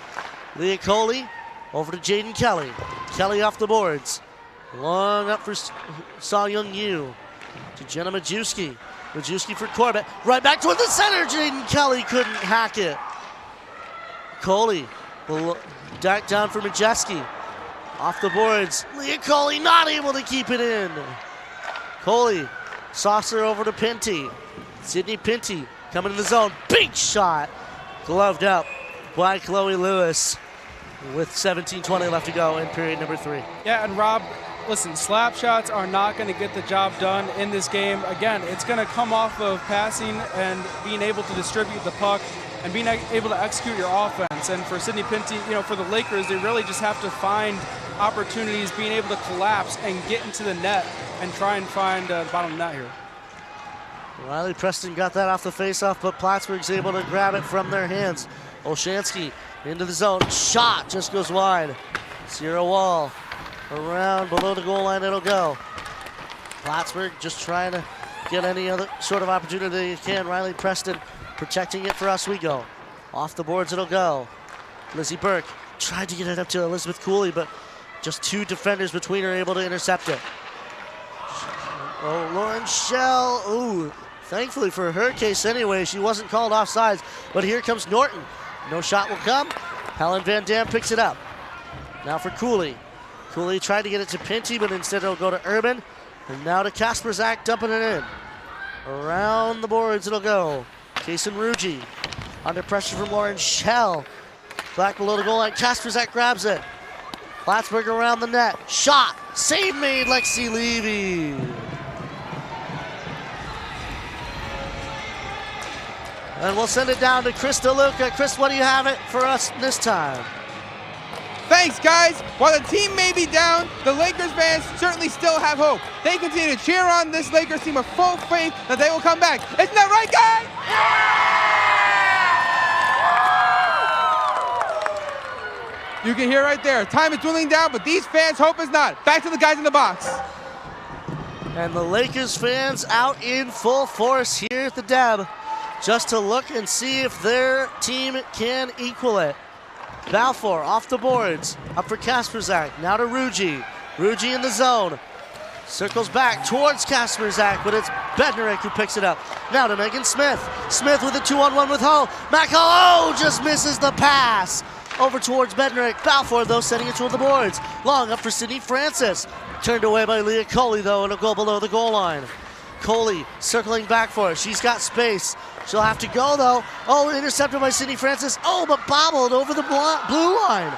Leah Coley over to Jaden Kelly. Kelly off the boards. Long up for Saw Young Yu. To Jenna Majewski. Majewski for Corbett. Right back toward the center. Jaden Kelly couldn't hack it. Coley back down for Majewski. Off the boards. Leah Coley not able to keep it in. Coley saucer over to Pinty. Sydney Pinty coming in the zone. Big shot. Gloved up by Chloe Lewis with 17:20 left to go in period number 3. Yeah, and Rob, listen, slap shots are not going to get the job done in this game. Again, it's going to come off of passing and being able to distribute the puck. and being able to execute your offense. And for Sidney Pinty, for the Lakers, they really just have to find opportunities, being able to collapse and get into the net and try and find the bottom of the net here. Riley Preston got that off the faceoff, but Plattsburgh's able to grab it from their hands. Olshansky into the zone. Shot just goes wide. Sierra Wall around below the goal line, it'll go. Plattsburgh just trying to get any other sort of opportunity they can. Riley Preston protecting it for Oswego. Off the boards it'll go. Lizzie Burke tried to get it up to Elizabeth Cooley, but just two defenders between her able to intercept it. Oh, Lauren Schell. Ooh, thankfully for her case anyway, she wasn't called offsides, but here comes Norton. No shot will come. Helen Van Dam picks it up. Now for Cooley. Cooley tried to get it to Pinty, but instead it'll go to Urban. And now to Kasperzak, dumping it in. Around the boards it'll go. Kason Ruji under pressure from Lauren Schell. Back below the goal line, Kasperzak grabs it. Plattsburgh around the net. Shot. Save made, Lexi Levy. And we'll send it down to Chris DeLuca. Chris, what do you have it for us this time? Thanks, guys. While the team may be down, the Lakers fans certainly still have hope. They continue to cheer on this Lakers team with full faith that they will come back. Isn't that right, guys? Yeah! You can hear right there. Time is dwindling down, but these fans' hope is not. Back to the guys in the box. And the Lakers fans out in full force here at the Deb, just to look and see if their team can equal it. Balfour off the boards, up for Kasperzak, now to Ruji. Ruji in the zone, circles back towards Kasperzak, but it's Bednarek who picks it up. Now to Megan Smith. Smith with a 2-on-1 with Hull. Mac Hull just misses the pass. Over towards Bednarek. Balfour, though, sending it toward the boards. Long up for Sydney Francis. Turned away by Leah Coley, though, and a goal below the goal line. Coley circling back for it. She's got space. She'll have to go, though. Oh, intercepted by Sydney Francis. Oh, but bobbled over the blue line.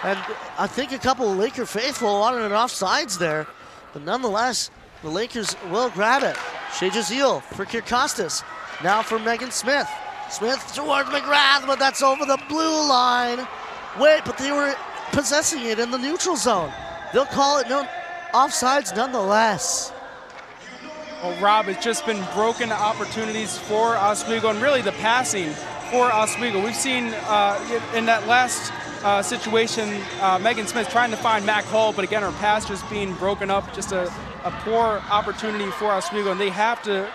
And I think a couple of Laker faithful wanted an offsides there. But nonetheless, the Lakers will grab it. Shea Jazeel for Kirkostas. Now for Megan Smith. Smith towards McGrath, but that's over the blue line. Wait, but they were possessing it in the neutral zone. They'll call it no offsides nonetheless. Well, Rob, it's just been broken opportunities for Oswego, and really the passing for Oswego. We've seen in that last situation, Megan Smith trying to find Mac Hull, but again, her pass just being broken up. Just a poor opportunity for Oswego, and they have to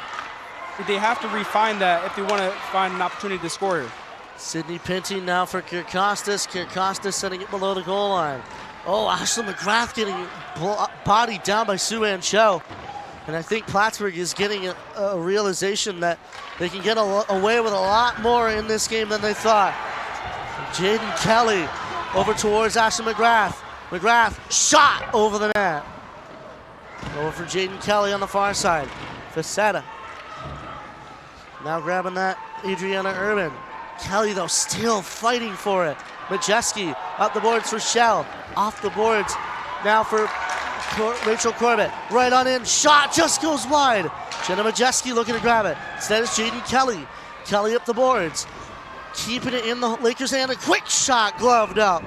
refine that if they want to find an opportunity to score here. Sydney Pinty now for Kirkostas. Kirkostas sending it below the goal line. Oh, Ashley McGrath getting bodied down by Sue Ann Cho. And I think Plattsburgh is getting a realization that they can get away with a lot more in this game than they thought. Jaden Kelly over towards Ashley McGrath. McGrath shot over the net. Over for Jaden Kelly on the far side. Facetta. Now grabbing that, Adriana Urban. Kelly, though, still fighting for it. Majeski up the boards for Shell. Off the boards now for Rachel Corbett. Right on in. Shot just goes wide. Jenna Majeski looking to grab it. Instead, it's Jaden Kelly. Kelly up the boards. Keeping it in the Lakers' hand. A quick shot gloved up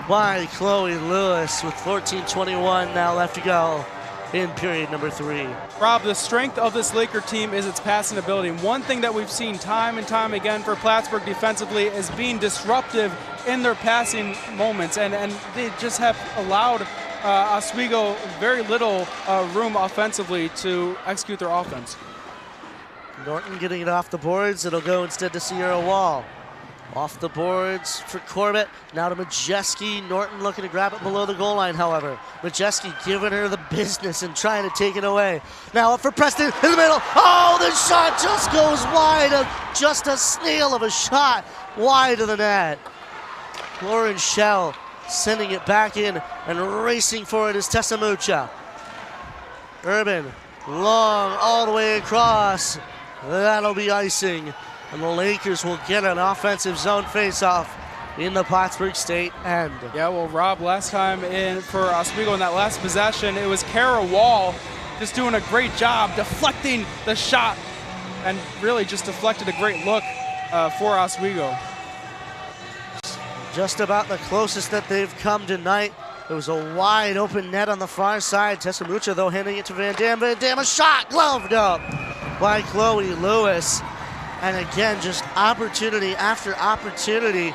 by Chloe Lewis with 14:21 now left to go in period number 3. Rob, the strength of this Laker team is its passing ability. And one thing that we've seen time and time again for Plattsburgh defensively is being disruptive in their passing moments. And they just have allowed Oswego very little room offensively to execute their offense. Norton getting it off the boards. It'll go instead to Sierra Wall. Off the boards for Corbett. Now to Majeski. Norton looking to grab it below the goal line, however. Majeski giving her the business and trying to take it away. Now up for Preston in the middle. Oh, the shot just goes wide. Just a snail of a shot wide of the net. Lauren Schell sending it back in and racing for it is Tessa Mucha. Urban, long all the way across. That'll be icing. And the Lakers will get an offensive zone faceoff in the Plattsburgh State end. Yeah, well, Rob, last time for Oswego in that last possession, it was Kara Wall just doing a great job deflecting the shot and really just deflected a great look for Oswego. Just about the closest that they've come tonight. There was a wide open net on the far side. Tessamucha, though, handing it to Van Dam. Van Dam, a shot gloved up by Chloe Lewis. And again, just opportunity after opportunity.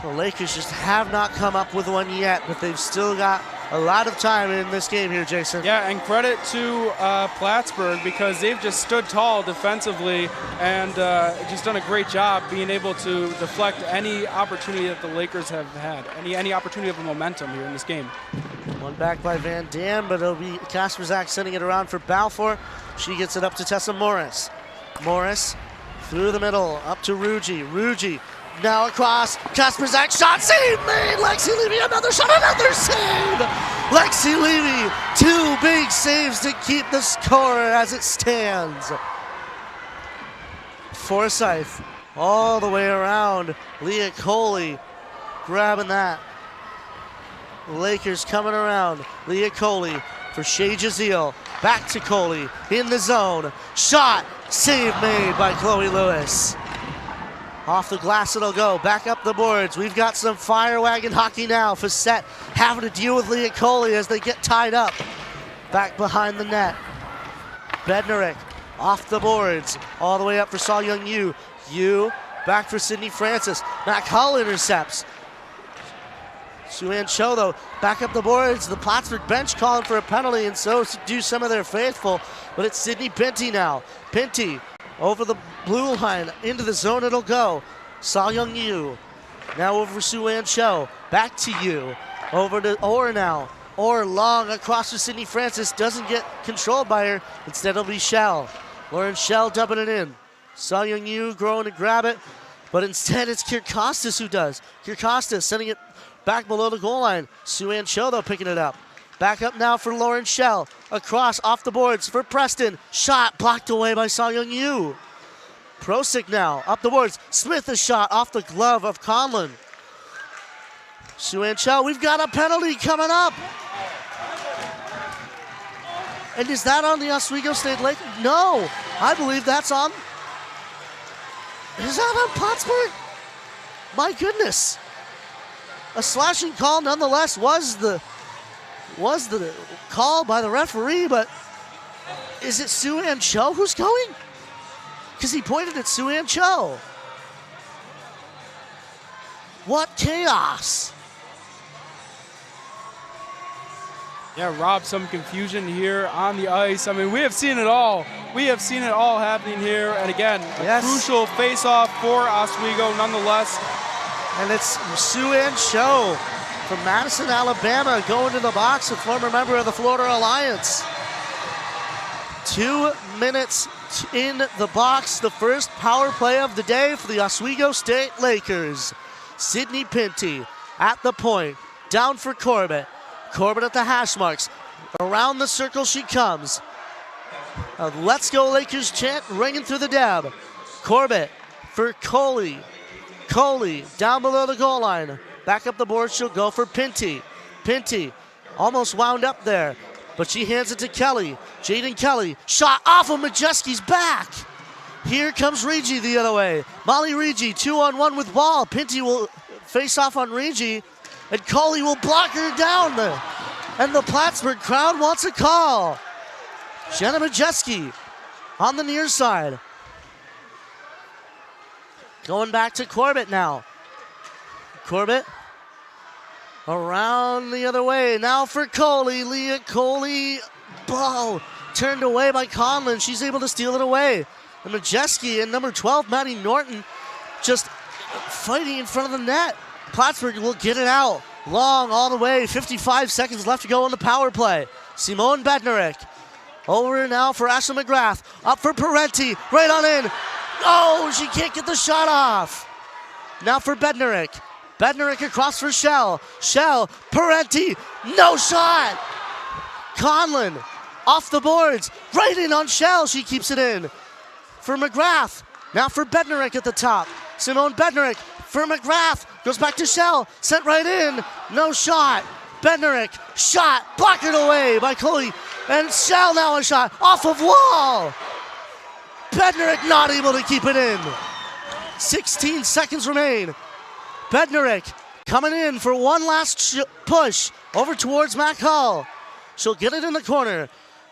The Lakers just have not come up with one yet, but they've still got a lot of time in this game here, Jason. Yeah, and credit to Plattsburgh because they've just stood tall defensively and just done a great job being able to deflect any opportunity that the Lakers have had, any opportunity of momentum here in this game. One back by Van Dam, but it'll be Kasperzak sending it around for Balfour. She gets it up to Tessa Morris. Morris through the middle, up to Ruji. Ruji now across, Kasperzak, shot, save made! Lexi Levy, another shot, another save! Lexi Levy, 2 big saves to keep the score as it stands. Forsyth all the way around. Leah Coley grabbing that. Lakers coming around. Leah Coley for Shea Jazeel. Back to Coley in the zone. Shot, save made by Chloe Lewis. Off the glass it'll go, back up the boards. We've got some fire wagon hockey now. Facette having to deal with Leah Coley as they get tied up. Back behind the net. Bednarik off the boards, all the way up for Saw Young Yu. Yu back for Sydney Francis. Matt Hull intercepts. Suan Cho, though, back up the boards. The Plattsburgh bench calling for a penalty, and so do some of their faithful. But it's Sydney Pinty now. Pinty over the blue line, into the zone it'll go. Saw Young Yu. Now over for Suan Cho. Back to Yu. Over to Orr now. Orr long across to Sydney Francis. Doesn't get controlled by her. Instead it'll be Shell. Lauren Shell dumping it in. Saw Young Yu growing to grab it. But instead it's Kirkostas who does. Kirkostas sending it back below the goal line. Suan Cho, though, picking it up. Back up now for Lauren Shell. Across, off the boards for Preston. Shot blocked away by Saw Young Yu. Prosick now, up the boards. Smith a shot off the glove of Conlon. Suan Cho, we've got a penalty coming up. And is that on the Oswego State Lake? No, I believe that's on. Is that on Plattsburgh? My goodness. A slashing call nonetheless was the call by the referee, but is it Suan Cho who's going? Because he pointed at Suan Cho. What chaos. Yeah, Rob, some confusion here on the ice. I mean, we have seen it all. We have seen it all happening here. And again, a crucial face-off for Oswego nonetheless. And it's Suan Cho from Madison, Alabama, going to the box, a former member of the Florida Alliance. 2 minutes in the box, the first power play of the day for the Oswego State Lakers. Sydney Pinty at the point, down for Corbett. Corbett at the hash marks. Around the circle she comes. A Let's Go Lakers chant ringing through the dab. Corbett for Coley. Coley down below the goal line. Back up the board, she'll go for Pinty. Pinty almost wound up there, but she hands it to Kelly. Jaden Kelly, shot off of Majeski's back. Here comes Regi the other way. Molly Regi, 2-on-1 with ball. Pinty will face off on Regi, and Coley will block her down there. And the Plattsburgh crowd wants a call. Jenna Majeski on the near side. Going back to Corbett now. Corbett around the other way. Now for Coley. Leah Coley. Ball turned away by Conlon. She's able to steal it away. And Majeski and number 12, Maddie Norton, just fighting in front of the net. Plattsburgh will get it out. Long all the way. 55 seconds left to go on the power play. Simone Bednarik. Over now for Ashley McGrath. Up for Parenti. Right on in. Oh, she can't get the shot off. Now for Bednarik. Bednarik across for Shell. Shell, Parenti, no shot. Conlon off the boards. Right in on Shell. She keeps it in. For McGrath. Now for Bednarik at the top. Simone Bednarik for McGrath. Goes back to Shell. Sent right in. No shot. Bednarik, shot. Blocked away by Chloe. And Shell now a shot. Off of wall. Bednarik not able to keep it in. 16 seconds remain. Bednarik coming in for one last push over towards Mac Hall. She'll get it in the corner.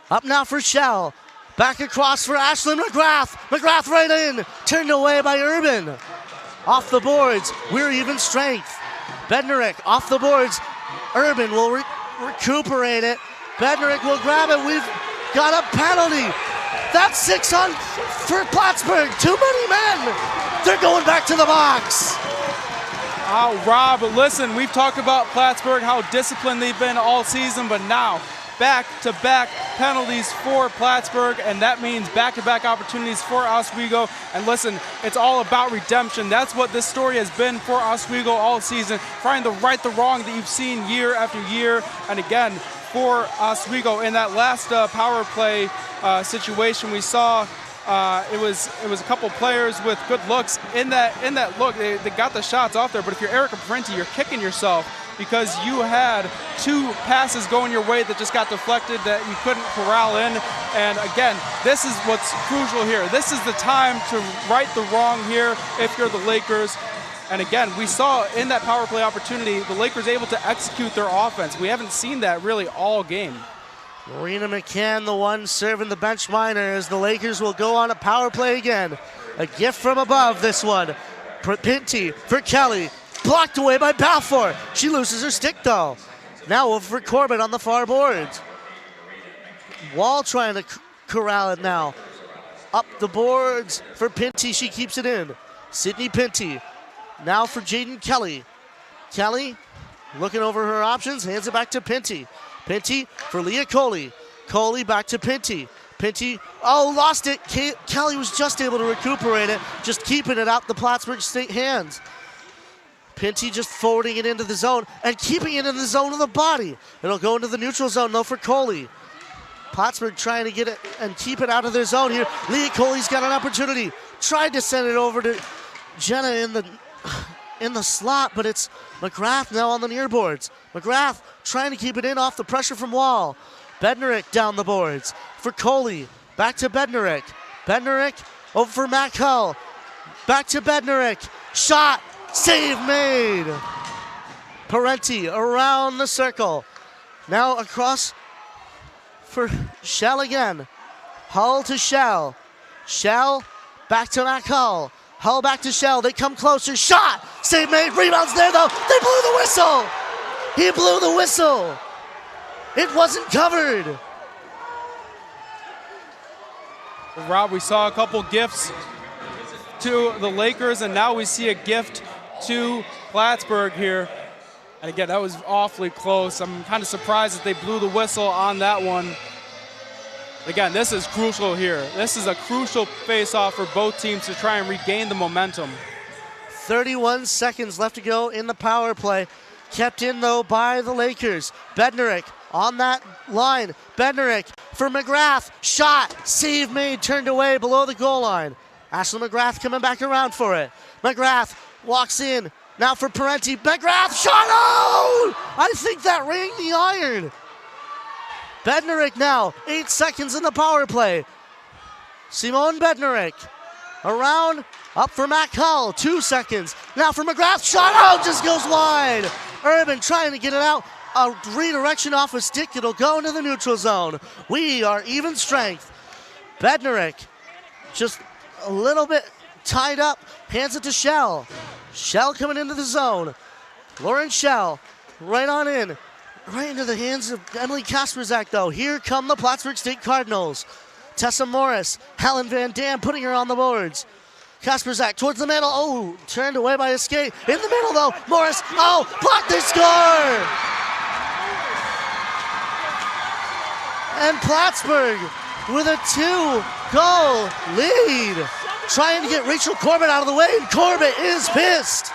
Up now for Shell. Back across for Ashlyn McGrath. McGrath right in. Turned away by Urban. Off the boards. We're even strength. Bednarik off the boards. Urban will recuperate it. Bednarik will grab it. We've got a penalty. That's 6 on for Plattsburgh. Too many men. They're going back to the box. Oh, Rob, listen, we've talked about Plattsburgh, how disciplined they've been all season, but now back-to-back penalties for Plattsburgh, and that means back-to-back opportunities for Oswego. And listen, it's all about redemption. That's what this story has been for Oswego all season, trying to right the wrong that you've seen year after year. And again, for Oswego in that last power play situation we saw, it was a couple players with good looks. In that look, they got the shots off there, but if you're Erica Parenti, you're kicking yourself because you had 2 passes going your way that just got deflected that you couldn't corral in. And again, this is what's crucial here. This is the time to right the wrong here if you're the Lakers. And again, we saw in that power play opportunity, the Lakers able to execute their offense. We haven't seen that really all game. Marina McCann, the one serving the bench minor, as the Lakers will go on a power play again. A gift from above, this one. Pinty for Kelly. Blocked away by Balfour. She loses her stick, though. Now over for Corbett on the far boards. Wall trying to corral it now. Up the boards for Pinty. She keeps it in. Sydney Pinty. Now for Jaden Kelly. Kelly looking over her options. Hands it back to Pinty. Pinty for Leah Coley. Coley back to Pinty. Pinty, lost it. Kelly was just able to recuperate it, just keeping it out the Plattsburgh State hands. Pinty just forwarding it into the zone and keeping it in the zone of the body. It'll go into the neutral zone, though, for Coley. Plattsburgh trying to get it and keep it out of their zone here. Leah Coley's got an opportunity. Tried to send it over to Jenna in the slot, but it's McGrath now on the near boards. McGrath trying to keep it in off the pressure from Wall. Bednarik down the boards for Coley. Back to Bednarik. Bednarik over for Mac Hull. Back to Bednarik. Shot. Save made. Parenti around the circle. Now across for Shell again. Hull to Shell. Shell back to Mac Hull. Hull back to Shell. They come closer. Shot. Save made. Rebounds there, though. They blew the whistle. He blew the whistle. It wasn't covered. Rob, we saw a couple gifts to the Lakers, and now we see a gift to Plattsburgh here. And again, that was awfully close. I'm kind of surprised that they blew the whistle on that one. Again, this is crucial here. This is a crucial face-off for both teams to try and regain the momentum. 31 seconds left to go in the power play. Kept in, though, by the Lakers. Bednarik on that line. Bednarik for McGrath. Shot. Save made. Turned away below the goal line. Ashley McGrath coming back around for it. McGrath walks in. Now for Parenti. McGrath. Shot. Oh! I think that rang the iron. Bednarik now. 8 seconds in the power play. Simone Bednarik. Around. Up for Mac Hull. 2 seconds. Now for McGrath. Shot. Oh! Just goes wide. Urban trying to get it out. A redirection off a stick. It'll go into the neutral zone. We are even strength. Bednarik just a little bit tied up. Hands it to Shell. Shell coming into the zone. Lauren Shell right on in. Right into the hands of Emily Kasperzak, though. Here come the Plattsburgh State Cardinals. Tessa Morris, Helen Van Dam putting her on the boards. Kasperzak towards the middle. Oh, turned away by a skate. In the middle, though. Morris, blocked the score! And Plattsburgh with a 2-goal lead. Trying to get Rachel Corbett out of the way, and Corbett is pissed.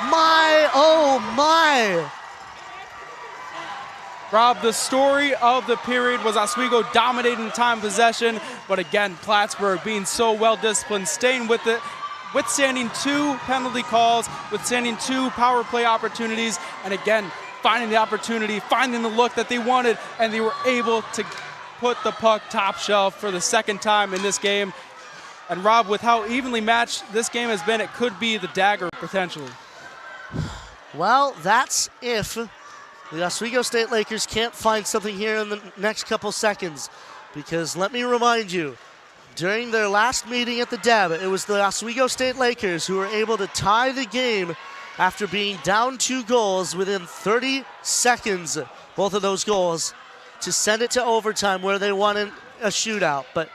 My, oh my. Rob, the story of the period was Oswego dominating time possession, but again, Plattsburgh being so well disciplined, staying with it, withstanding 2 penalty calls, withstanding 2 power play opportunities, and again, finding the opportunity, finding the look that they wanted, and they were able to put the puck top shelf for the second time in this game. And Rob, with how evenly matched this game has been, it could be the dagger potentially. Well, that's if the Oswego State Lakers can't find something here in the next couple seconds. Because let me remind you, during their last meeting at the Deb, it was the Oswego State Lakers who were able to tie the game after being down 2 goals within 30 seconds, both of those goals, to send it to overtime where they won in a shootout. But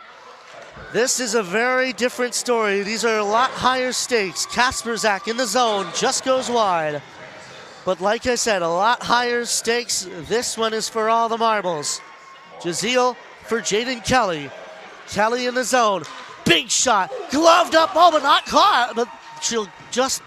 this is a very different story. These are a lot higher stakes. Kasperzak in the zone, just goes wide. But like I said, a lot higher stakes. This one is for all the marbles. Jazeel for Jaden Kelly. Kelly in the zone. Big shot. Gloved up. Oh, but not caught. But she'll just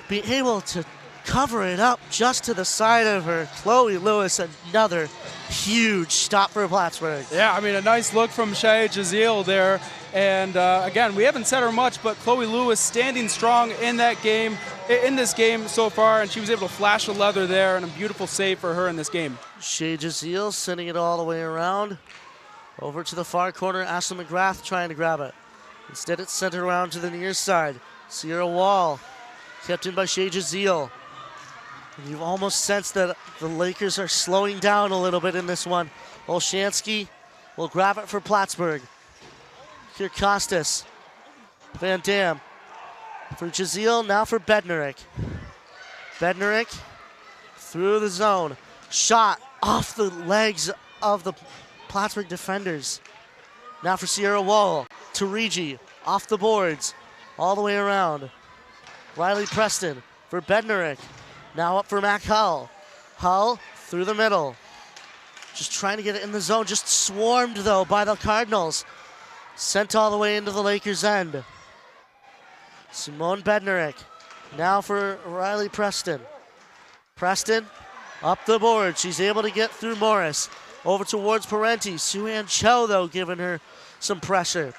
be able to cover it up just to the side of her. Chloe Lewis, another huge stop for Plattsburgh. Yeah, I mean, a nice look from Shea Jazeel there. And again, we haven't said her much, but Chloe Lewis standing strong in that game, in this game so far, and she was able to flash the leather there, and a beautiful save for her in this game. Shea Jazeel sending it all the way around. Over to the far corner, Ashley McGrath trying to grab it. Instead, it's sent around to the near side. Sierra Wall kept in by Shea Jazeel. And you've almost sensed that the Lakers are slowing down a little bit in this one. Olshansky will grab it for Plattsburgh. Here Costas. Van Dam for Jazeel, now for Bednarik. Bednarik through the zone. Shot off the legs of the Plattsburgh defenders. Now for Sierra Wall to Regi, off the boards, all the way around. Riley Preston for Bednarik. Now up for Mac Hull. Hull through the middle. Just trying to get it in the zone. Just swarmed, though, by the Cardinals. Sent all the way into the Lakers' end. Simone Bednarik. Now for Riley Preston. Preston up the board. She's able to get through Morris. Over towards Parenti. Sue-Ann Cho, though, giving her some pressure.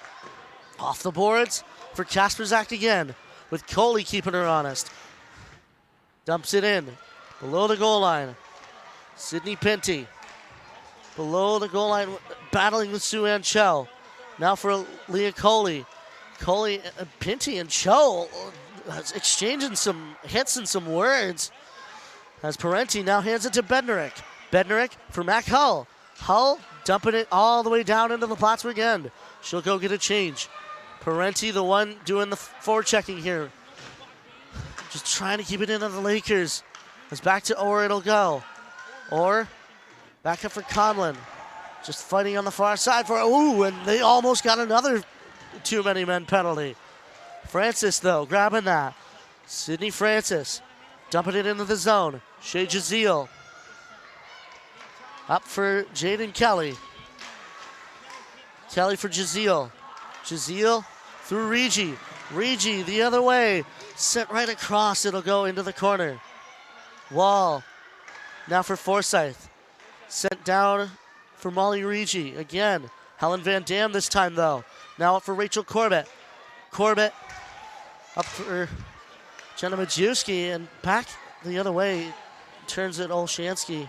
Off the boards for Kasperzak again, with Coley keeping her honest. Dumps it in, below the goal line. Sydney Pinty, below the goal line, battling with Sue-Ann Cho. Now for Leah Coley. Coley, Pinty, and Cho exchanging some hits and some words. As Parenti now hands it to Bednarik. Bednarik for Mac Hull. Hull dumping it all the way down into the Plattsburgh end. She'll go get a change. Parenti, the one doing the forechecking here. Just trying to keep it into the Lakers. As back to Orr it'll go. Orr back up for Conlon. Just fighting on the far side for, ooh, and they almost got another too many men penalty. Francis, though, grabbing that. Sydney Francis dumping it into the zone. Shea Jazeel. Up for Jaden Kelly. Kelly for Jazeel. Jazeel through Regi. Regi the other way. Sent right across. It'll go into the corner. Wall. Now for Forsyth. Sent down for Molly Regi. Again. Helen Van Dam this time, though. Now up for Rachel Corbett. Corbett up for Jenna Majewski. And back the other way. Turns it Olshansky.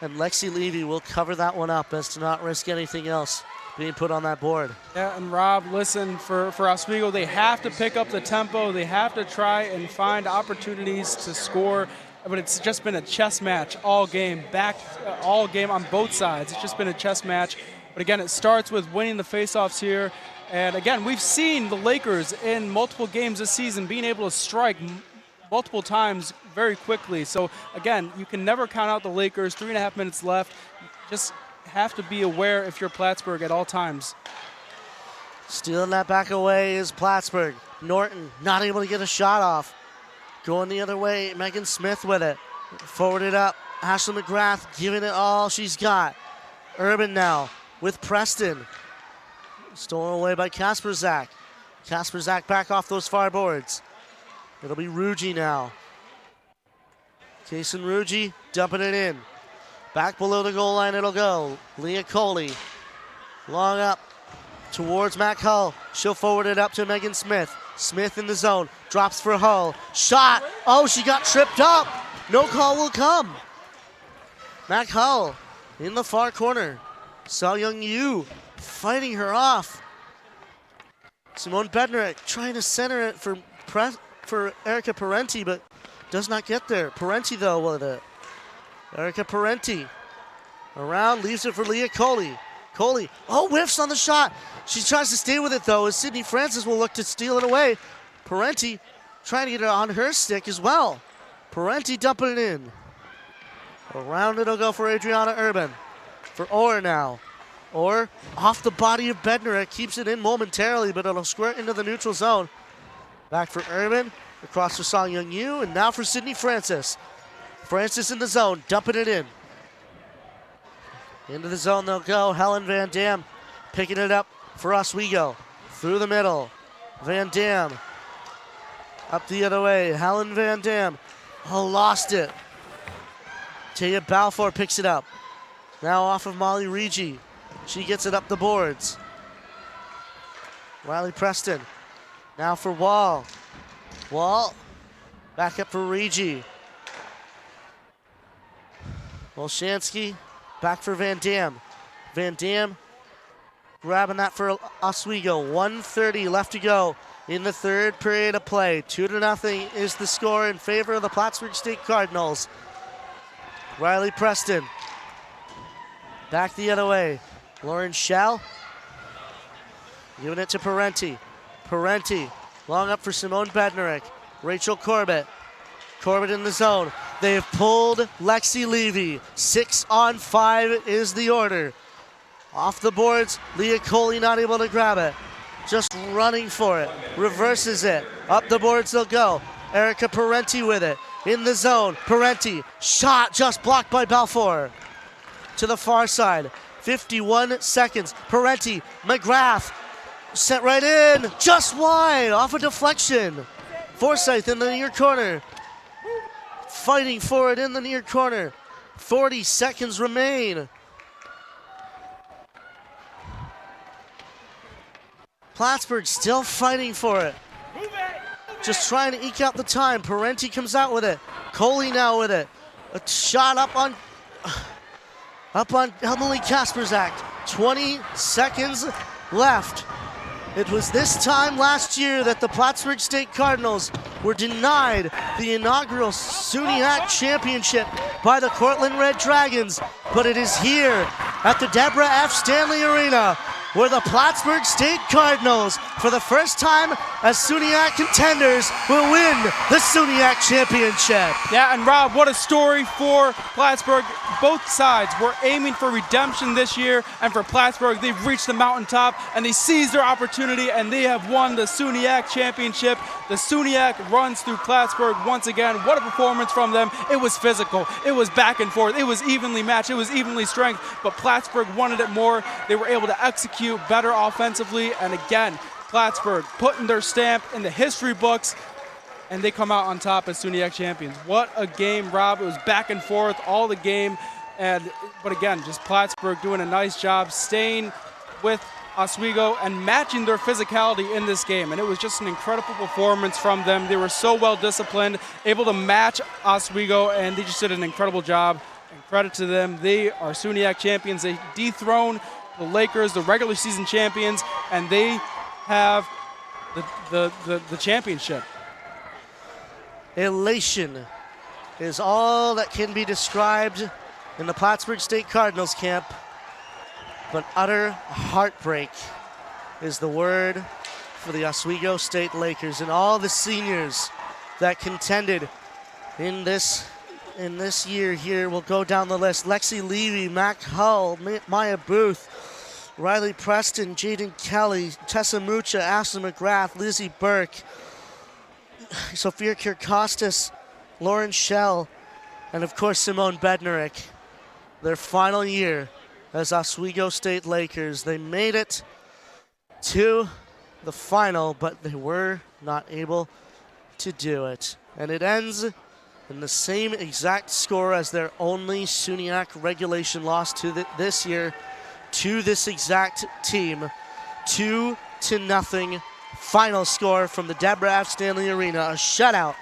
And Lexi Levy will cover that one up as to not risk anything else being put on that board. Yeah, and Rob, listen, for Oswego, they have to pick up the tempo. They have to try and find opportunities to score. But it's just been a chess match all game, all game on both sides. It's just been a chess match. But again, it starts with winning the faceoffs here. And again, we've seen the Lakers in multiple games this season being able to strike multiple times very quickly. So again, you can never count out the Lakers. 3.5 minutes left. Just have to be aware if you're Plattsburgh at all times. Stealing that back away is Plattsburgh. Norton not able to get a shot off. Going the other way, Megan Smith with it. Forwarded up, Ashley McGrath giving it all she's got. Urban now with Preston. Stolen away by Kasperzak. Kasperzak back off those far boards. It'll be Regi now. Kason Regi dumping it in. Back below the goal line it'll go. Leah Coley. Long up towards Mac Hull. She'll forward it up to Megan Smith. Smith in the zone. Drops for Hull. Shot. Oh, she got tripped up. No call will come. Mac Hull in the far corner. Seo Young Yu fighting her off. Simone Bednarek trying to center it for Erica Parenti, but does not get there. Parenti, though, with it. Erica Parenti around, leaves it for Leah Coley. Coley, whiffs on the shot. She tries to stay with it, though, as Sydney Francis will look to steal it away. Parenti trying to get it on her stick as well. Parenti dumping it in. Around it'll go for Adriana Urban. For Orr now. Orr off the body of Bednarek, keeps it in momentarily, but it'll squirt into the neutral zone. Back for Urban, across for Song Young Yu, and now for Sydney Francis. Francis in the zone, dumping it in. Into the zone they'll go. Helen Van Dam picking it up for Oswego. Through the middle. Van Dam up the other way. Helen Van Dam. Lost it. Taya Balfour picks it up. Now off of Molly Rigi. She gets it up the boards. Riley Preston. Now for Wall. Wall. Back up for Rigi. Olshansky. Back for Van Dam. Van Dam grabbing that for Oswego. 1:30 left to go in the third period of play. 2-0 is the score in favor of the Plattsburgh State Cardinals. Riley Preston. Back the other way. Lauren Schell. Giving it to Parenti. Parenti. Long up for Simone Bednarek. Rachel Corbett. Corbett in the zone. They have pulled Lexi Levy. 6-on-5 is the order. Off the boards, Leah Coley not able to grab it. Just running for it. Reverses it. Up the boards they'll go. Erica Parenti with it. In the zone. Parenti. Shot just blocked by Balfour. To the far side. 51 seconds. Parenti. McGrath. Set right in. Just wide. Off a deflection. Forsyth in the near corner. Fighting for it in the near corner. 40 seconds remain. Plattsburgh still fighting for it. Just trying to eke out the time. Parenti comes out with it. Coley now with it. A shot up on Emily Kasperzak. 20 seconds left. It was this time last year that the Plattsburgh State Cardinals were denied the inaugural SUNYAC championship by the Cortland Red Dragons, but it is here at the Deborah F. Stanley Arena where the Plattsburgh State Cardinals, for the first time as SUNYAC contenders, will win the SUNYAC championship. Yeah, and Rob, what a story for Plattsburgh. Both sides were aiming for redemption this year, and for Plattsburgh, they've reached the mountaintop, and they seized their opportunity, and they have won the SUNYAC championship. The SUNYAC runs through Plattsburgh once again. What a performance from them. It was physical. It was back and forth. It was evenly matched. It was evenly strength, but Plattsburgh wanted it more. They were able to execute better offensively, and again, Plattsburgh putting their stamp in the history books, and they come out on top as SUNYAC champions. What a game, Rob. It was back and forth all the game, but again, just Plattsburgh doing a nice job staying with Oswego and matching their physicality in this game, and it was just an incredible performance from them. They were so well disciplined, able to match Oswego, and they just did an incredible job, and credit to them. They are SUNYAC champions. They dethroned the Lakers, the regular season champions, and they have the championship. Elation is all that can be described in the Plattsburgh State Cardinals camp, but utter heartbreak is the word for the Oswego State Lakers and all the seniors that contended in this year here. We'll go down the list. Lexi Levy, Mac Hull, Maya Booth, Riley Preston, Jaden Kelly, Tessa Mucha, Ashley McGrath, Lizzie Burke, Sophia Kirkostas, Lauren Schell, and of course Simone Bednarek. Their final year as Oswego State Lakers. They made it to the final, but they were not able to do it. And it ends in the same exact score as their only SUNYAC regulation loss to this year to this exact team. 2-0 final score from the Deborah F. Stanley Arena. A shutout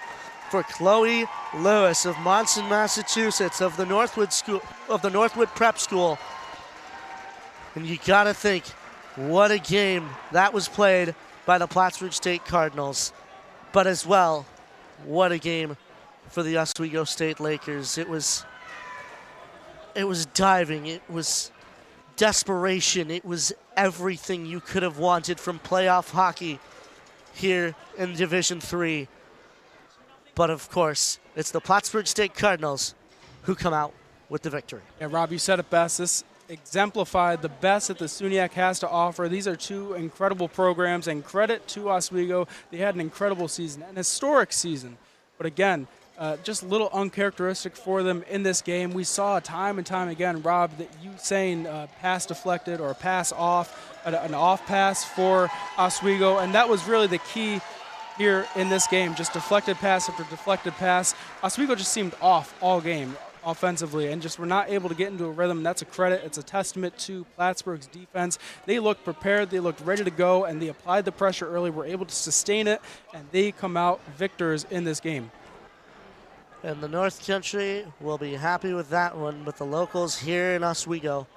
for Chloe Lewis of Monson, Massachusetts, of the Northwood Prep School. And you gotta think, what a game that was played by the Plattsburgh State Cardinals. But as well, what a game for the Oswego State Lakers. It was diving, it was desperation, it was everything you could have wanted from playoff hockey here in Division III. But of course, it's the Plattsburgh State Cardinals who come out with the victory. Yeah, Rob, you said it best. This exemplified the best that the SUNYAC has to offer. These are two incredible programs, and credit to Oswego. They had an incredible season, an historic season. But again, just a little uncharacteristic for them in this game. We saw time and time again, Rob, that you saying pass deflected or pass off, an off pass for Oswego, and that was really the key here in this game. Just deflected pass after deflected pass. Oswego just seemed off all game offensively and just were not able to get into a rhythm. That's a credit. It's a testament to Plattsburgh's defense. They looked prepared. They looked ready to go, and they applied the pressure early, were able to sustain it, and they come out victors in this game. And the North Country will be happy with that one, but the locals here in Oswego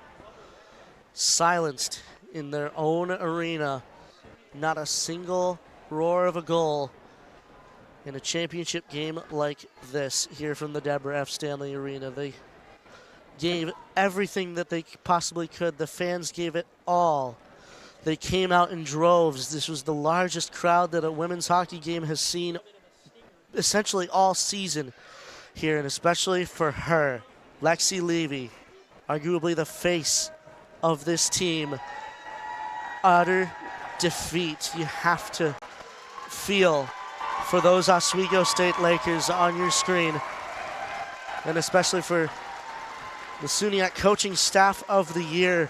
silenced in their own arena. Not a single roar of a goal in a championship game like this here from the Deborah F. Stanley Arena. They gave everything that they possibly could. The fans gave it all. They came out in droves. This was the largest crowd that a women's hockey game has seen essentially all season here, and especially for her, Lexi Levy, arguably the face of this team. Utter defeat. You have to feel for those Oswego State Lakers on your screen, and especially for the SUNYAC coaching staff of the year,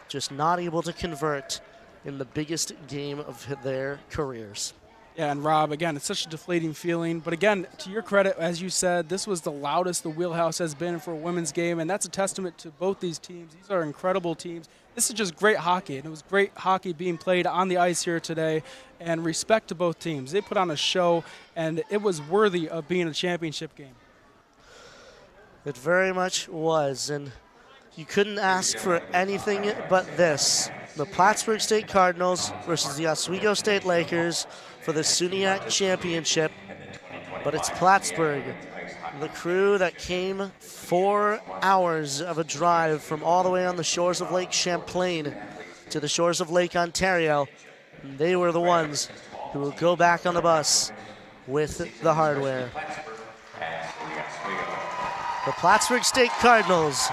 just not able to convert in the biggest game of their careers. Yeah, and Rob, again, it's such a deflating feeling. But again, to your credit, as you said, this was the loudest the Wheelhouse has been for a women's game, and that's a testament to both these teams. These are incredible teams. This is just great hockey, and it was great hockey being played on the ice here today, and respect to both teams. They put on a show, and it was worthy of being a championship game. It very much was, and you couldn't ask for anything but this. The Plattsburgh State Cardinals versus the Oswego State Lakers for the SUNYAC championship. But it's Plattsburgh, the crew that came 4 hours of a drive from all the way on the shores of Lake Champlain to the shores of Lake Ontario. And they were the ones who will go back on the bus with the hardware. The Plattsburgh State Cardinals,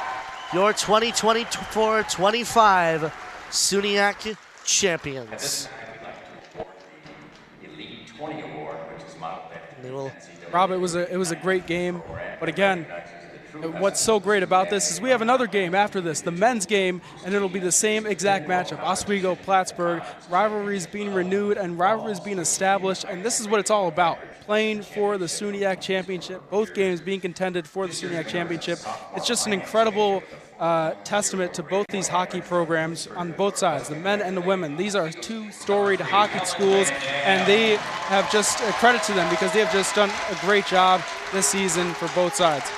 your 2024-25 SUNYAC champions. Rob, it was a great game, but again, what's so great about this is we have another game after this, the men's game, and it'll be the same exact matchup. Oswego, Plattsburgh, rivalries being renewed and rivalries being established, and this is what it's all about, playing for the SUNYAC championship, both games being contended for the SUNYAC championship. It's just an incredible testament to both these hockey programs on both sides, the men and the women. These are two storied hockey schools, and they have just credit to them because they have just done a great job this season for both sides.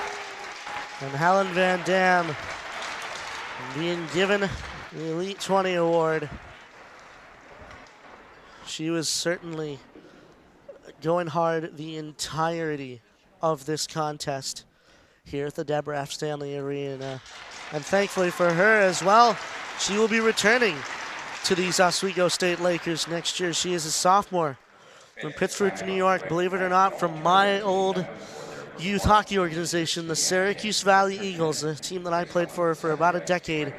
And Helen Van Dam being given the Elite 20 award. She was certainly going hard the entirety of this contest here at the Deborah F. Stanley Arena. And thankfully for her as well, she will be returning to these Oswego State Lakers next year. She is a sophomore from Pittsburgh, New York, believe it or not, from my old youth hockey organization, the Syracuse Valley Eagles, a team that I played for about a decade.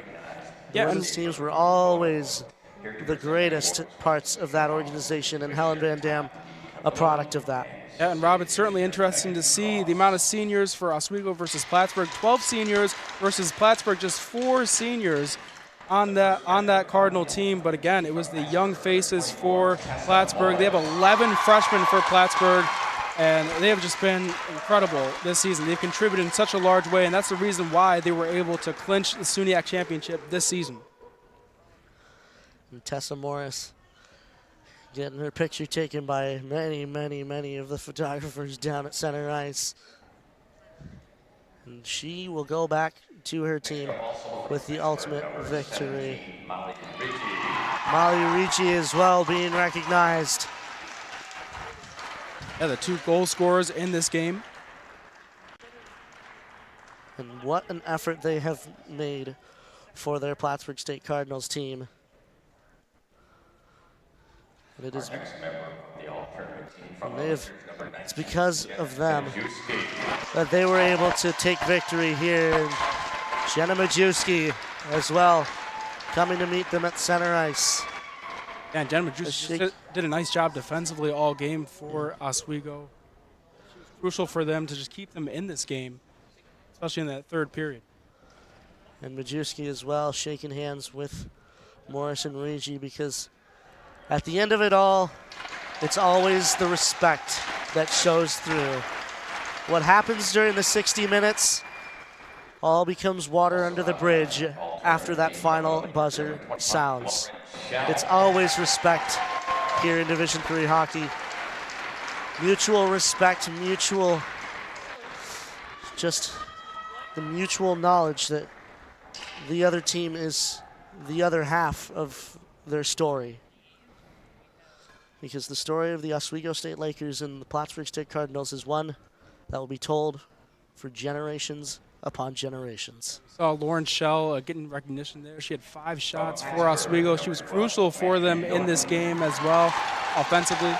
Yeah, women's teams were always the greatest parts of that organization, and Helen Van Dam, a product of that. Yeah, and Rob, it's certainly interesting to see the amount of seniors for Oswego versus Plattsburgh. 12 seniors versus Plattsburgh, just 4 seniors on that Cardinal team. But again, it was the young faces for Plattsburgh. They have 11 freshmen for Plattsburgh, and they have just been incredible this season. They've contributed in such a large way, and that's the reason why they were able to clinch the SUNYAC championship this season. And Tessa Morris getting her picture taken by many, many, many of the photographers down at center ice. And she will go back to her team with the ultimate victory. Molly Ricci as well being recognized. Yeah, the 2 goal scorers in this game. And what an effort they have made for their Plattsburgh State Cardinals team. And it is, it's because of them that they were able to take victory here. And Jenna Majewski as well, coming to meet them at center ice. Yeah, and Jenna Majewski did a nice job defensively all game for Oswego. It was crucial for them to just keep them in this game, especially in that 3rd period. And Majewski as well, shaking hands with Morris and Rigi, because at the end of it all, it's always the respect that shows through. What happens during the 60 minutes all becomes water under the bridge after that final buzzer sounds. It's always respect here in Division III hockey. Mutual respect, just the mutual knowledge that the other team is the other half of their story. Because the story of the Oswego State Lakers and the Plattsburgh State Cardinals is one that will be told for generations upon generations. Saw Lauren Schell getting recognition there. She had 5 shots for Oswego. She was crucial for them in this game as well, offensively.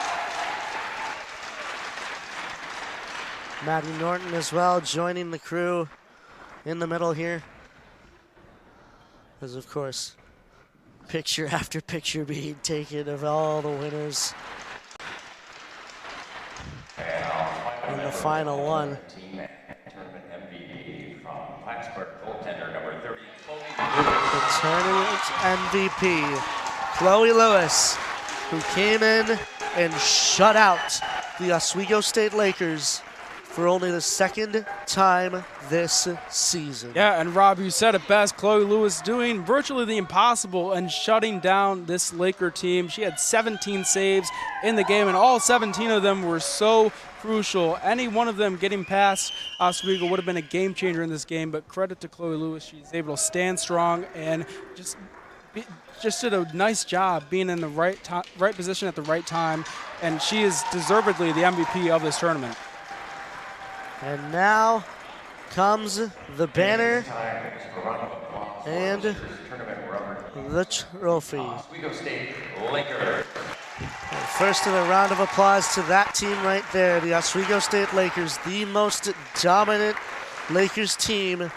Maddie Norton as well joining the crew in the middle here. As of course, picture after picture being taken of all the winners. And the final one. The tournament MVP, Chloe Lewis, who came in and shut out the Oswego State Lakers for only the 2nd time this season. Yeah, and Rob, you said it best. Chloe Lewis doing virtually the impossible and shutting down this Laker team. She had 17 saves in the game, and all 17 of them were so crucial. Any one of them getting past Oswego would have been a game changer in this game, but credit to Chloe Lewis. She's able to stand strong and just did a nice job being in the right position at the right time, and she is deservedly the MVP of this tournament. And now comes the banner and the trophy. First of a round of applause to that team right there, the Oswego State Lakers, the most dominant Lakers team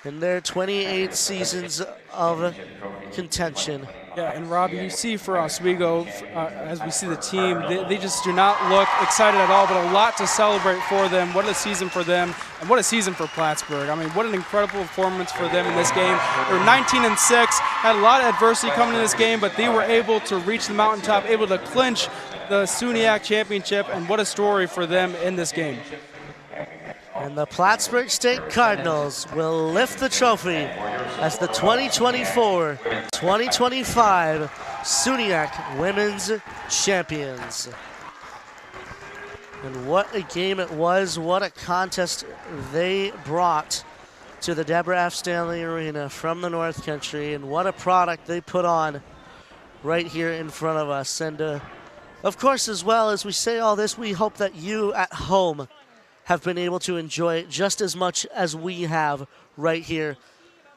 in their 28 seasons of contention. Yeah, and Rob, you see for Oswego, as we see the team, they just do not look excited at all, but a lot to celebrate for them. What a season for them, and what a season for Plattsburgh. I mean, what an incredible performance for them in this game. They were 19-6, had a lot of adversity coming in this game, but they were able to reach the mountaintop, able to clinch the SUNYAC championship, and what a story for them in this game. And the Plattsburgh State Cardinals will lift the trophy as the 2024-2025 SUNYAC Women's Champions. And what a game it was, what a contest they brought to the Deborah F. Stanley Arena from the North Country, and what a product they put on right here in front of us. And of course, as well as we say all this, we hope that you at home have been able to enjoy it just as much as we have right here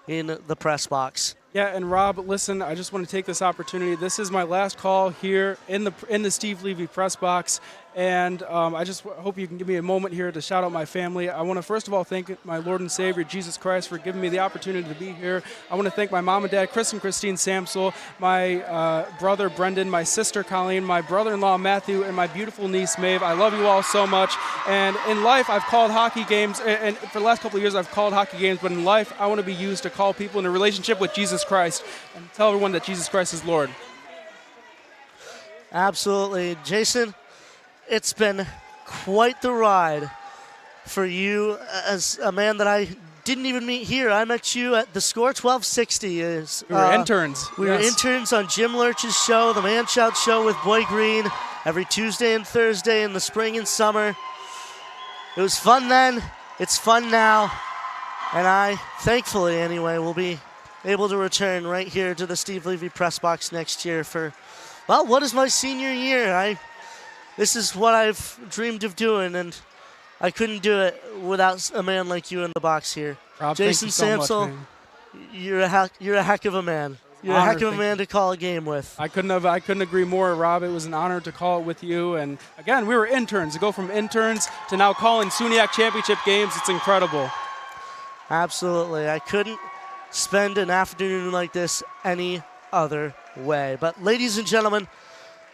in the press box. Yeah, and Rob, listen, I just want to take this opportunity. This is my last call here in the Steve Levy press box, and I just hope you can give me a moment here to shout out my family. I want to first of all thank my Lord and Savior, Jesus Christ, for giving me the opportunity to be here. I want to thank my mom and dad, Chris and Christine Samsel, my brother Brendan, my sister Colleen, my brother-in-law Matthew, and my beautiful niece Maeve. I love you all so much. And in life, I've called hockey games, and for the last couple of years, I've called hockey games, but in life, I want to be used to call people in a relationship with Jesus Christ and tell everyone that Jesus Christ is Lord. Absolutely. Jason, it's been quite the ride for you as a man that I didn't even meet here. I met you at the Score 1260. We were interns. We were interns on Jim Lurch's show, the Man Shout Show with Boy Green, every Tuesday and Thursday in the spring and summer. It was fun then. It's fun now. And I, thankfully anyway, will be able to return right here to the Steve Levy press box next year for, well, what is my senior year? This is what I've dreamed of doing, and I couldn't do it without a man like you in the box here. Rob, Jason thank you so much, Samsel, man. you're a heck of a man. You're a heck of a man to call a game with. I couldn't agree more, Rob. It was an honor to call it with you. And again, we were interns. To go from interns to now calling SUNYAC championship games, it's incredible. Absolutely. I couldn't spend an afternoon like this any other way. But ladies and gentlemen,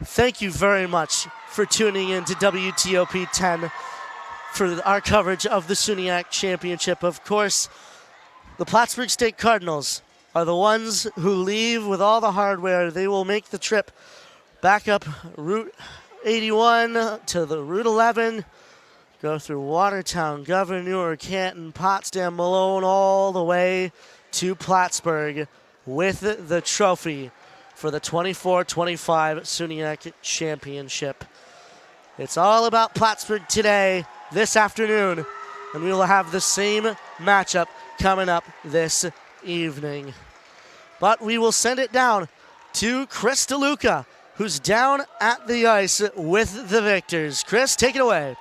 thank you very much for tuning in to WTOP 10 for our coverage of the SUNYAC championship. Of course, the Plattsburgh State Cardinals are the ones who leave with all the hardware. They will make the trip back up Route 81 to the Route 11, go through Watertown, Governor, Canton, Potsdam, Malone, all the way to Plattsburgh with the trophy for the 24-25 SUNYAC championship. It's all about Plattsburgh today, this afternoon, and we will have the same matchup coming up this evening. But we will send it down to Chris DeLuca, who's down at the ice with the victors. Chris, take it away.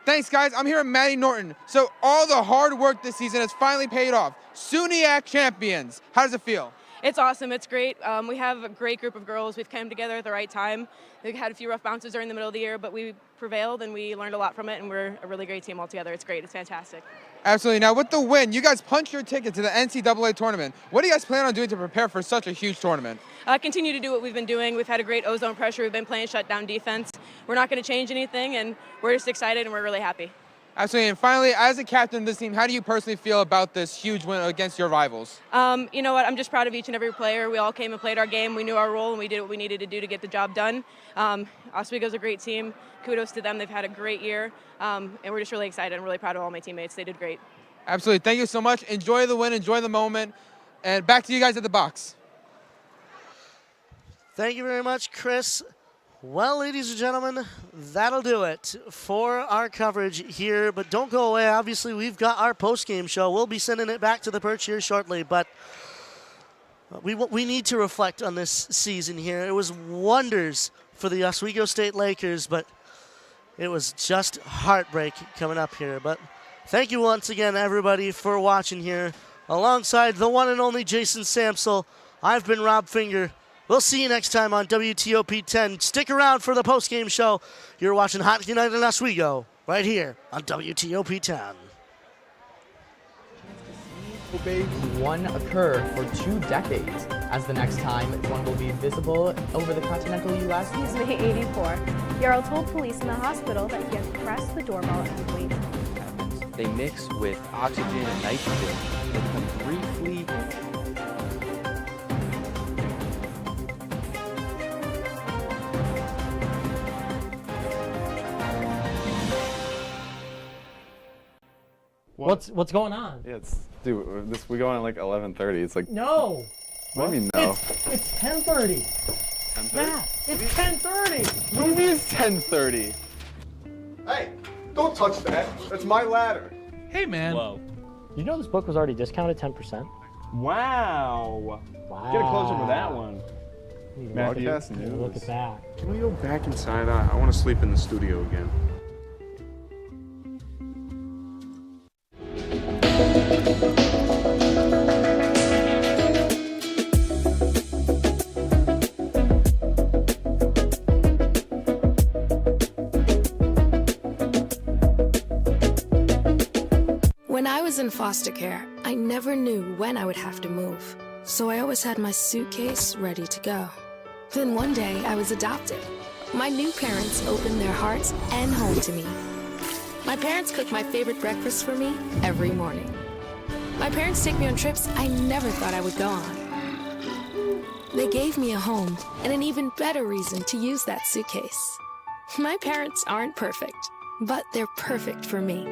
Thanks, guys. I'm here at Matty Norton. So all the hard work this season has finally paid off. SUNYAC champions. How does it feel? It's awesome. It's great. We have a great group of girls. We've come together at the right time. We had a few rough bounces during the middle of the year, but we prevailed and we learned a lot from it, and we're a really great team all together. It's great. It's fantastic. Absolutely. Now, with the win, you guys punched your ticket to the NCAA tournament. What do you guys plan on doing to prepare for such a huge tournament? Continue to do what we've been doing. We've had a great ozone pressure. We've been playing shutdown defense. We're not going to change anything, and we're just excited and we're really happy. Absolutely. And finally, as a captain of this team, how do you personally feel about this huge win against your rivals? You know what? I'm just proud of each and every player. We all came and played our game. We knew our role, and we did what we needed to do to get the job done. Oswego's a great team. Kudos to them. They've had a great year, and we're just really excited. I'm really proud of all my teammates. They did great. Absolutely. Thank you so much. Enjoy the win. Enjoy the moment. And back to you guys at the box. Thank you very much, Chris. Well, ladies and gentlemen, that'll do it for our coverage here. But don't go away. Obviously, we've got our post-game show. We'll be sending it back to the perch here shortly. But we need to reflect on this season here. It was wonders for the Oswego State Lakers, but it was just heartbreak coming up here. But thank you once again, everybody, for watching here. Alongside the one and only Jason Samsel, I've been Rob Finger. We'll see you next time on WTOP 10. Stick around for the post-game show. You're watching Hockey Night in Oswego right here on WTOP 10. One occur for 2 decades, as the next time one will be visible over the continental U.S. He's May 84. Yarl told police in the hospital that he had pressed the doorbell and waited. They mix with oxygen and nitrogen and become briefly What's going on? Yeah, dude, we go on at like 11:30. It's like No. What do you mean no? It's 10:30. 10:30? Yeah, it's 10:30. What do you mean it's 10:30? Hey, don't touch that. That's my ladder. Hey, man. Whoa. You know this book was already discounted 10%? Wow. Get a closer with that one. Matthew, Look at that. Can we go back inside? I want to sleep in the studio again. When I was in foster care, I never knew when I would have to move, so I always had my suitcase ready to go. Then one day, I was adopted. My new parents opened their hearts and home to me. My parents cook my favorite breakfast for me every morning. My parents take me on trips I never thought I would go on. They gave me a home and an even better reason to use that suitcase. My parents aren't perfect, but they're perfect for me.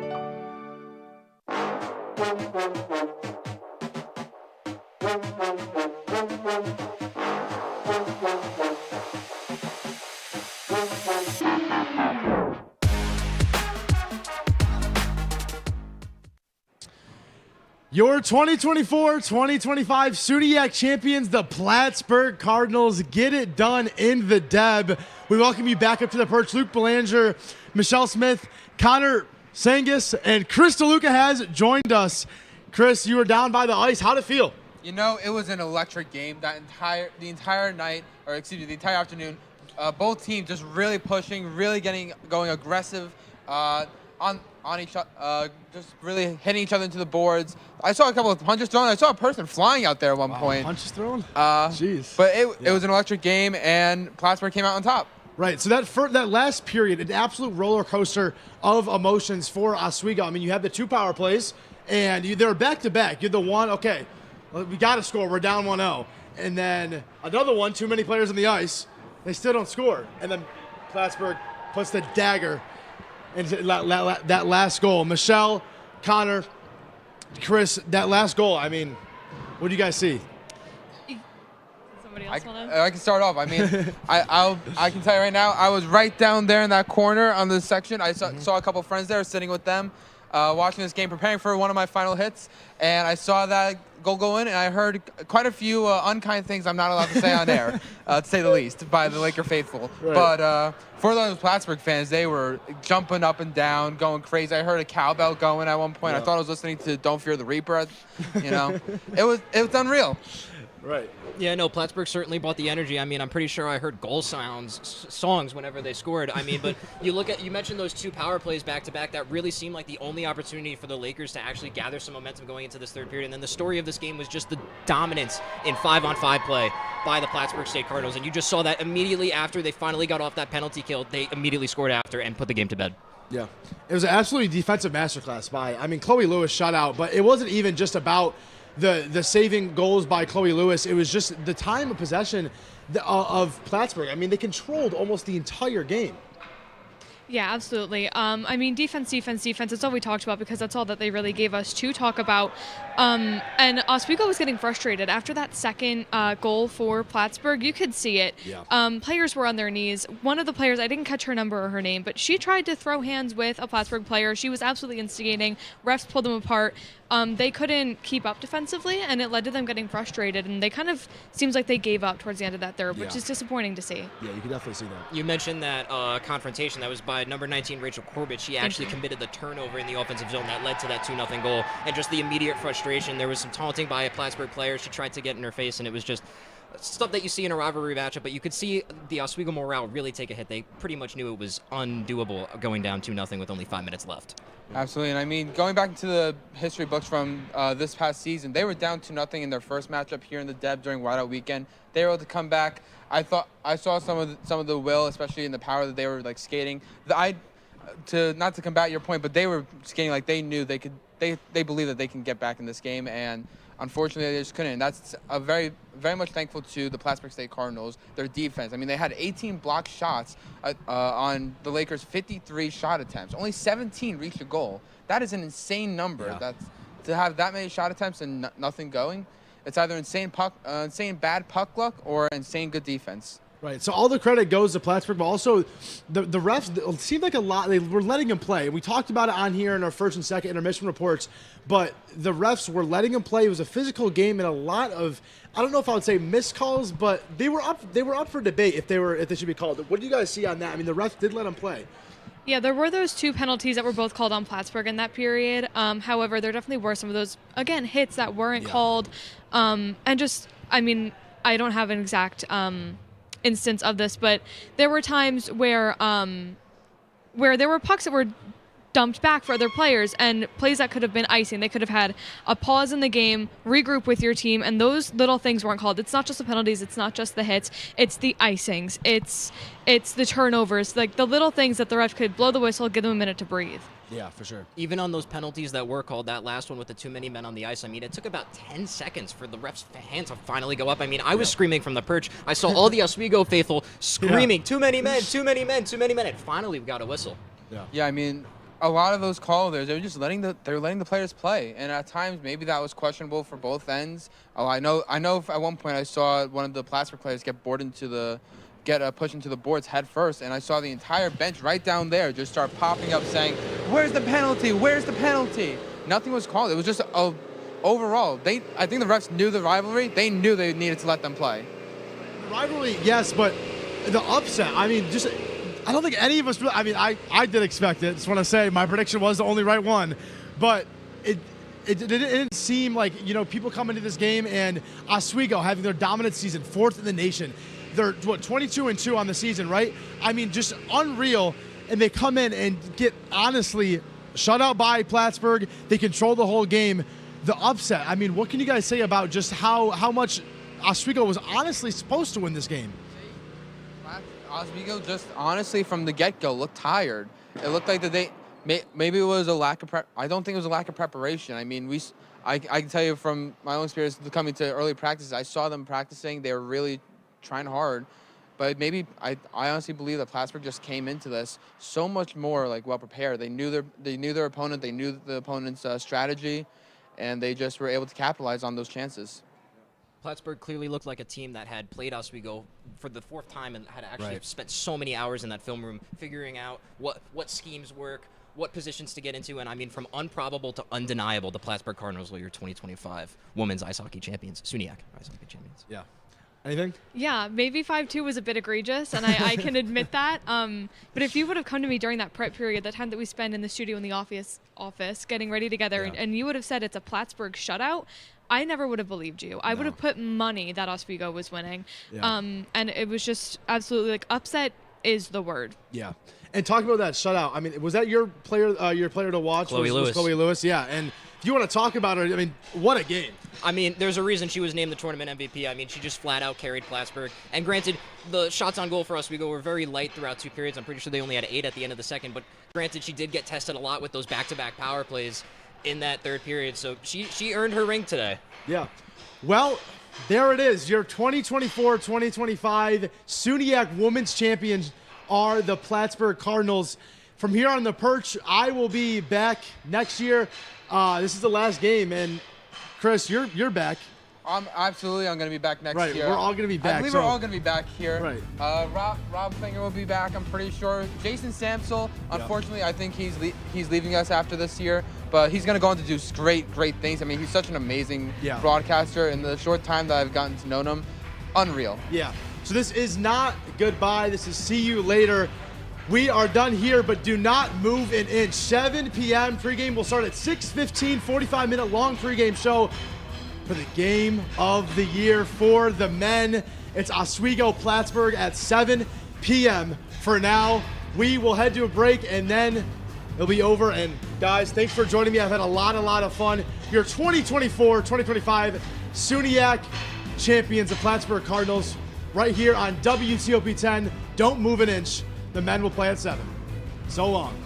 Your 2024-2025 SUNYAC champions, the Plattsburgh Cardinals, get it done in the Deb. We welcome you back up to the perch. Luke Belanger, Michelle Smith, Connor Sangus, and Chris DeLuca has joined us. Chris, you were down by the ice. How'd it feel? You know, it was an electric game the entire night, or excuse me, the entire afternoon. Both teams just really pushing, really going aggressive on each other, just really hitting each other into the boards. I saw a couple of punches thrown. I saw a person flying out there at one point. Punches thrown? Jeez. But it was an electric game, and Plattsburgh came out on top. Right, so that last period, an absolute roller coaster of emotions for Oswego. I mean, you had the 2 power plays, and they were back-to-back. You had the one, okay, we got to score. We're down 1-0. And then another one, too many players on the ice. They still don't score. And then Plattsburgh puts the dagger into that last goal. Michelle, Connor, Chris, that last goal, I mean, what do you guys see? Somebody else want I can start off. I mean, I can tell you right now, I was right down there in that corner on the section. I saw a couple friends there sitting with them, watching this game, preparing for one of my final hits, and I saw that goal go in, and I heard quite a few unkind things I'm not allowed to say on air, to say the least, by the Laker faithful. Right. But for those Plattsburgh fans, they were jumping up and down, going crazy. I heard a cowbell going at one point. Yeah. I thought I was listening to Don't Fear the Reaper. You know, it was unreal. Right. Yeah, no, Plattsburgh certainly brought the energy. I mean, I'm pretty sure I heard goal songs whenever they scored. I mean, but you mentioned those 2 power plays back to back. That really seemed like the only opportunity for the Lakers to actually gather some momentum going into this third period. And then the story of this game was just the dominance in 5-on-5 play by the Plattsburgh State Cardinals. And you just saw that immediately after they finally got off that penalty kill, they immediately scored after and put the game to bed. Yeah. It was an absolutely defensive masterclass by, I mean, Chloe Lewis shut out, but it wasn't even just about the saving goals by Chloe Lewis. It was just the time of possession of Plattsburgh. I mean, they controlled almost the entire game. Yeah, absolutely. I mean, defense. It's all we talked about because that's all that they really gave us to talk about. And Oswego was getting frustrated. After that second goal for Plattsburgh, you could see it. Yeah. Players were on their knees. One of the players, I didn't catch her number or her name, but she tried to throw hands with a Plattsburgh player. She was absolutely instigating. Refs pulled them apart. They couldn't keep up defensively, and it led to them getting frustrated. And they kind of seems like they gave up towards the end of that third, which is disappointing to see. Yeah, you can definitely see that. You mentioned that confrontation. That was by number 19, Rachel Corbett. She actually committed the turnover in the offensive zone that led to that 2-0 goal. And just the immediate frustration. There was some taunting by a Plattsburgh player. She tried to get in her face, and it was just stuff that you see in a rivalry matchup, but you could see the Oswego morale really take a hit. They pretty much knew it was undoable going down 2-0 with only 5 minutes left. Absolutely, and I mean, going back to the history books from this past season, they were down 2-0 in their first matchup here in the Deb during Whiteout weekend. They were able to come back. I saw some of the will, especially in the power that they were like skating. Not to combat your point, but they were skating like they knew they could. They believe that they can get back in this game, and unfortunately they just couldn't. And that's a very, very much thankful to the Plattsburgh State Cardinals, their defense. I mean, they had 18 blocked shots on the Lakers' 53 shot attempts. Only 17 reached a goal. That is an insane number. Yeah. To have that many shot attempts and nothing going. It's either insane bad puck luck or insane good defense. Right, so all the credit goes to Plattsburgh, but also the refs, it seemed like a lot, they were letting him play. We talked about it on here in our first and second intermission reports, but the refs were letting him play. It was a physical game and a lot of, I don't know if I would say missed calls, but they were up for debate if they should be called. What do you guys see on that? I mean, the refs did let him play. Yeah, there were those 2 penalties that were both called on Plattsburgh in that period. However, there definitely were some of those, again, hits that weren't called. And just, I mean, I don't have an exact instance of this, but there were times where there were pucks that were dumped back for other players and plays that could have been icing. They could have had a pause in the game, regroup with your team, and those little things weren't called. It's not just the penalties, it's not just the hits, it's the icings, it's the turnovers, like the little things that the ref could blow the whistle, give them a minute to breathe. Yeah, for sure. Even on those penalties that were called, that last one with the too many men on the ice, I mean, it took about 10 seconds for the ref's hand to finally go up. I mean, I was screaming from the perch. I saw all the Oswego faithful screaming, too many men, too many men, too many men. And finally, we got a whistle. Yeah, I mean, a lot of those calls, they were just letting the players play, and at times maybe that was questionable for both ends. I know. At one point I saw one of the Plattsburgh players get pushed into the boards head first, and I saw the entire bench right down there just start popping up saying, "Where's the penalty? Where's the penalty?" Nothing was called. It was just overall, I think the refs knew the rivalry. They knew they needed to let them play. The rivalry, yes, but the upset, I mean, just I don't think any of us, I mean, I did expect it. Just want to say my prediction was the only right one, but it didn't seem like, you know, people come into this game and Oswego having their dominant season, 4th in the nation. They're, 22-2 on the season, right? I mean, just unreal. And they come in and get, honestly, shut out by Plattsburgh. They control the whole game. The upset, I mean, what can you guys say about just how much Oswego was honestly supposed to win this game? Oswego just honestly from the get-go looked tired. It looked like that maybe it was a lack of I don't think it was a lack of preparation. I mean, I can tell you from my own experience coming to early practices, I saw them practicing. They were really trying hard. But maybe I honestly believe that Plattsburgh just came into this so much more like well prepared. They knew their opponent, they knew the opponent's strategy, and they just were able to capitalize on those chances. Plattsburgh clearly looked like a team that had played Oswego for the 4th time and had actually spent so many hours in that film room figuring out what schemes work, what positions to get into, and I mean from unprobable to undeniable, the Plattsburgh Cardinals were your 2025 women's ice hockey champions, SUNYAC ice hockey champions. Yeah. Anything? Yeah, maybe 5-2 was a bit egregious, and I can admit that. But if you would have come to me during that prep period, that time that we spend in the studio in the office getting ready together, and you would have said it's a Plattsburgh shutout, I never would have believed you. I would have put money that Oswego was winning. Yeah. And it was just absolutely like upset is the word. Yeah. And talking about that shutout, I mean, was that your player to watch? Chloe Lewis. Chloe Lewis, yeah. And if you want to talk about her, I mean, what a game. I mean, there's a reason she was named the tournament MVP. I mean, she just flat out carried Plattsburgh. And granted, the shots on goal for Oswego were very light throughout 2 periods. I'm pretty sure they only had 8 at the end of the second. But granted, she did get tested a lot with those back-to-back power plays in that 3rd period. So she earned her ring today. Yeah. Well, there it is. Your 2024-2025 SUNYAC Women's Champions are the Plattsburgh Cardinals. From here on the perch, I will be back next year. This is the last game, and Chris, you're back. I'm going to be back next year. Right, we're all going to be back. I believe we're all going to be back here. Right. Rob Finger will be back, I'm pretty sure. Jason Samsel, unfortunately, I think he's leaving us after this year, but he's going to go on to do great things. I mean, he's such an amazing broadcaster. In the short time that I've gotten to know him, unreal. Yeah. So this is not goodbye. This is see you later. We are done here, but do not move an inch. 7 p.m. pregame will start at 6:15, 45-minute long pregame show for the game of the year for the men. It's Oswego Plattsburgh at 7 p.m. For now, we will head to a break and then it'll be over. And guys, thanks for joining me. I've had a lot of fun. Your 2024-2025 SUNYAC champions, the Plattsburgh Cardinals, right here on WTOP 10. Don't move an inch. The men will play at 7. So long.